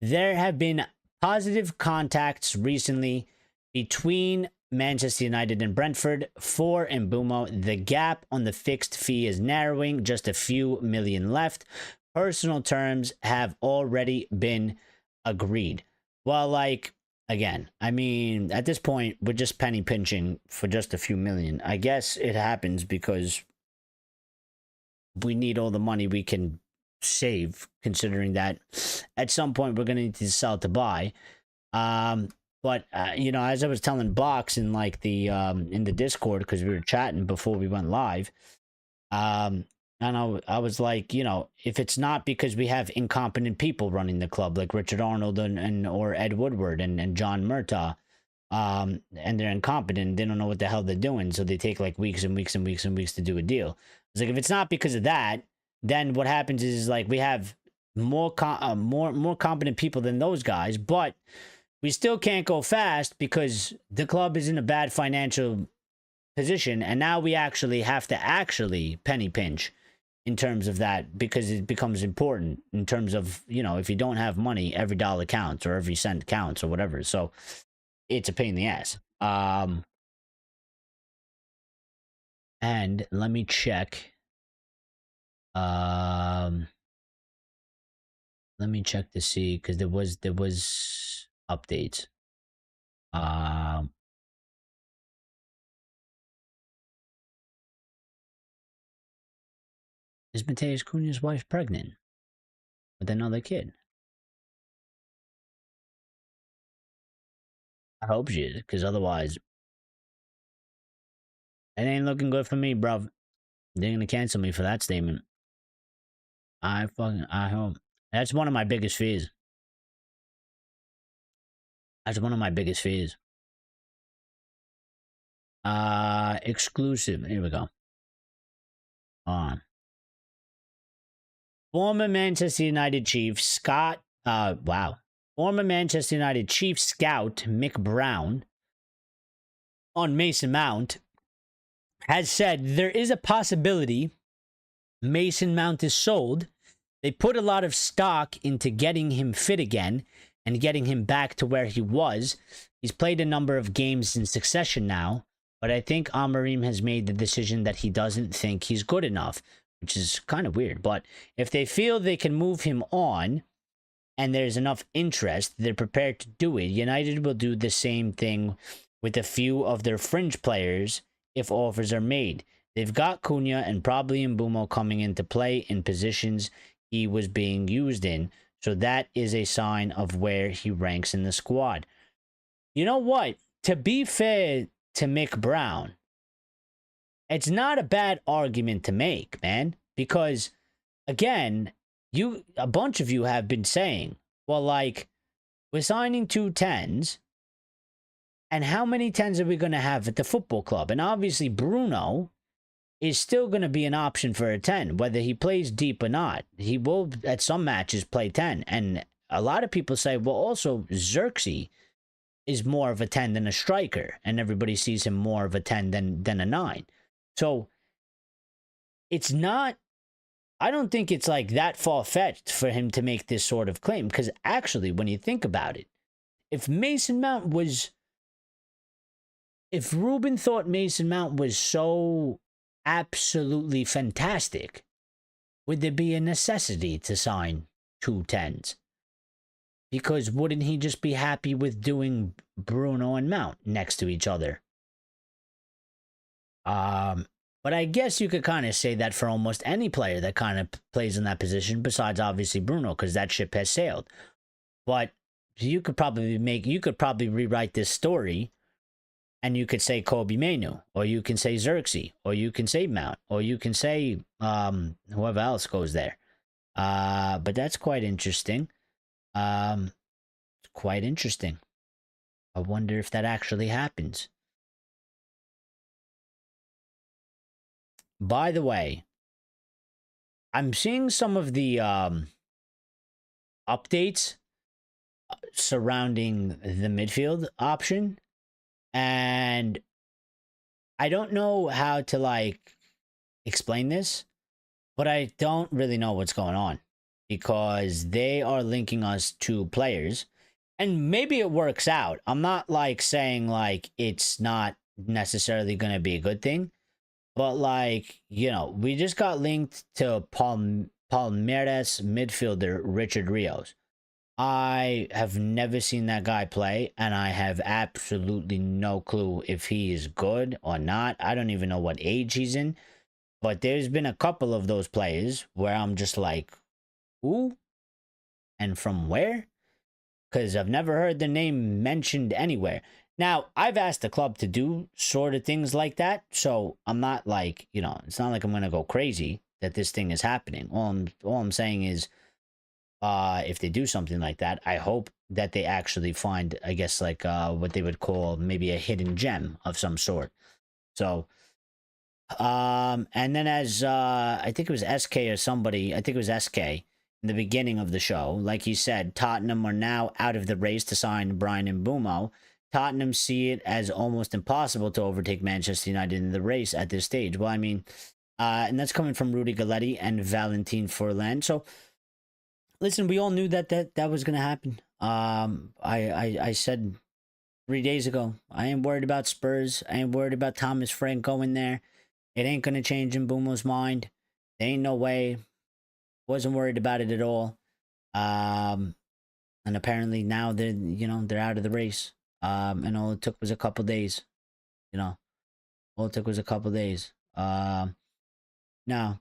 there have been positive contacts recently between Manchester United and Brentford for MBEUMO. The gap on the fixed fee is narrowing, just a few million left. Personal terms have already been agreed. Well, like, again, I mean, at this point, we're just penny pinching for just a few million. I guess it happens because we need all the money we can save, considering that at some point we're going to need to sell to buy. But you know, as I was telling Box in like the in the Discord, because we were chatting before we went live, and I was like, you know, if it's not because we have incompetent people running the club like Richard Arnold or Ed Woodward and John Murtaugh, and they're incompetent, they don't know what the hell they're doing, so they take like weeks and weeks and weeks and weeks to do a deal. It's like, if it's not because of that, then what happens is like we have more competent people than those guys, but we still can't go fast because the club is in a bad financial position, and now we actually have to penny pinch in terms of that, because it becomes important in terms of, you know, if you don't have money, every dollar counts or every cent counts or whatever. So it's a pain in the ass. And let me check. Let me check to see, because there was updates. Is Mateus Cunha's wife pregnant with another kid? I hope she is, because otherwise it ain't looking good for me, bruv. They're gonna cancel me for that statement. I hope. That's one of my biggest fears. That's one of my biggest fears. Exclusive. Here we go. Former Manchester United chief Former Manchester United chief scout Mick Brown on Mason Mount has said there is a possibility Mason Mount is sold. They put a lot of stock into getting him fit again and getting him back to where he was. He's played a number of games in succession now, but I think Amorim has made the decision that he doesn't think he's good enough, which is kind of weird. But if they feel they can move him on, and there's enough interest, they're prepared to do it. United will do the same thing with a few of their fringe players if offers are made. They've got Cunha and probably MBEUMO coming into play in positions he was being used in, so that is a sign of where he ranks in the squad. You know what? To be fair to Mick Brown, it's not a bad argument to make, man, because again, a bunch of you have been saying, well, like, we're signing 2 10s, and how many 10s are we going to have at the football club? And obviously, Bruno is still going to be an option for a 10, whether he plays deep or not. He will, at some matches, play 10. And a lot of people say, well, also, Xerxes is more of a 10 than a striker, and everybody sees him more of a 10 than a 9. So, it's not, I don't think it's like that far-fetched for him to make this sort of claim, because actually, when you think about it, if Ruben thought Mason Mount was so absolutely fantastic, would there be a necessity to sign 2 10s? Because wouldn't he just be happy with doing Bruno and Mount next to each other? But I guess you could kind of say that for almost any player that kind of plays in that position, besides obviously Bruno, because that ship has sailed. But you could probably rewrite this story, and you could say Kobe Mainu, or you can say Xerxes, or you can say Mount, or you can say whoever else goes there. But that's quite interesting. Quite interesting. I wonder if that actually happens. By the way, I'm seeing some of the updates surrounding the midfield option, and I don't know how to like explain this, but I don't really know what's going on, because they are linking us to players, and maybe it works out. I'm not like saying like it's not necessarily going to be a good thing, but like, you know, we just got linked to Palmeiras midfielder Richard Rios. I have never seen that guy play, and I have absolutely no clue if he is good or not. I don't even know what age he's in, but there's been a couple of those players where I'm just like, who? And from where? Because I've never heard the name mentioned anywhere. Now, I've asked the club to do sort of things like that, so I'm not like, you know, it's not like I'm going to go crazy that this thing is happening. All I'm saying is, if they do something like that, I hope that they actually find, I guess, like what they would call maybe a hidden gem of some sort. So, and then as I think it was SK or somebody, I think it was SK in the beginning of the show, like he said, Tottenham are now out of the race to sign Bryan MBEUMO. Tottenham see it as almost impossible to overtake Manchester United in the race at this stage. Well, I mean, and that's coming from Rudy Galletti and Valentin Forlan. So, listen, we all knew that was going to happen. I said 3 days ago, I ain't worried about Spurs. I ain't worried about Thomas Frank going there. It ain't going to change MBEUMO's mind. There ain't no way. Wasn't worried about it at all. And apparently now they're out of the race. And all it took was a couple days. All it took was a couple days. No,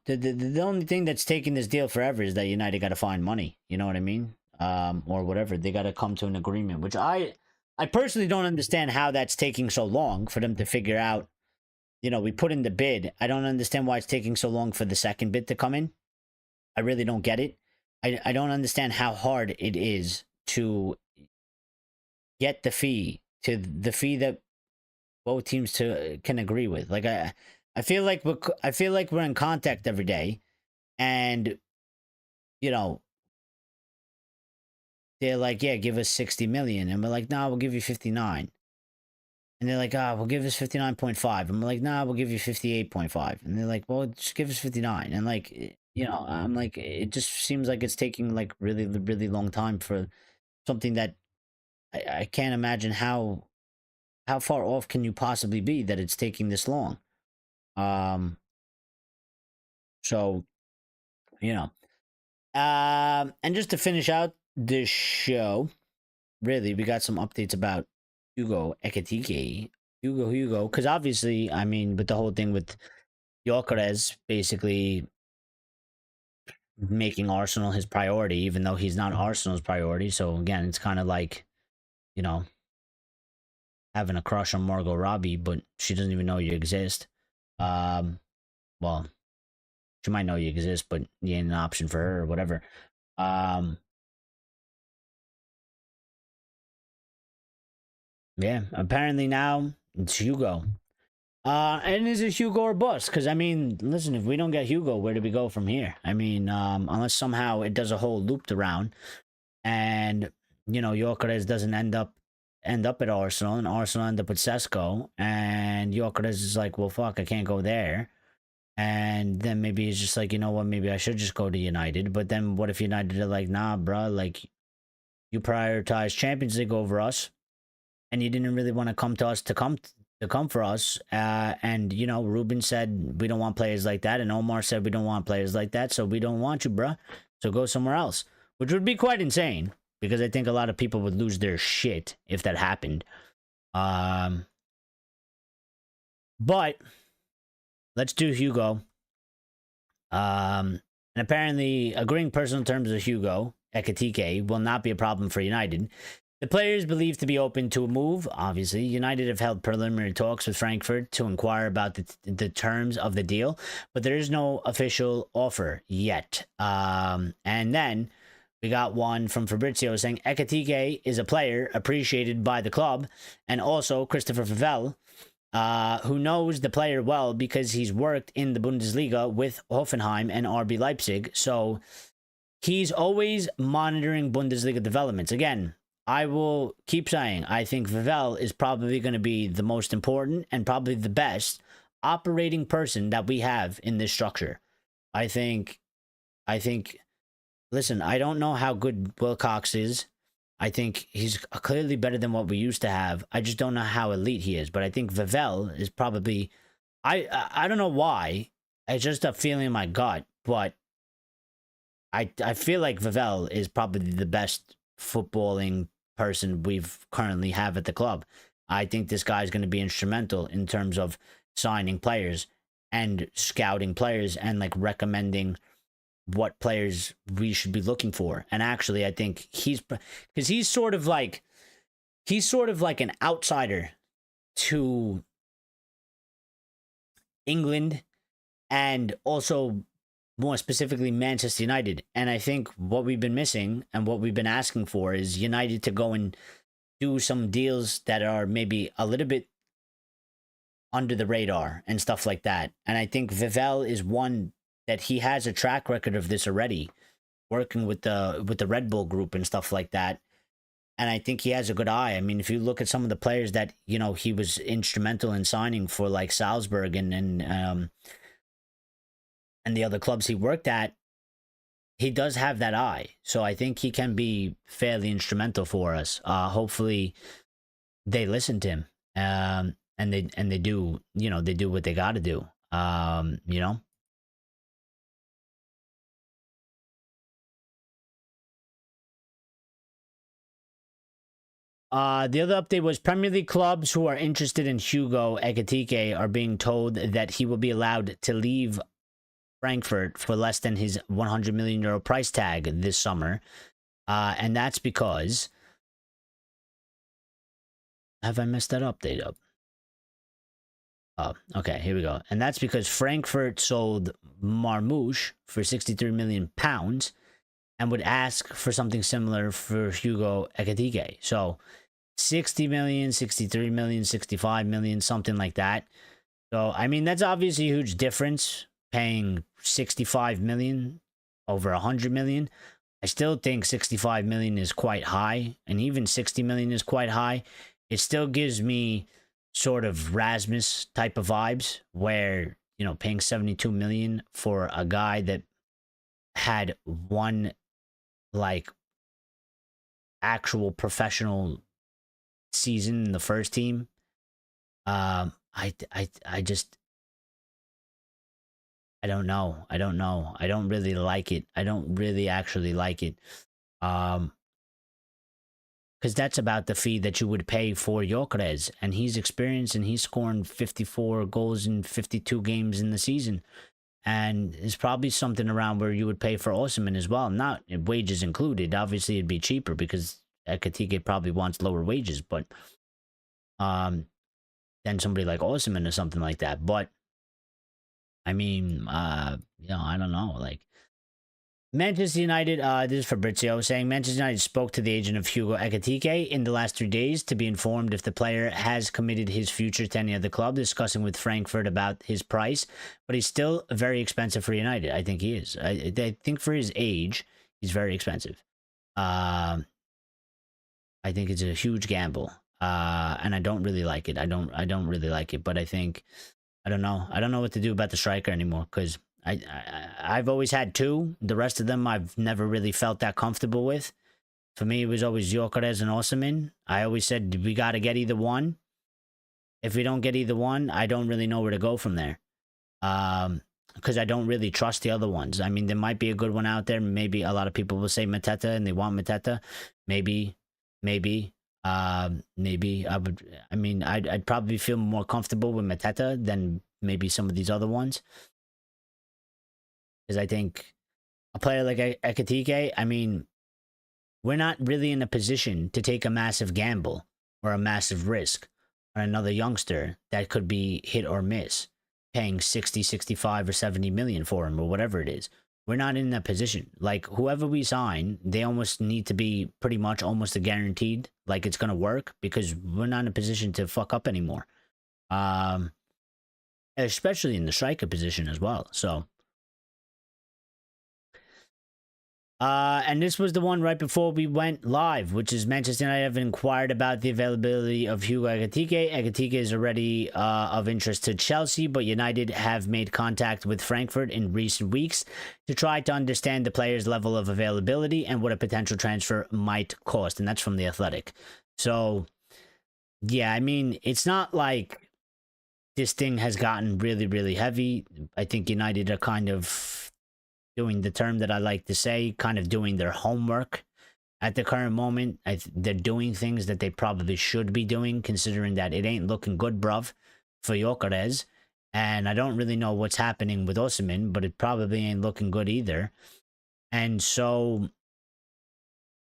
the only thing that's taking this deal forever is that United got to find money. You know what I mean? Or whatever. They got to come to an agreement, which I personally don't understand how that's taking so long for them to figure out. We put in the bid. I don't understand why it's taking so long for the second bid to come in. I really don't get it. I don't understand how hard it is to get the fee that both teams can agree with. Like I feel like we're in contact every day, and they're like, yeah, give us 60 million, and we're like, nah, we'll give you 59. And they're like, we'll give us 59.5. And we're like, nah, we'll give you 58.5. And they're like, well, just give us 59. And like, I'm like, it just seems like it's taking like really, really long time for something that I can't imagine how far off can you possibly be that it's taking this long. So, and just to finish out this show, really, we got some updates about Hugo Ekitike. Hugo, because obviously, I mean, with the whole thing with Gyokeres basically making Arsenal his priority, even though he's not Arsenal's priority. So again, it's kind of like, you know, having a crush on Margot Robbie, but she doesn't even know you exist. Well, she might know you exist, but you ain't an option for her or whatever. Yeah, apparently now it's Hugo. And is it Hugo or bust? Because I mean, listen, if we don't get Hugo, where do we go from here? I mean, unless somehow it does a whole looped around, and you know, Gyökeres doesn't end up at Arsenal, and Arsenal end up with Sesko, and Gyökeres is like, well, fuck, I can't go there. And then maybe he's just like, you know what, maybe I should just go to United. But then what if United are like, nah, bro, like you prioritize Champions League over us, and you didn't really want to come to us to come for us. And you know, Ruben said we don't want players like that, and Omar said we don't want players like that, so we don't want you, bruh. So go somewhere else, which would be quite insane because I think a lot of people would lose their shit if that happened. But let's do Hugo. And apparently, agreeing personal terms with Hugo Ekitike will not be a problem for United. The player is believed to be open to a move. Obviously, United have held preliminary talks with Frankfurt to inquire about the terms of the deal, but there is no official offer yet. And then we got one from Fabrizio saying Ekitike is a player appreciated by the club, and also Christopher Favel, who knows the player well because he's worked in the Bundesliga with Hoffenheim and RB Leipzig. So he's always monitoring Bundesliga developments. Again, I will keep saying, I think Favel is probably going to be the most important and probably the best operating person that we have in this structure. I think, listen, I don't know how good Wilcox is. I think he's clearly better than what we used to have. I just don't know how elite he is. But I think Favel is probably, I don't know why. It's just a feeling in my gut. But I feel like Favel is probably the best footballing person we've currently have at the club. I think this guy's going to be instrumental in terms of signing players and scouting players and like recommending what players we should be looking for. And actually, I think because he's sort of like an outsider to England and also more specifically Manchester United. And I think what we've been missing and what we've been asking for is United to go and do some deals that are maybe a little bit under the radar and stuff like that. And I think Favel is one that he has a track record of this already, working with the Red Bull group and stuff like that. And I think he has a good eye. I mean, if you look at some of the players that, you know, he was instrumental in signing for like Salzburg and the other clubs he worked at, he does have that eye. So I think he can be fairly instrumental for us. Hopefully they listen to him. And they do, you know, they do what they got to do. You know. The other update was Premier League clubs who are interested in Hugo Ekitike are being told that he will be allowed to leave Frankfurt for less than his 100 million euro price tag this summer. And that's because... Have I messed that update up? Oh, okay, here we go. And that's because Frankfurt sold Marmoush for 63 million pounds and would ask for something similar for Hugo Ekitike. So 60 million, 63 million, 65 million, something like that. So, I mean, that's obviously a huge difference, paying 65 million over 100 million. I still think 65 million is quite high, and even 60 million is quite high. It still gives me sort of Rasmus type of vibes where, you know, paying 72 million for a guy that had one like actual professional season in the first team. I just I don't know. I don't really like it. I don't really actually like it. because that's about the fee that you would pay for Gyokeres, and he's experienced and he's scoring 54 goals in 52 games in the season. And it's probably something around where you would pay for Osimhen as well. Not wages included. Obviously, it'd be cheaper because Ekitike probably wants lower wages, but than somebody like Osimhen or something like that. But I mean, I don't know. Like Manchester United, this is Fabrizio saying Manchester United spoke to the agent of Hugo Ekitike in the last 3 days to be informed if the player has committed his future to any other club, discussing with Frankfurt about his price. But he's still very expensive for United. I think he is. I think for his age, he's very expensive. I think it's a huge gamble. And I don't really like it. I don't really like it. But I don't know. I don't know what to do about the striker anymore because I've always had two. The rest of them I've never really felt that comfortable with. For me, it was always Gyokeres and Osimhen. I always said we got to get either one. If we don't get either one, I don't really know where to go from there. Because I don't really trust the other ones. I mean, there might be a good one out there. Maybe a lot of people will say Mateta and they want Mateta. Maybe I would. I mean, I'd probably feel more comfortable with Mateta than maybe some of these other ones. Because I think a player like Ekitike, I mean, we're not really in a position to take a massive gamble or a massive risk on another youngster that could be hit or miss, paying 60, 65, or 70 million for him or whatever it is. We're not in that position. Like, whoever we sign, they almost need to be pretty much almost a guaranteed, like it's going to work, because we're not in a position to fuck up anymore. Especially in the striker position as well. So, and this was the one right before we went live, which is Manchester United have inquired about the availability of Hugo Ekitike. Ekitike is already of interest to Chelsea, but United have made contact with Frankfurt in recent weeks to try to understand the player's level of availability and what a potential transfer might cost. And that's from The Athletic. So, yeah, I mean, it's not like this thing has gotten really, really heavy. I think United are kind of doing the term that I like to say, kind of doing their homework at the current moment. They're doing things that they probably should be doing, considering that it ain't looking good, bruv, for Gyokeres. And I don't really know what's happening with Osimhen, but it probably ain't looking good either. And so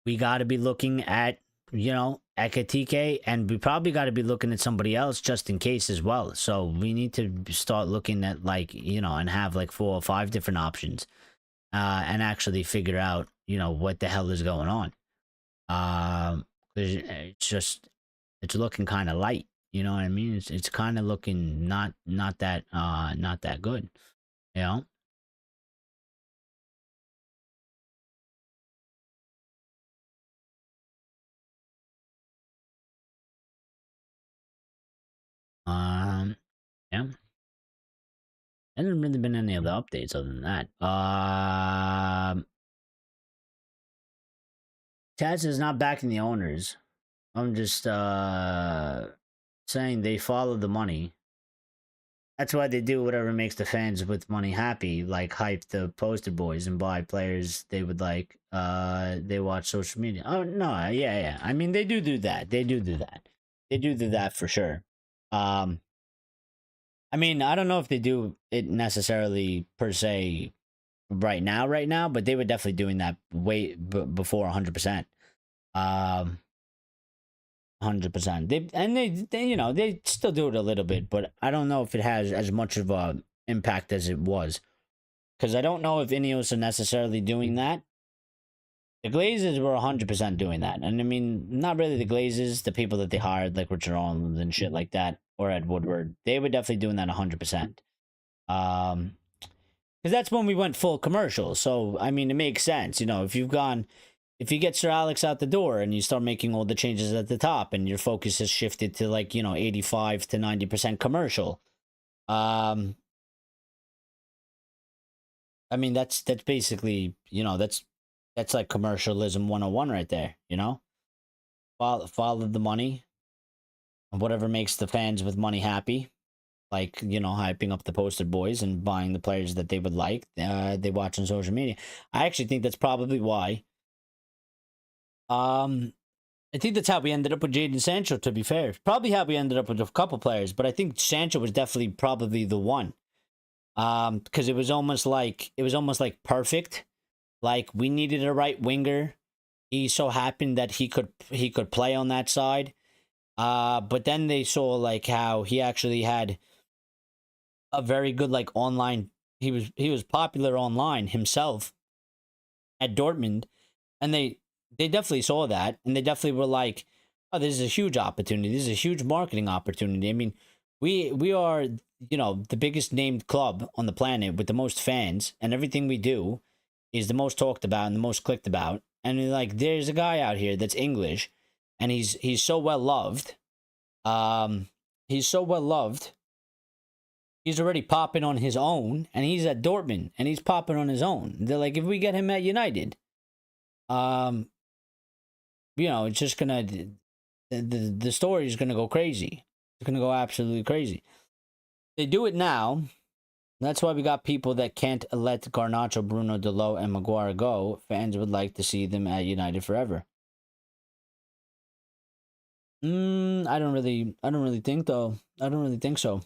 we got to be looking at, Ekitike, and we probably got to be looking at somebody else just in case as well. So we need to start looking at and have like 4 or 5 different options. And actually figure out, what the hell is going on. It's looking kind of light. You know what I mean? It's kind of looking not that good. You know. Yeah. Hasn't really been any other updates other than that. Taz is not backing the owners. I'm just saying they follow the money. That's why they do whatever makes the fans with money happy, like hype the poster boys and buy players they would like. They watch social media. Oh no, yeah. I mean, they do that. They do that for sure. I mean, I don't know if they do it necessarily per se right now, but they were definitely doing that way before 100%. 100%. They still do it a little bit, but I don't know if it has as much of a impact as it was, because I don't know if Ineos are necessarily doing that. The Glazers were 100% doing that, and I mean, not really the Glazers, the people that they hired, like Richard Arnold and shit like that, or Ed Woodward. They were definitely doing that 100%. Because that's when we went full commercial. So I mean, it makes sense, if you get Sir Alex out the door and you start making all the changes at the top and your focus has shifted to 85 to 90% commercial. I mean, that's basically, that's like commercialism 101 right there, Follow the money and whatever makes the fans with money happy. Like, hyping up the poster boys and buying the players that they would like. They watch on social media. I actually think that's probably why I think that's how we ended up with Jadon Sancho, to be fair. Probably how we ended up with a couple players, but I think Sancho was definitely probably the one. Because it was almost like perfect. Like we needed a right winger. He so happened that he could play on that side. But then they saw like how he actually had a very good like online. He was popular online himself at Dortmund, and they definitely saw that, and they definitely were like, "Oh, this is a huge opportunity. This is a huge marketing opportunity." I mean, we are, the biggest named club on the planet with the most fans, and everything we do is the most talked about and the most clicked about. And like, there's a guy out here that's English, and he's so well loved. He's so well loved. He's already popping on his own, and he's at Dortmund, and he's popping on his own. They're like, if we get him at United, um, it's just gonna the story is gonna go crazy. It's gonna go absolutely crazy. They do it now. That's why we got people that can't let Garnacho, Bruno, Delo, and Maguire go. Fans would like to see them at United forever. I don't really think though. I don't really think so.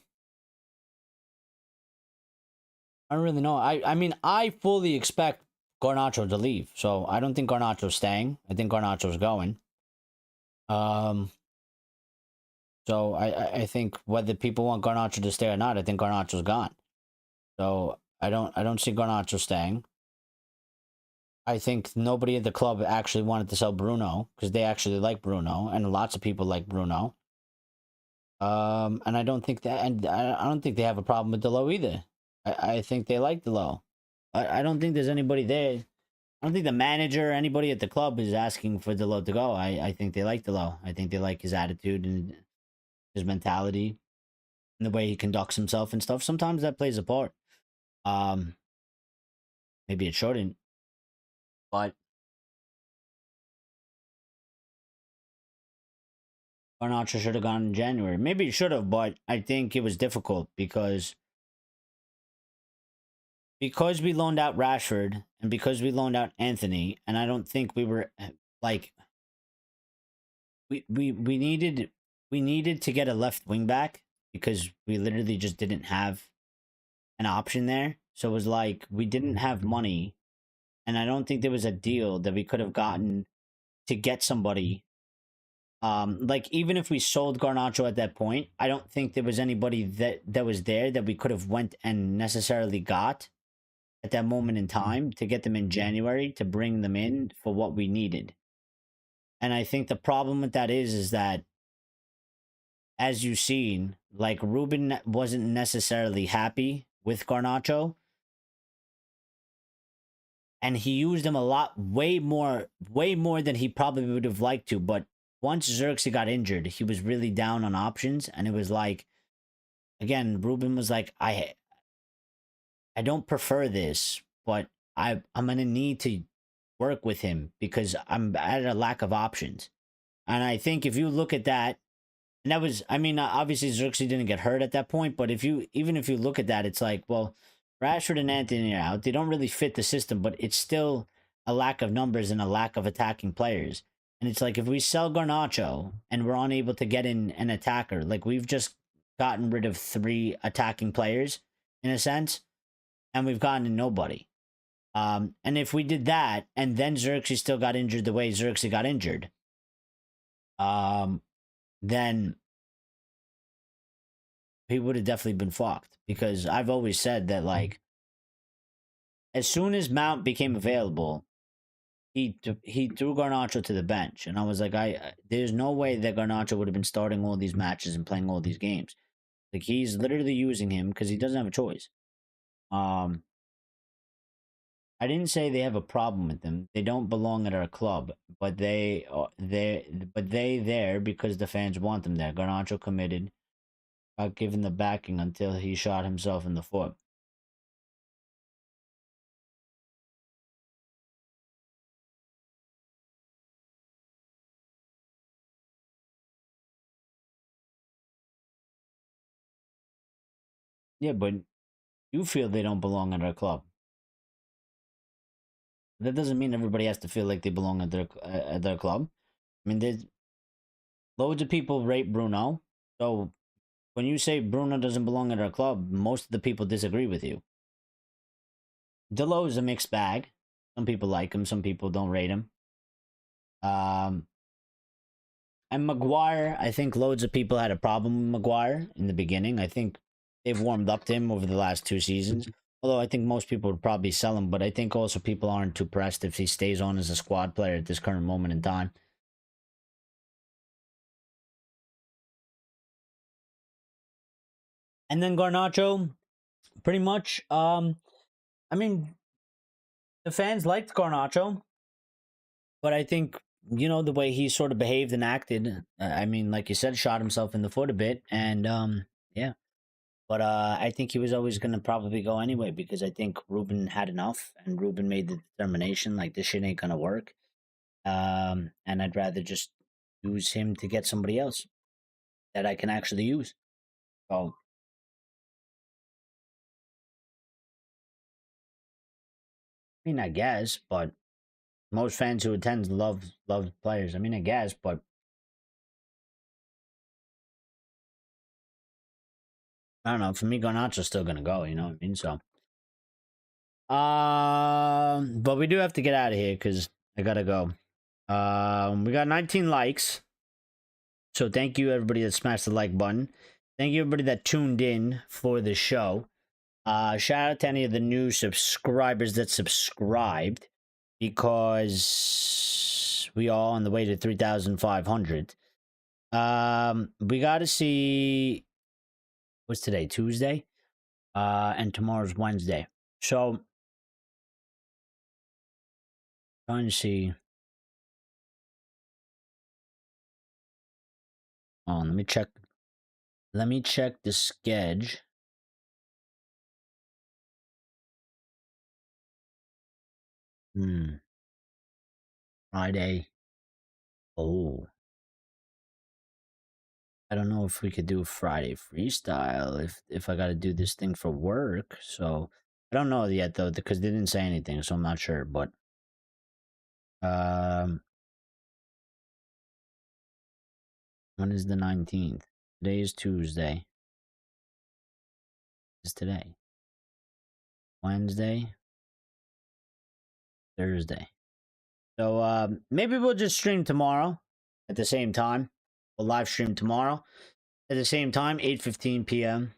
I don't really know. I mean, I fully expect Garnacho to leave, so I don't think Garnacho's staying. I think Garnacho's going. So I think whether people want Garnacho to stay or not, I think Garnacho's gone. So I don't see Garnacho staying. I think nobody at the club actually wanted to sell Bruno because they actually like Bruno, and lots of people like Bruno. And I don't think that, and I don't think they have a problem with Delo either. I think they like Delo. I don't think there's anybody there. I don't think the manager or anybody at the club is asking for Delo to go. I think they like Delo. I think they like his attitude and his mentality and the way he conducts himself and stuff. Sometimes that plays a part. Maybe it shouldn't, but Garnacho should have gone in January. Maybe it should have, but I think it was difficult because we loaned out Rashford and because we loaned out Anthony, and I don't think we were like we needed to get a left wing back because we literally just didn't have an option there. So it was like we didn't have money, and I don't think there was a deal that we could have gotten to get somebody. Like even if we sold Garnacho at that point, I don't think there was anybody that was there that we could have went and necessarily got at that moment in time to get them in January to bring them in for what we needed. And I think the problem with that is that, as you've seen, like Ruben wasn't necessarily happy with Garnacho, and he used him a lot, way more than he probably would have liked to. But once Xerxes got injured, he was really down on options, and it was like, again, Ruben was like, I don't prefer this, but I'm gonna need to work with him because I'm at a lack of options. And I think if you look at that, and that was, I mean, obviously Xerxes didn't get hurt at that point, but even if you look at that, it's like, well, Rashford and Anthony are out. They don't really fit the system, but it's still a lack of numbers and a lack of attacking players. And it's like, if we sell Garnacho and we're unable to get in an attacker, like we've just gotten rid of 3 attacking players in a sense, and we've gotten in nobody. And if we did that, and then Xerxes still got injured the way Xerxes got injured, then he would have definitely been fucked. Because I've always said that, like, as soon as Mount became available, he threw Garnacho to the bench, and I was like, there's no way that Garnacho would have been starting all these matches and playing all these games. Like, he's literally using him because he doesn't have a choice. I didn't say they have a problem with them. They don't belong at our club, but they there because the fans want them there. Garnacho committed, got given the backing until he shot himself in the foot. Yeah, but you feel they don't belong at our club. That doesn't mean everybody has to feel like they belong at their club. I mean, loads of people rate Bruno. So when you say Bruno doesn't belong at our club, most of the people disagree with you. Delo is a mixed bag. Some people like him, some people don't rate him. Um, and Maguire, I think loads of people had a problem with Maguire in the beginning. I think they've warmed up to him over the last 2 seasons. Although I think most people would probably sell him, but I think also people aren't too pressed if he stays on as a squad player at this current moment in time. And then Garnacho, pretty much. I mean, the fans liked Garnacho, but I think the way he sort of behaved and acted. I mean, like you said, shot himself in the foot a bit, and yeah. But I think he was always going to probably go anyway because I think Ruben had enough, and Ruben made the determination like this shit ain't gonna work. And I'd rather just use him to get somebody else that I can actually use. So I mean, I guess, but most fans who attend love players. I mean, I guess, but I don't know. For me, Garnacho's still gonna go. You know what I mean? So, but we do have to get out of here because I gotta go. We got 19 likes. So thank you everybody that smashed the like button. Thank you everybody that tuned in for the show. Shout out to any of the new subscribers that subscribed because we are on the way to 3,500. We got to see what's today, Tuesday, and tomorrow's Wednesday. So trying to see. Oh, let me check. Let me check the schedule. Friday. Oh. I don't know if we could do Friday freestyle if I got to do this thing for work. So I don't know yet though because they didn't say anything, so I'm not sure. But um, when is the 19th? Today is Tuesday. Is today Wednesday, Thursday? So maybe we'll just stream tomorrow at the same time. We'll live stream tomorrow at the same time, 8:15 p.m.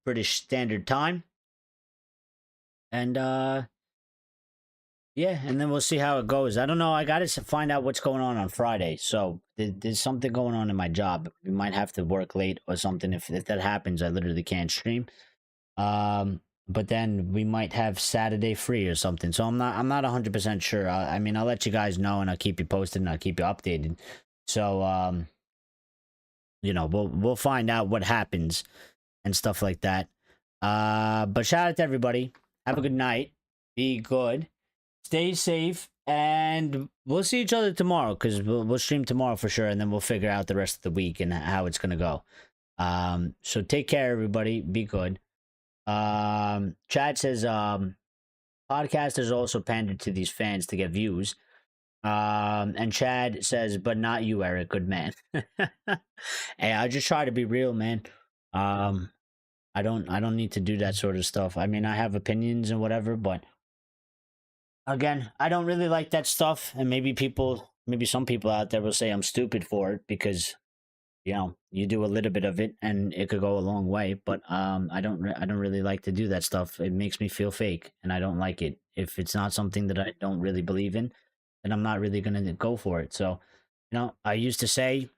British Standard Time, and yeah, and then we'll see how it goes. I don't know. I got to find out what's going on Friday. So there's something going on in my job. We might have to work late or something. If that happens, I literally can't stream. But then we might have Saturday free or something. So I'm not 100% sure. I mean, I'll let you guys know and I'll keep you posted and I'll keep you updated. So we'll find out what happens and stuff like that. But shout out to everybody. Have a good night. Be good. Stay safe, and we'll see each other tomorrow because we'll stream tomorrow for sure, and then we'll figure out the rest of the week and how it's gonna go. So take care, everybody. Be good. Chad says, podcasters also pander to these fans to get views. And Chad says, but not you, Eric. Good man. Hey, I just try to be real, man. I don't need to do that sort of stuff. I mean, I have opinions and whatever, but again, I don't really like that stuff, and maybe some people out there will say I'm stupid for it because you do a little bit of it and it could go a long way. But I don't really like to do that stuff. It makes me feel fake, and I don't like it. If it's not something that I don't really believe in, then I'm not really gonna go for it. So, I used to say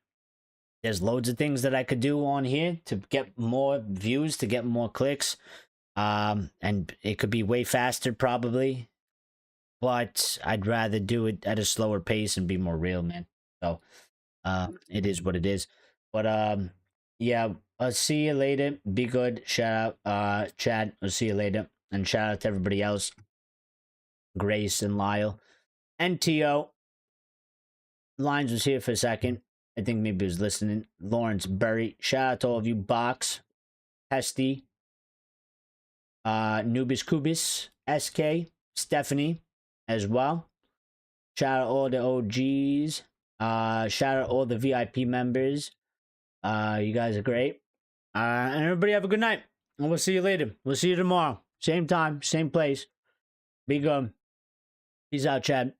there's loads of things that I could do on here to get more views, to get more clicks, and it could be way faster probably, but I'd rather do it at a slower pace and be more real, man. So it is what it is. But yeah, I'll see you later. Be good. Shout out Chad. I'll see you later. And shout out to everybody else. Grace and Lyle. And T.O. Lines was here for a second. I think maybe he was listening. Lawrence Berry. Shout out to all of you. Box. Pesty. Nubis Kubis. SK. Stephanie as well. Shout out all the OGs. Shout out all the VIP members. You guys are great. And everybody have a good night. And we'll see you later. We'll see you tomorrow. Same time, same place. Be good. Peace out, Chad.